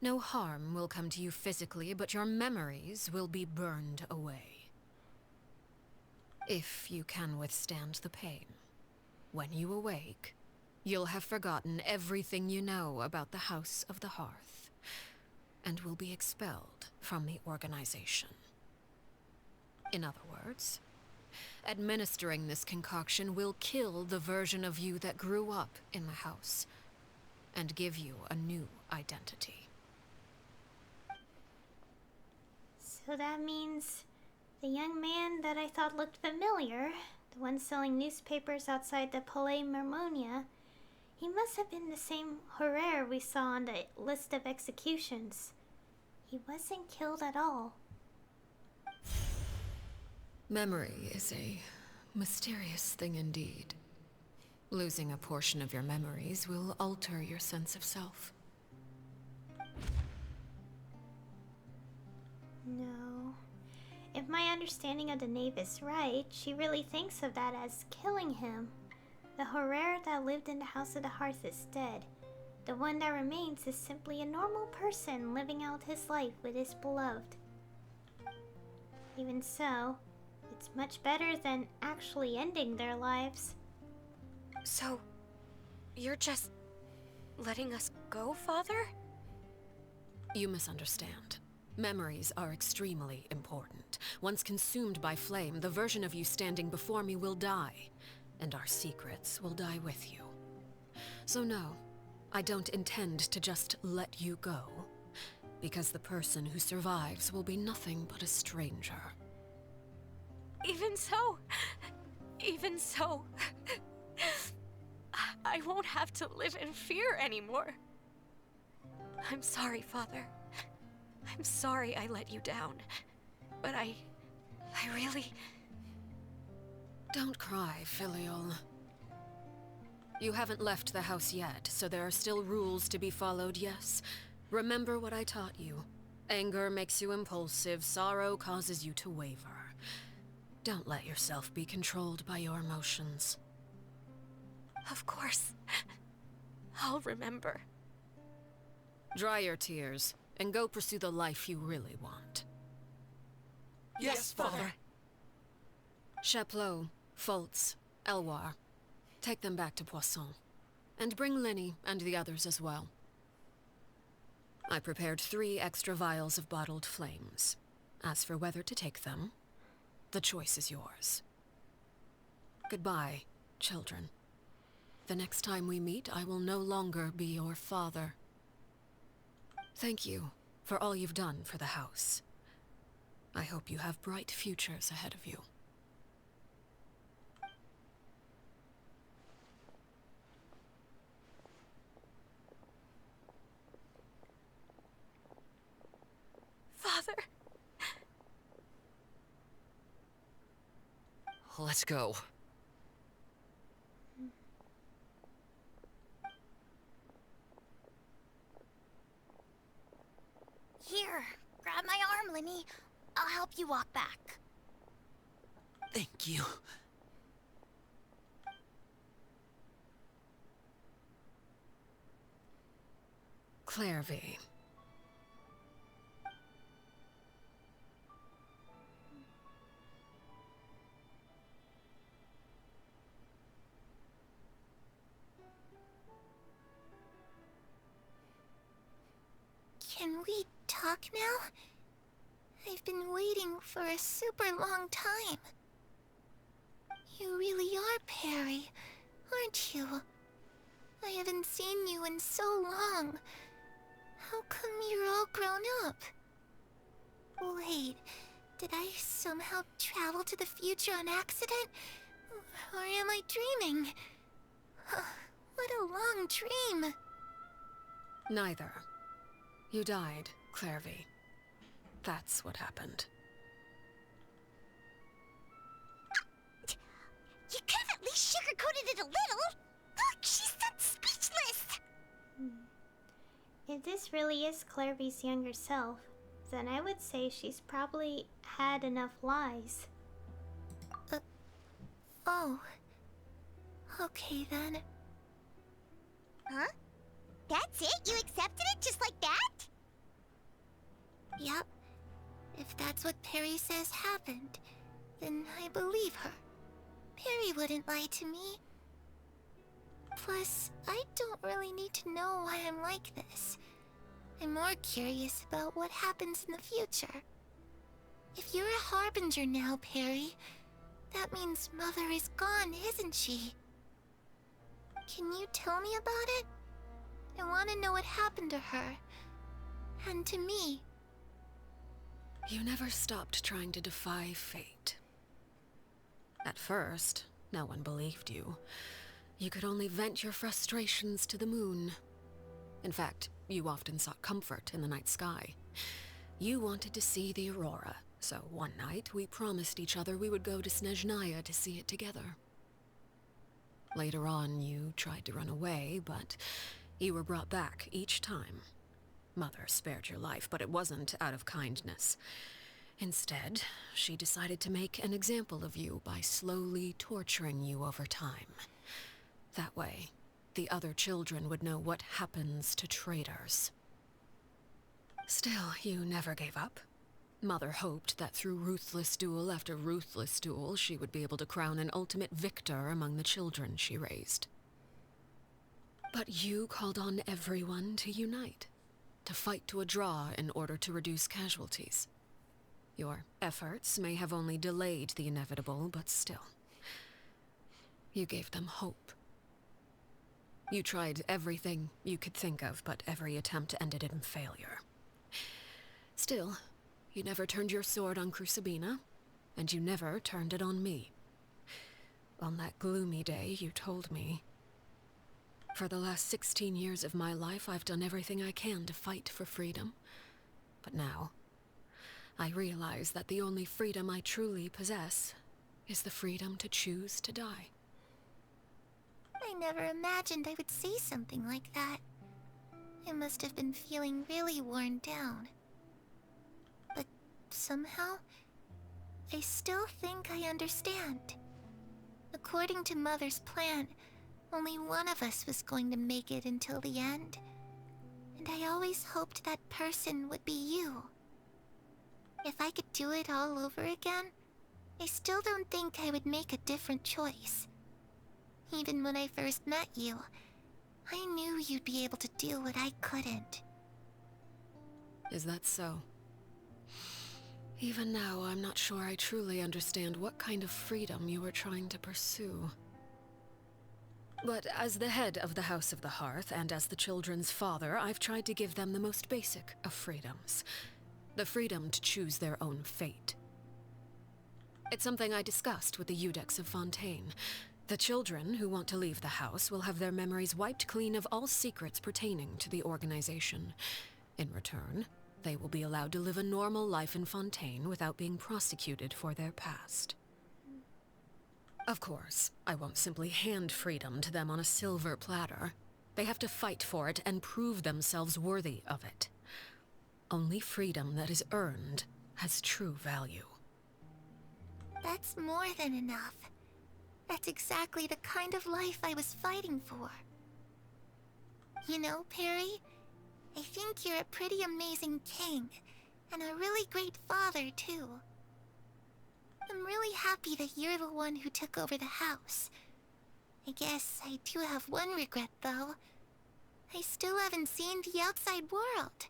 No harm will come to you physically, but your memories will be burned away. If you can withstand the pain, when you awake, you'll have forgotten everything you know about the House of the Hearth, and will be expelled from the organization. In other words, administering this concoction will kill the version of you that grew up in the house, and give you a new identity. So that means the young man that I thought looked familiar, the one selling newspapers outside the Palais Mermonia, he must have been the same Herrera we saw on the list of executions. He wasn't killed at all. Memory is a mysterious thing indeed. Losing a portion of your memories will alter your sense of self. No. If my understanding of the knave is right, she really thinks of that as killing him. The Herrera that lived in the House of the Hearth is dead. The one that remains is simply a normal person living out his life with his beloved. Even so, it's much better than actually ending their lives. So, you're just letting us go, Father? You misunderstand. Memories are extremely important. Once consumed by flame, the version of you standing before me will die, and our secrets will die with you. So no, I don't intend to just let you go, because the person who survives will be nothing but a stranger. Even so, I won't have to live in fear anymore. I'm sorry, Father. I'm sorry I let you down. But I really... Don't cry, Filial. You haven't left the house yet, so there are still rules to be followed, yes? Remember what I taught you. Anger makes you impulsive, sorrow causes you to waver. Don't let yourself be controlled by your emotions. Of course. I'll remember. Dry your tears, and go pursue the life you really want. Yes, Father. Chaplot, Foltz, Elwar. Take them back to Poisson. And bring Linny and the others as well. I prepared 3 extra vials of bottled flames. As for whether to take them, the choice is yours. Goodbye, children. The next time we meet, I will no longer be your father. Thank you for all you've done for the house. I hope you have bright futures ahead of you. Father. Let's go. Here, grab my arm, Lemmy. I'll help you walk back. Thank you. Clairvy. Can we talk now? I've been waiting for a super long time. You really are Perry, aren't you? I haven't seen you in so long. How come you're all grown up? Wait, did I somehow travel to the future on accident? Or am I dreaming? What a long dream. Neither. You died, Clairvy. That's what happened. You could have at least sugarcoated it a little. Look, she's done speechless. If this really is Clairvy's younger self, then I would say she's probably had enough lies. Oh. Okay then. Huh? That's it? You accepted it just like that? Yep. If that's what Perry says happened, then I believe her. Perry wouldn't lie to me. Plus, I don't really need to know why I'm like this. I'm more curious about what happens in the future. If you're a harbinger now, Perry, that means Mother is gone, isn't she? Can you tell me about it? I want to know what happened to her. And to me. You never stopped trying to defy fate. At first, no one believed you. You could only vent your frustrations to the moon. In fact, you often sought comfort in the night sky. You wanted to see the aurora, so one night we promised each other we would go to Snezhnaya to see it together. Later on, you tried to run away, but you were brought back each time. Mother spared your life, but it wasn't out of kindness. Instead, she decided to make an example of you by slowly torturing you over time. That way, the other children would know what happens to traitors. Still, you never gave up. Mother hoped that through ruthless duel after ruthless duel, she would be able to crown an ultimate victor among the children she raised. But you called on everyone to unite, to fight to a draw in order to reduce casualties. Your efforts may have only delayed the inevitable, but still. You gave them hope. You tried everything you could think of, but every attempt ended in failure. Still, you never turned your sword on Crucibina, and you never turned it on me. On that gloomy day, you told me, "For the last 16 years of my life, I've done everything I can to fight for freedom. But now, I realize that the only freedom I truly possess is the freedom to choose to die." I never imagined I would say something like that. I must have been feeling really worn down. But somehow, I still think I understand. According to Mother's plan, only one of us was going to make it until the end. And I always hoped that person would be you. If I could do it all over again, I still don't think I would make a different choice. Even when I first met you, I knew you'd be able to do what I couldn't. Is that so? Even now, I'm not sure I truly understand what kind of freedom you are trying to pursue. But as the head of the House of the Hearth, and as the children's father, I've tried to give them the most basic of freedoms. The freedom to choose their own fate. It's something I discussed with the Eudex of Fontaine. The children who want to leave the house will have their memories wiped clean of all secrets pertaining to the organization. In return, they will be allowed to live a normal life in Fontaine without being prosecuted for their past. Of course, I won't simply hand freedom to them on a silver platter. They have to fight for it and prove themselves worthy of it. Only freedom that is earned has true value. That's more than enough. That's exactly the kind of life I was fighting for. You know, Perry, I think you're a pretty amazing king, and a really great father, too. I'm really happy that you're the one who took over the house. I guess I do have one regret, though. I still haven't seen the outside world.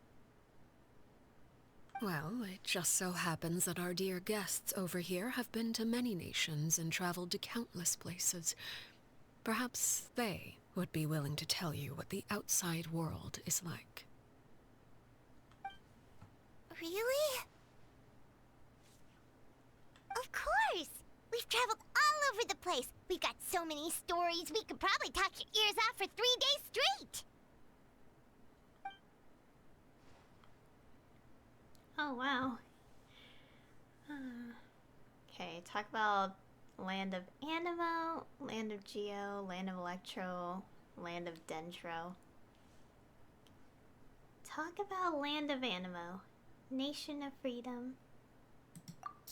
Well, it just so happens that our dear guests over here have been to many nations and traveled to countless places. Perhaps they would be willing to tell you what the outside world is like. Really? Of course! We've traveled all over the place. We've got so many stories, we could probably talk your ears off for 3 days straight! Oh, wow. Okay, talk about Land of Animo, Land of Geo, Land of Electro, Land of Dendro. Talk about Land of Animo, Nation of Freedom.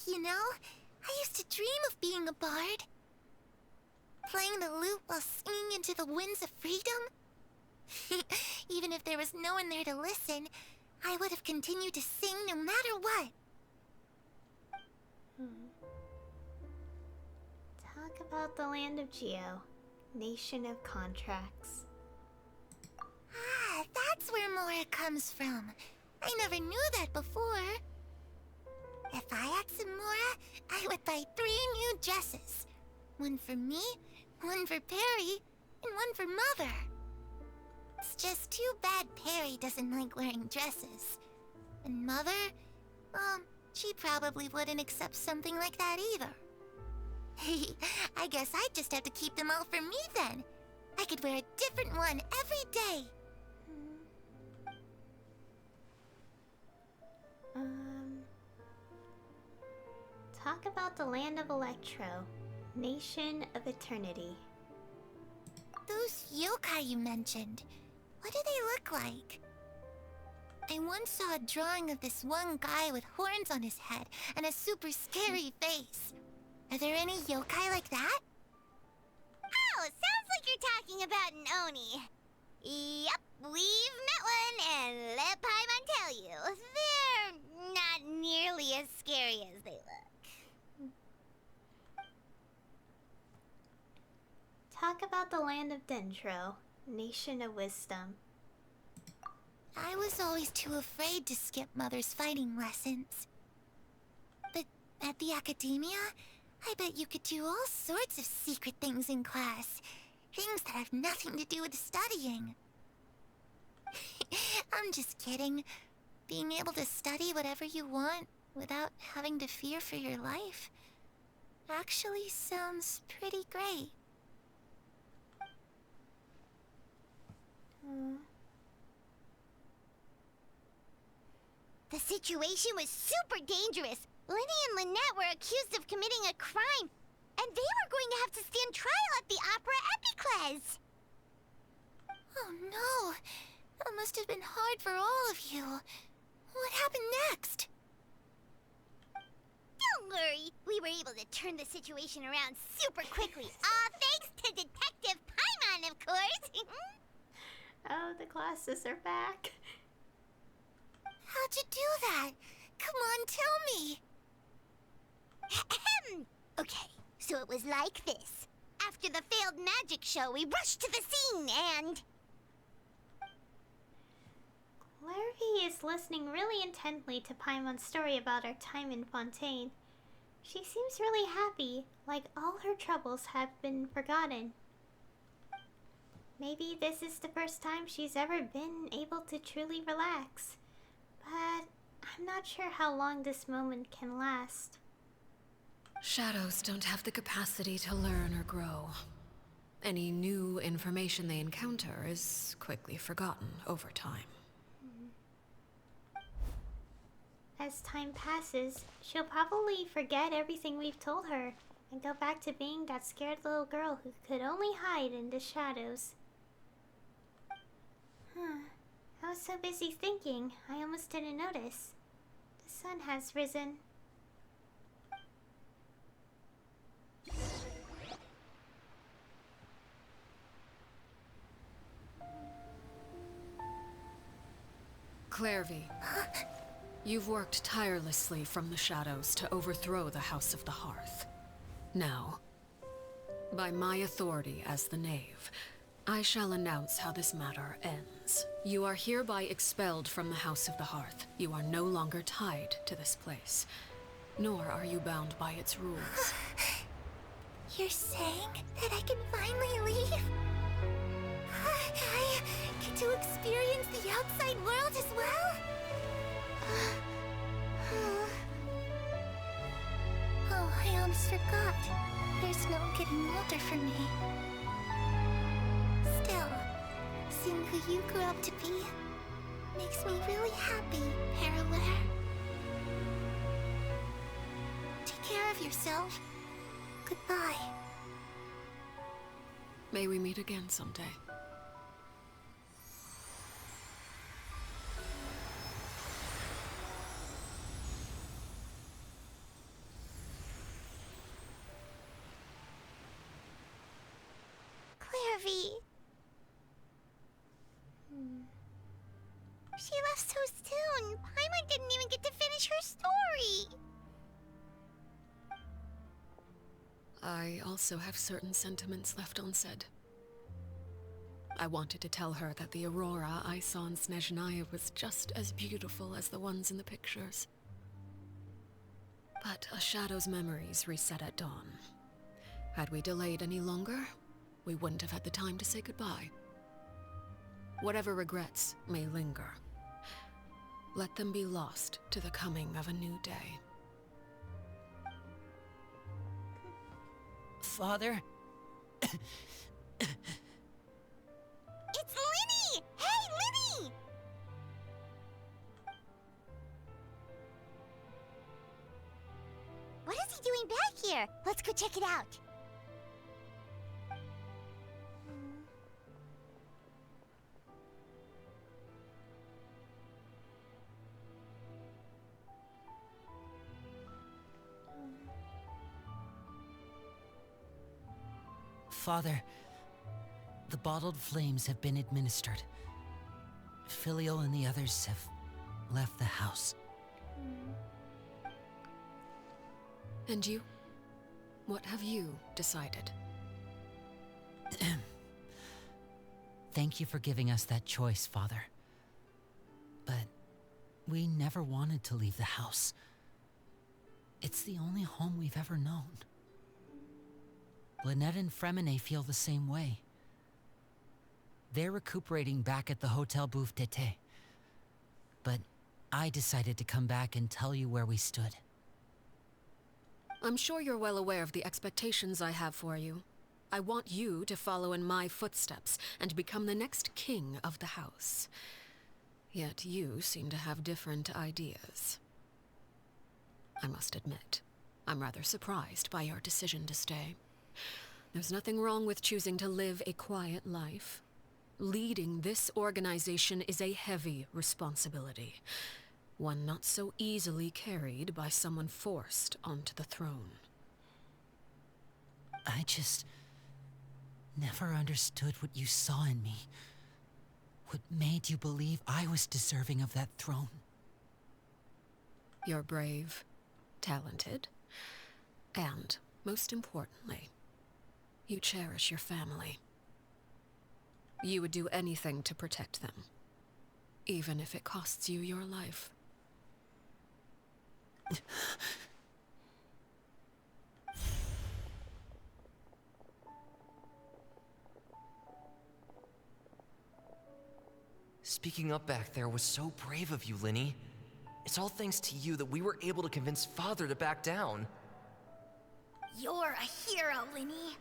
You know, I used to dream of being a bard. Playing the lute while singing into the winds of freedom. Even if there was no one there to listen, I would have continued to sing no matter what. Talk about the Land of Geo, Nation of Contracts. Ah, that's where Mora comes from. I never knew that before. If I had some Mora, I would buy 3 new dresses. One for me, one for Perry, and one for Mother. It's just too bad Perry doesn't like wearing dresses. And Mother, well, she probably wouldn't accept something like that either. I guess I'd just have to keep them all for me then. I could wear a different one every day. Talk about the Land of Electro, Nation of Eternity. Those yokai you mentioned, what do they look like? I once saw a drawing of this one guy with horns on his head and a super scary face. Are there any yokai like that? Oh, sounds like you're talking about an Oni. Yep, we've met one, and let Paimon tell you, they're not nearly as scary as they look. Talk about the Land of Dendro, Nation of Wisdom. I was always too afraid to skip Mother's fighting lessons. But at the academia, I bet you could do all sorts of secret things in class. Things that have nothing to do with studying. I'm just kidding. Being able to study whatever you want without having to fear for your life actually sounds pretty great. The situation was super dangerous. Lenny and Lynette were accused of committing a crime, and they were going to have to stand trial at the Opera Epicles. Oh no, that must have been hard for all of you. What happened next? Don't worry, we were able to turn the situation around super quickly, all thanks to Detective Paimon, of course. Oh, the classes are back. How'd you do that? Come on, tell me. Okay, so it was like this. After the failed magic show, we rushed to the scene and... Larry is listening really intently to Paimon's story about her time in Fontaine. She seems really happy, like all her troubles have been forgotten. Maybe this is the first time she's ever been able to truly relax. But I'm not sure how long this moment can last. Shadows don't have the capacity to learn or grow. Any new information they encounter is quickly forgotten over time. As time passes, she'll probably forget everything we've told her and go back to being that scared little girl who could only hide in the shadows. I was so busy thinking, I almost didn't notice. The sun has risen. Clairvy, you've worked tirelessly from the shadows to overthrow the House of the Hearth. Now, by my authority as the Knave, I shall announce how this matter ends. You are hereby expelled from the House of the Hearth. You are no longer tied to this place, nor are you bound by its rules. You're saying that I can finally leave? I get to experience the outside world as well? Oh, I almost forgot. There's no getting older for me. Still, seeing who you grew up to be makes me really happy, Parallel. Take care of yourself. Goodbye. May we meet again someday. Clairvy. She left so soon. Paimon didn't even get to finish her story. I also have certain sentiments left unsaid. I wanted to tell her that the aurora I saw in Snezhnaya was just as beautiful as the ones in the pictures. But a shadow's memories reset at dawn. Had we delayed any longer, we wouldn't have had the time to say goodbye. Whatever regrets may linger, let them be lost to the coming of a new day. Father? It's Linny! Hey, Linny! What is he doing back here? Let's go check it out. Father, the bottled flames have been administered. Filial and the others have left the house. And you? What have you decided? Thank you for giving us that choice, Father. But we never wanted to leave the house. It's the only home we've ever known. Lynette and Fremine feel the same way. They're recuperating back at the Hotel Bouffe d'été. But I decided to come back and tell you where we stood. I'm sure you're well aware of the expectations I have for you. I want you to follow in my footsteps and become the next king of the house. Yet you seem to have different ideas. I must admit, I'm rather surprised by your decision to stay. There's nothing wrong with choosing to live a quiet life. Leading this organization is a heavy responsibility, one not so easily carried by someone forced onto the throne. I just never understood what you saw in me. What made you believe I was deserving of that throne? You're brave, talented, and, most importantly, you cherish your family. You would do anything to protect them. even if it costs you your life. Speaking up back there was so brave of you, Linny. It's all thanks to you that we were able to convince Father to back down. You're a hero, Linny.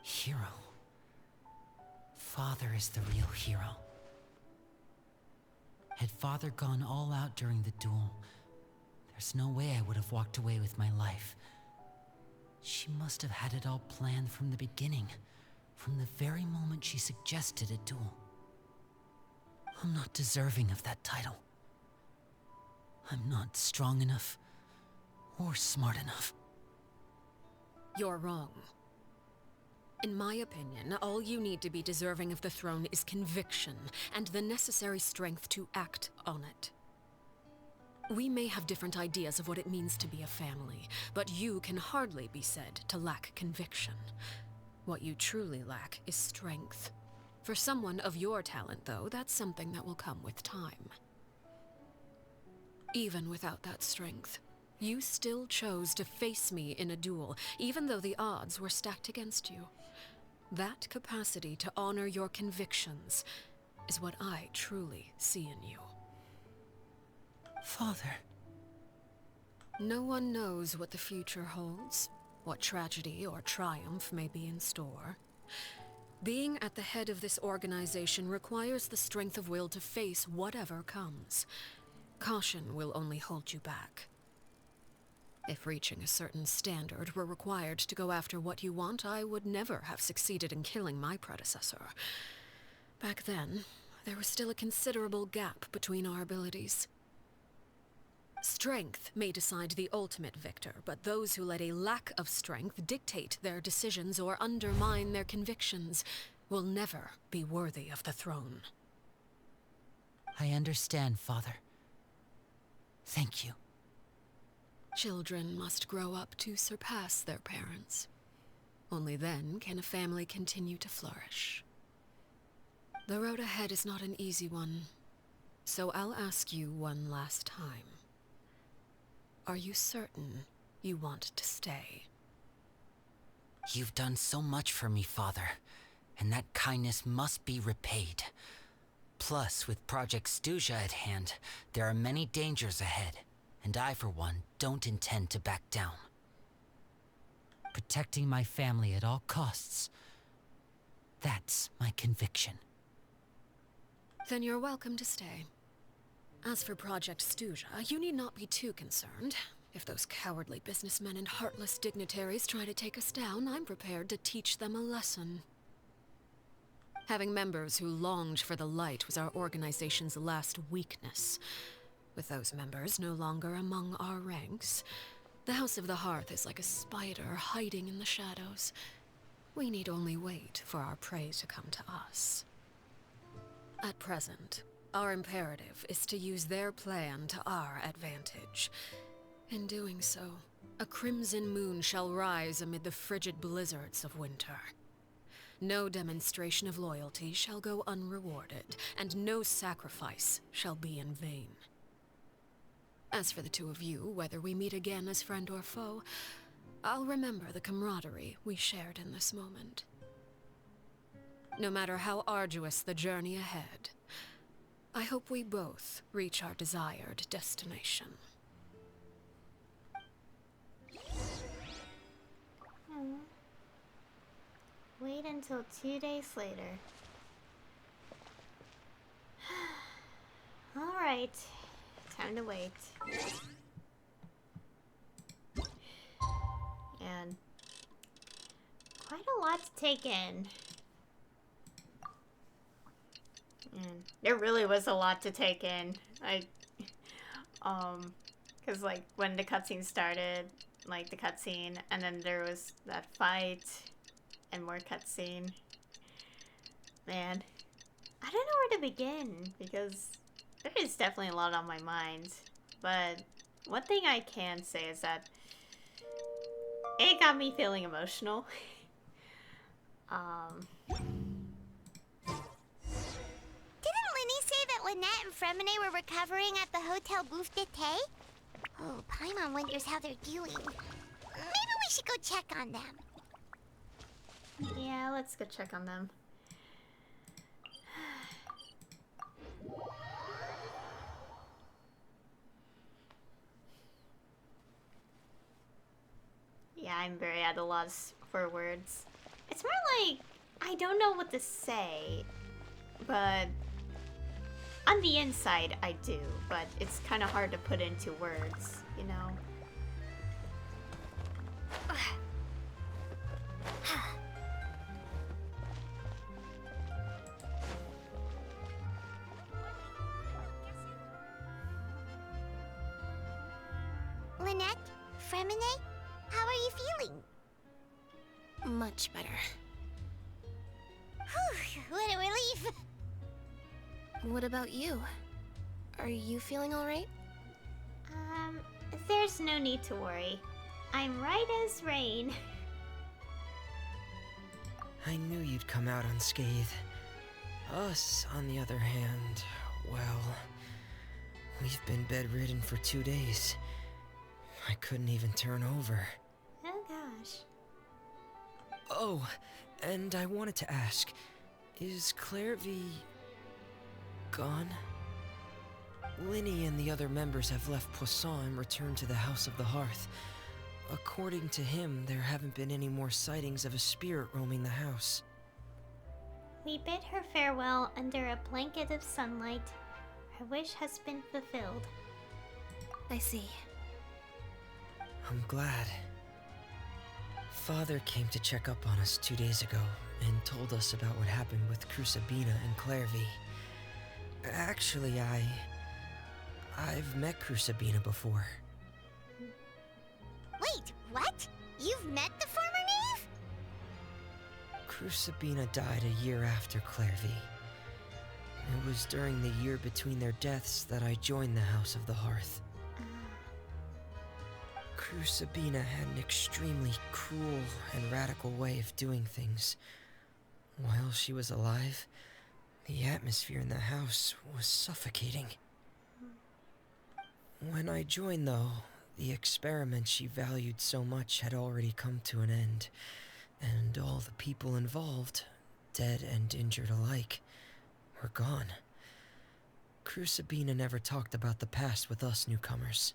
Hero. Father is the real hero. Had Father gone all out during the duel, there's no way I would have walked away with my life. She must have had it all planned from the beginning, from the very moment she suggested a duel. I'm not deserving of that title. I'm not strong enough or smart enough. You're wrong. In my opinion, all you need to be deserving of the throne is conviction and the necessary strength to act on it. We may have different ideas of what it means to be a family, but you can hardly be said to lack conviction. What you truly lack is strength. For someone of your talent, though, that's something that will come with time. Even without that strength, you still chose to face me in a duel, even though the odds were stacked against you. That capacity to honor your convictions is what I truly see in you. Father. No one knows what the future holds, what tragedy or triumph may be in store. Being at the head of this organization requires the strength of will to face whatever comes. Caution will only hold you back. If reaching a certain standard were required to go after what you want, I would never have succeeded in killing my predecessor. Back then, there was still a considerable gap between our abilities. Strength may decide the ultimate victor, but those who let a lack of strength dictate their decisions or undermine their convictions will never be worthy of the throne. I understand, Father. Thank you. Children must grow up to surpass their parents. Only then can a family continue to flourish. The road ahead is not an easy one, so I'll ask you one last time. Are you certain you want to stay? You've done so much for me, Father, and that kindness must be repaid. Plus, with Project Stuja at hand, there are many dangers ahead, and I, for one, don't intend to back down. Protecting my family at all costs. That's my conviction. Then you're welcome to stay. As for Project Stuja, you need not be too concerned. If those cowardly businessmen and heartless dignitaries try to take us down, I'm prepared to teach them a lesson. Having members who longed for the light was our organization's last weakness. With those members no longer among our ranks, the House of the Hearth is like a spider hiding in the shadows. We need only wait for our prey to come to us. At present, our imperative is to use their plan to our advantage. In doing so, a crimson moon shall rise amid the frigid blizzards of winter. No demonstration of loyalty shall go unrewarded, and no sacrifice shall be in vain. As for the two of you, whether we meet again as friend or foe, I'll remember the camaraderie we shared in this moment. No matter how arduous the journey ahead, I hope we both reach our desired destination. Wait until 2 days later. Alright, time to wait. And quite a lot to take in. And there really was a lot to take in. Cause like when the cutscene started, like the cutscene, and then there was that fight, and more cutscene. Man, I don't know where to begin because there is definitely a lot on my mind. But one thing I can say is that it got me feeling emotional. Didn't Linny say Lynette and Fremine were recovering at the Hotel Bouffe d'été? Oh, Paimon wonders how they're doing. Maybe we should go check on them. Yeah, let's go check on them. Yeah, I'm very at a loss for words. It's more like I don't know what to say, but on the inside I do, but it's kind of hard to put into words, you know? Lynette? Fremine? How are you feeling? Much better. Whew, what a relief. What about you? Are you feeling alright? There's no need to worry. I'm right as rain. I knew you'd come out unscathed. Us, on the other hand, well, we've been bedridden for 2 days. I couldn't even turn over. Oh gosh. Oh, and I wanted to ask, is Clairvy gone? Linny and the other members have left Poisson and returned to the House of the Hearth. According to him, there haven't been any more sightings of a spirit roaming the house. We bid her farewell under a blanket of sunlight. Her wish has been fulfilled. I see. I'm glad. Father came to check up on us 2 days ago and told us about what happened with Crusabina and Clairvy. Actually, I've met Crusabina before. Wait, what? You've met the former knave? Crusabina died a year after Clairvy. It was during the year between their deaths that I joined the House of the Hearth. Crusabina had an extremely cruel and radical way of doing things. While she was alive, the atmosphere in the house was suffocating. When I joined, though, the experiment she valued so much had already come to an end, and all the people involved, dead and injured alike, were gone. Crusabina never talked about the past with us newcomers.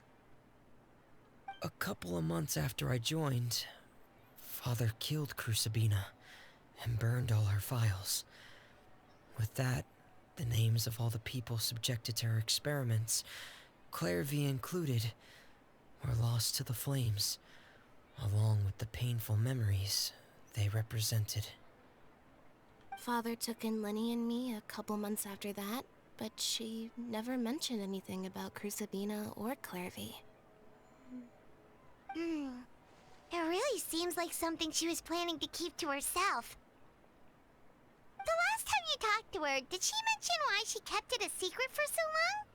A couple of months after I joined, Father killed Crusabina and burned all her files. With that, the names of all the people subjected to her experiments, Clairvy included, were lost to the flames, along with the painful memories they represented. Father took in Lenny and me a couple months after that, but she never mentioned anything about Crusabina or Clairvy. It really seems like something she was planning to keep to herself. The last time you talked to her, did she mention why she kept it a secret for so long?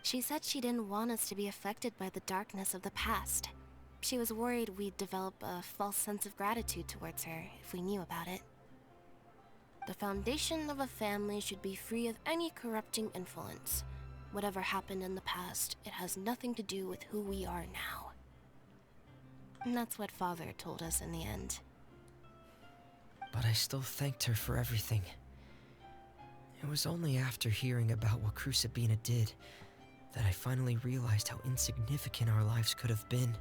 She said she didn't want us to be affected by the darkness of the past. She was worried we'd develop a false sense of gratitude towards her if we knew about it. The foundation of a family should be free of any corrupting influence. Whatever happened in the past, it has nothing to do with who we are now. And that's what Father told us in the end. But I still thanked her for everything. It was only after hearing about what Crusabina did that I finally realized how insignificant our lives could have been.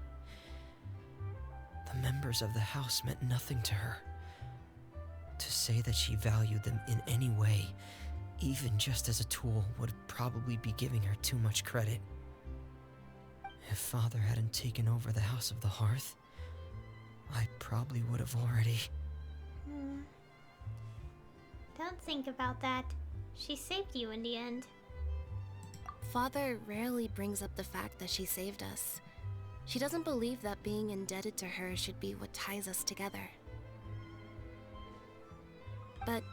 The members of the house meant nothing to her. To say that she valued them in any way, even just as a tool, would probably be giving her too much credit. If Father hadn't taken over the House of the Hearth, I probably would have already... Don't think about that. She saved you in the end. Father rarely brings up the fact that she saved us. She doesn't believe that being indebted to her should be what ties us together. But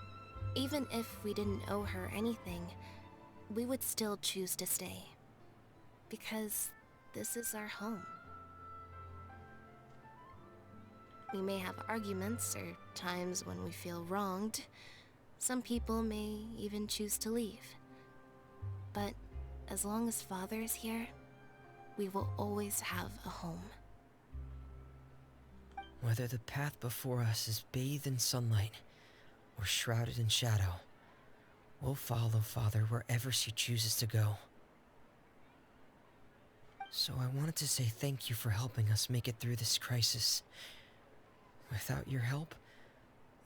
even if we didn't owe her anything, we would still choose to stay. Because this is our home. We may have arguments or times when we feel wronged. Some people may even choose to leave. But as long as Father is here, we will always have a home. Whether the path before us is bathed in sunlight or shrouded in shadow, we'll follow Father wherever she chooses to go. So I wanted to say thank you for helping us make it through this crisis. Without your help,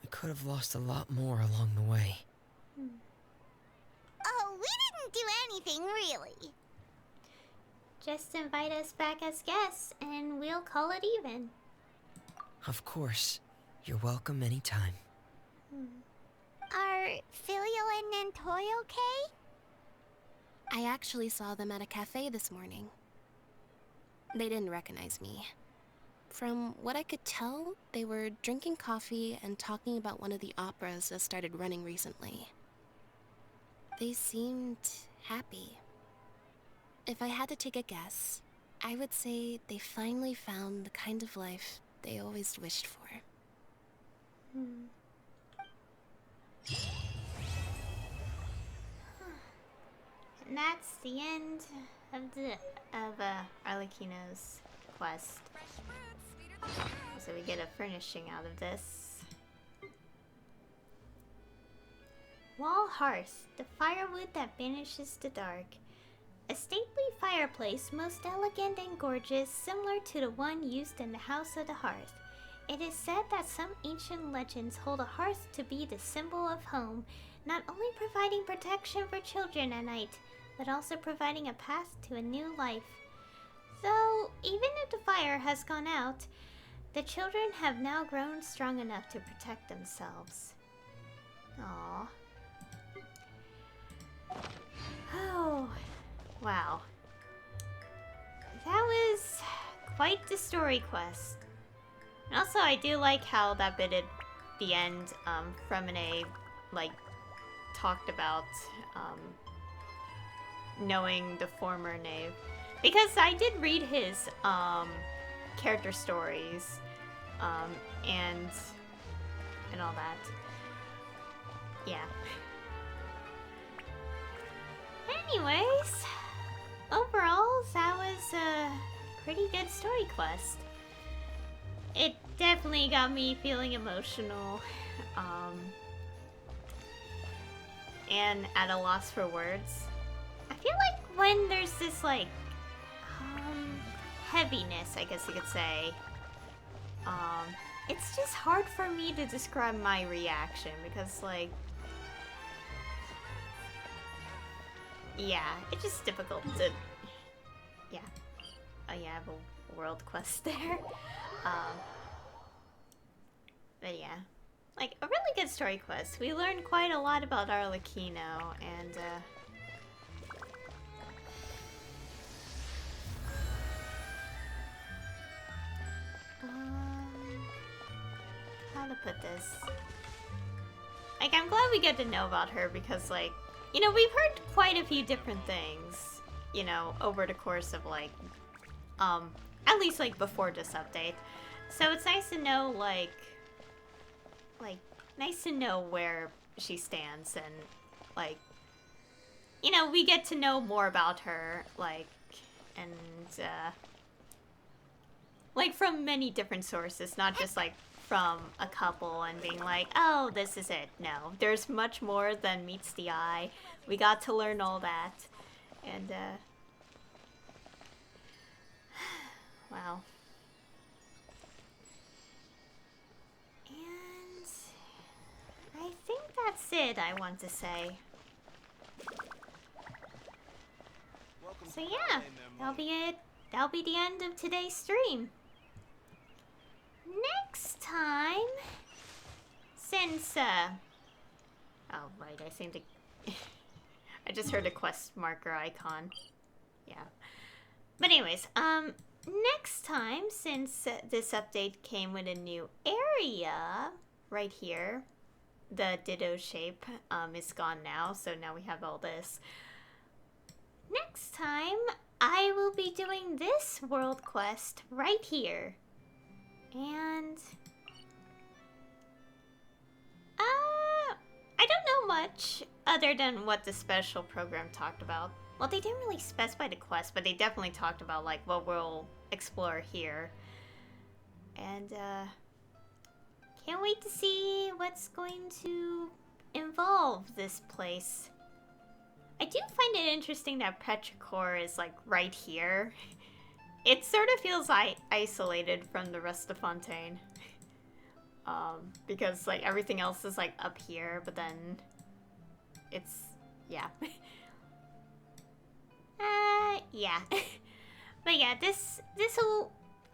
we could have lost a lot more along the way. Oh, we didn't do anything, really. Just invite us back as guests, and we'll call it even. Of course. You're welcome anytime. Are Filio and Nantoy okay? I actually saw them at a cafe this morning. They didn't recognize me. From what I could tell, they were drinking coffee and talking about one of the operas that started running recently. They seemed happy. If I had to take a guess, I would say they finally found the kind of life they always wished for. And that's the end of Arlecchino's quest. So we get a furnishing out of this. Wall hearth, the firewood that banishes the dark. A stately fireplace, most elegant and gorgeous, similar to the one used in the House of the Hearth. It is said that some ancient legends hold a hearth to be the symbol of home, not only providing protection for children at night, but also providing a path to a new life. Though, even if the fire has gone out, the children have now grown strong enough to protect themselves. Aww. Oh, wow. That was quite the story quest. And also, I do like how that bit at the end, Fremine, like, talked about, knowing the former knave. Because I did read his, character stories, and all that. Yeah. Anyways, overall, that was a pretty good story quest. It definitely got me feeling emotional, and at a loss for words. I feel like when there's this, like, heaviness, I guess you could say, it's just hard for me to describe my reaction, because, like, yeah, it's just difficult to, yeah. Oh yeah, I have a world quest there. But yeah, like, a really good story quest. We learned quite a lot about Arlecchino, and, how to put this? Like, I'm glad we get to know about her because, like, you know, we've heard quite a few different things, you know, over the course of, like, at least, like, before this update. So it's nice to know, like, nice to know where she stands and, like, you know, we get to know more about her, like, and, like, from many different sources, not just, like, from a couple and being like, oh, this is it. No, there's much more than meets the eye. We got to learn all that. And, wow. And I think that's it, I want to say. So yeah, that'll be it. That'll be the end of today's stream. Next time, since, oh, right, I seem to, I just heard a quest marker icon. Yeah. But anyways, next time, since this update came with a new area, right here, the ditto shape, is gone now, so now we have all this. Next time, I will be doing this world quest right here. And, I don't know much other than what the special program talked about. Well, they didn't really specify the quest, but they definitely talked about like what we'll explore here. And can't wait to see what's going to involve this place. I do find it interesting that Petrichor is like right here. It sort of feels isolated from the rest of Fontaine. Because like everything else is like up here, but then it's, yeah. Yeah. But yeah, this'll,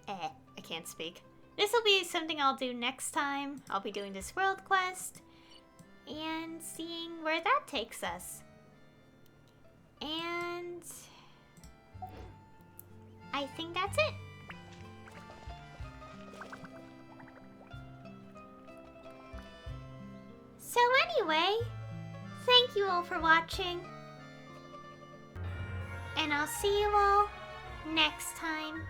I can't speak. This'll be something I'll do next time. I'll be doing this world quest and seeing where that takes us. And I think that's it. So anyway, thank you all for watching. And I'll see you all next time.